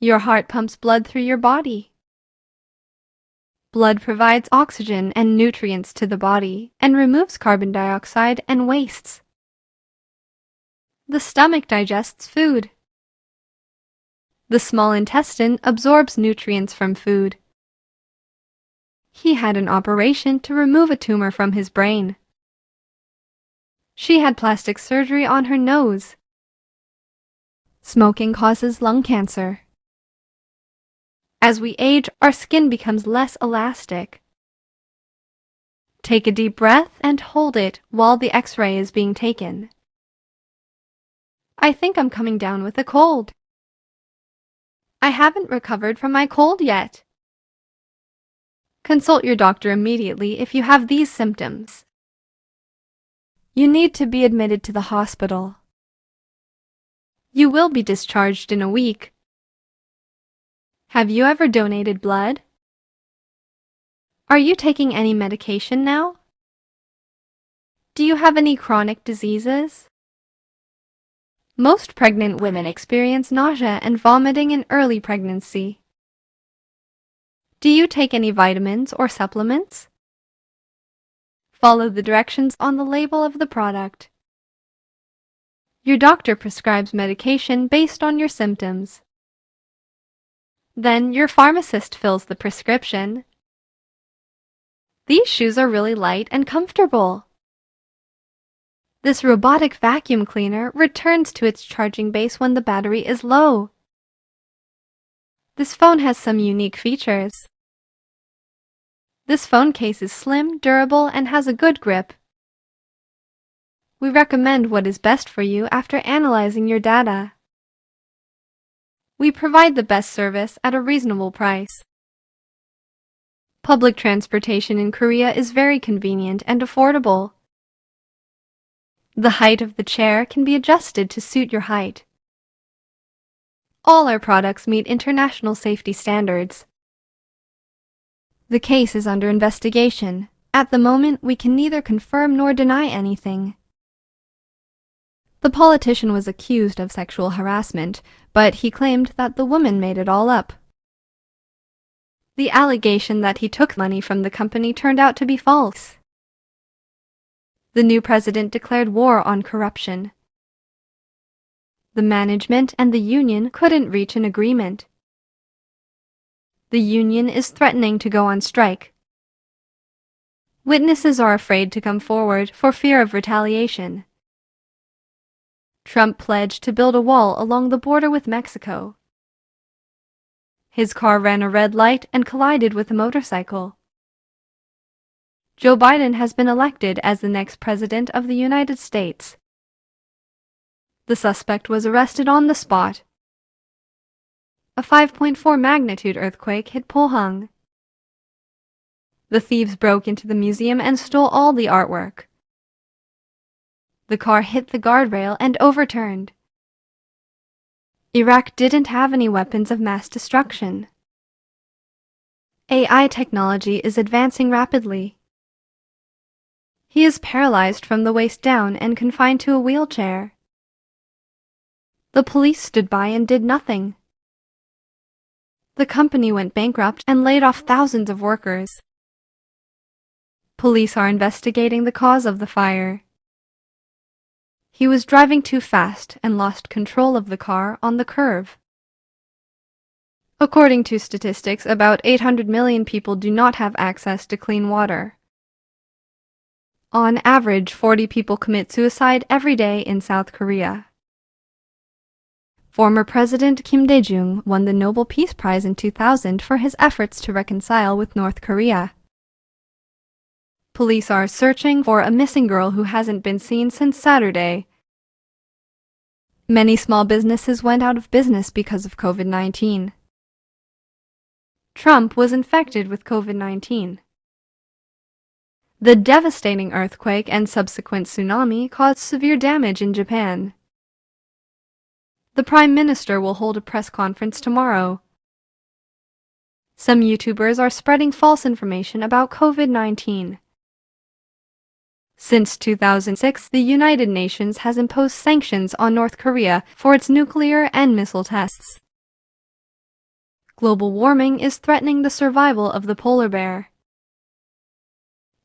Your heart pumps blood through your body. Blood provides oxygen and nutrients to the body and removes carbon dioxide and wastes. The stomach digests food. The small intestine absorbs nutrients from food. He had an operation to remove a tumor from his brain. She had plastic surgery on her nose. Smoking causes lung cancer. As we age, our skin becomes less elastic. Take a deep breath and hold it while the X-ray is being taken. I think I'm coming down with a cold. I haven't recovered from my cold yet. Consult your doctor immediately if you have these symptoms. You need to be admitted to the hospital. You will be discharged in a week. Have you ever donated blood? Are you taking any medication now? Do you have any chronic diseases? Most pregnant women experience nausea and vomiting in early pregnancy. Do you take any vitamins or supplements? Follow the directions on the label of the product. Your doctor prescribes medication based on your symptoms. Then your pharmacist fills the prescription. These shoes are really light and comfortable. This robotic vacuum cleaner returns to its charging base when the battery is low. This phone has some unique features. This phone case is slim, durable, and has a good grip. We recommend what is best for you after analyzing your data. We provide the best service at a reasonable price. Public transportation in Korea is very convenient and affordable. The height of the chair can be adjusted to suit your height. All our products meet international safety standards. The case is under investigation. At the moment, we can neither confirm nor deny anything. The politician was accused of sexual harassment, but he claimed that the woman made it all up. The allegation that he took money from the company turned out to be false. The new president declared war on corruption. The management and the union couldn't reach an agreement. The union is threatening to go on strike. Witnesses are afraid to come forward for fear of retaliation. Trump pledged to build a wall along the border with Mexico. His car ran a red light and collided with a motorcycle. Joe Biden has been elected as the next president of the United States. The suspect was arrested on the spot. A 5.4 magnitude earthquake hit Pohang. The thieves broke into the museum and stole all the artwork. The car hit the guardrail and overturned. Iraq didn't have any weapons of mass destruction. AI technology is advancing rapidly. He is paralyzed from the waist down and confined to a wheelchair. The police stood by and did nothing. The company went bankrupt and laid off thousands of workers. Police are investigating the cause of the fire. He was driving too fast and lost control of the car on the curve. According to statistics, about 800 million people do not have access to clean water. On average, 40 people commit suicide every day in South Korea. Former President Kim Dae-jung won the Nobel Peace Prize in 2000 for his efforts to reconcile with North Korea. Police are searching for a missing girl who hasn't been seen since Saturday. Many small businesses went out of business because of COVID-19. Trump was infected with COVID-19. The devastating earthquake and subsequent tsunami caused severe damage in Japan. The Prime Minister will hold a press conference tomorrow. Some YouTubers are spreading false information about COVID-19. Since 2006, the United Nations has imposed sanctions on North Korea for its nuclear and missile tests. Global warming is threatening the survival of the polar bear.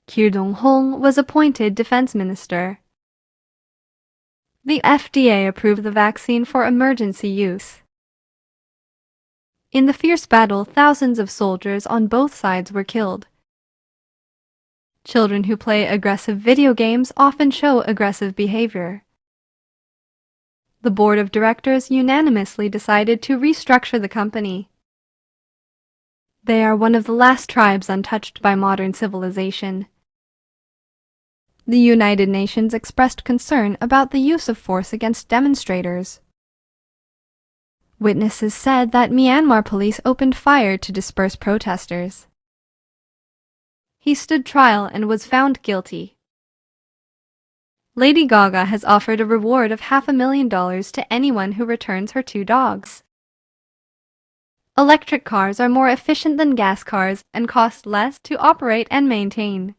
Kim Dong-hong was appointed defense minister. The FDA approved the vaccine for emergency use. In the fierce battle, thousands of soldiers on both sides were killed. Children who play aggressive video games often show aggressive behavior. The board of directors unanimously decided to restructure the company. They are one of the last tribes untouched by modern civilization. The United Nations expressed concern about the use of force against demonstrators. Witnesses said that Myanmar police opened fire to disperse protesters. He stood trial and was found guilty. Lady Gaga has offered a reward of $500,000 to anyone who returns her 2 dogs. Electric cars are more efficient than gas cars and cost less to operate and maintain.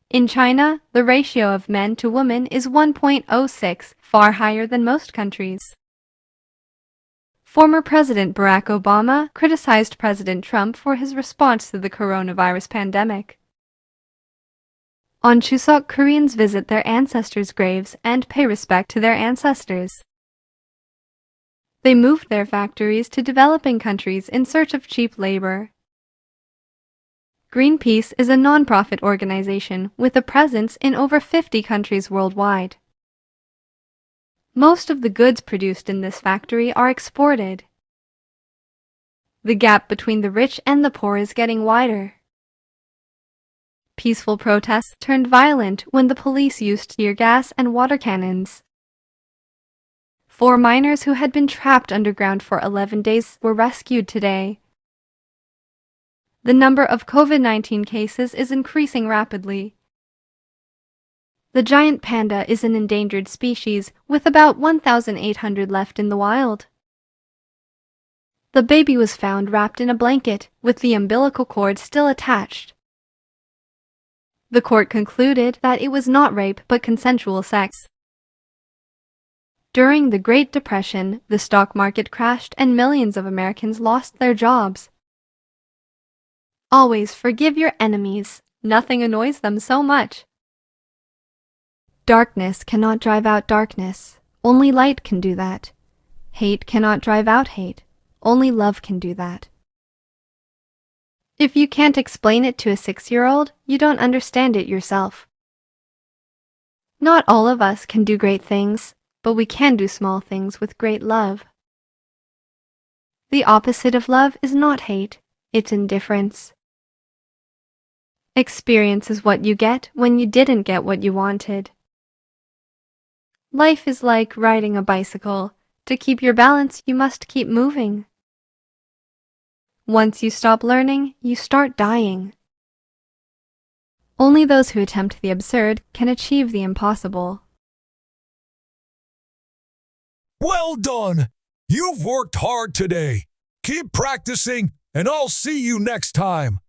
In China, the ratio of men to women is 1.06, far higher than most countries. Former President Barack Obama criticized President Trump for his response to the coronavirus pandemic. On Chuseok, Koreans visit their ancestors' graves and pay respect to their ancestors. They moved their factories to developing countries in search of cheap labor. Greenpeace is a non-profit organization with a presence in over 50 countries worldwide. Most of the goods produced in this factory are exported. The gap between the rich and the poor is getting wider. Peaceful protests turned violent when the police used tear gas and water cannons. 4 miners who had been trapped underground for 11 days were rescued today. The number of COVID-19 cases is increasing rapidly. The giant panda is an endangered species with about 1,800 left in the wild. The baby was found wrapped in a blanket with the umbilical cord still attached. The court concluded that it was not rape but consensual sex. During the Great Depression, the stock market crashed and millions of Americans lost their jobs. Always forgive your enemies. Nothing annoys them so much. Darkness cannot drive out darkness. Only light can do that. Hate cannot drive out hate. Only love can do that. If you can't explain it to a 6-year-old, you don't understand it yourself. Not all of us can do great things, but we can do small things with great love. The opposite of love is not hate, it's indifference. Experience is what you get when you didn't get what you wanted. Life is like riding a bicycle. To keep your balance, you must keep moving. Once you stop learning, you start dying. Only those who attempt the absurd can achieve the impossible. Well done! You've worked hard today. Keep practicing, and I'll see you next time.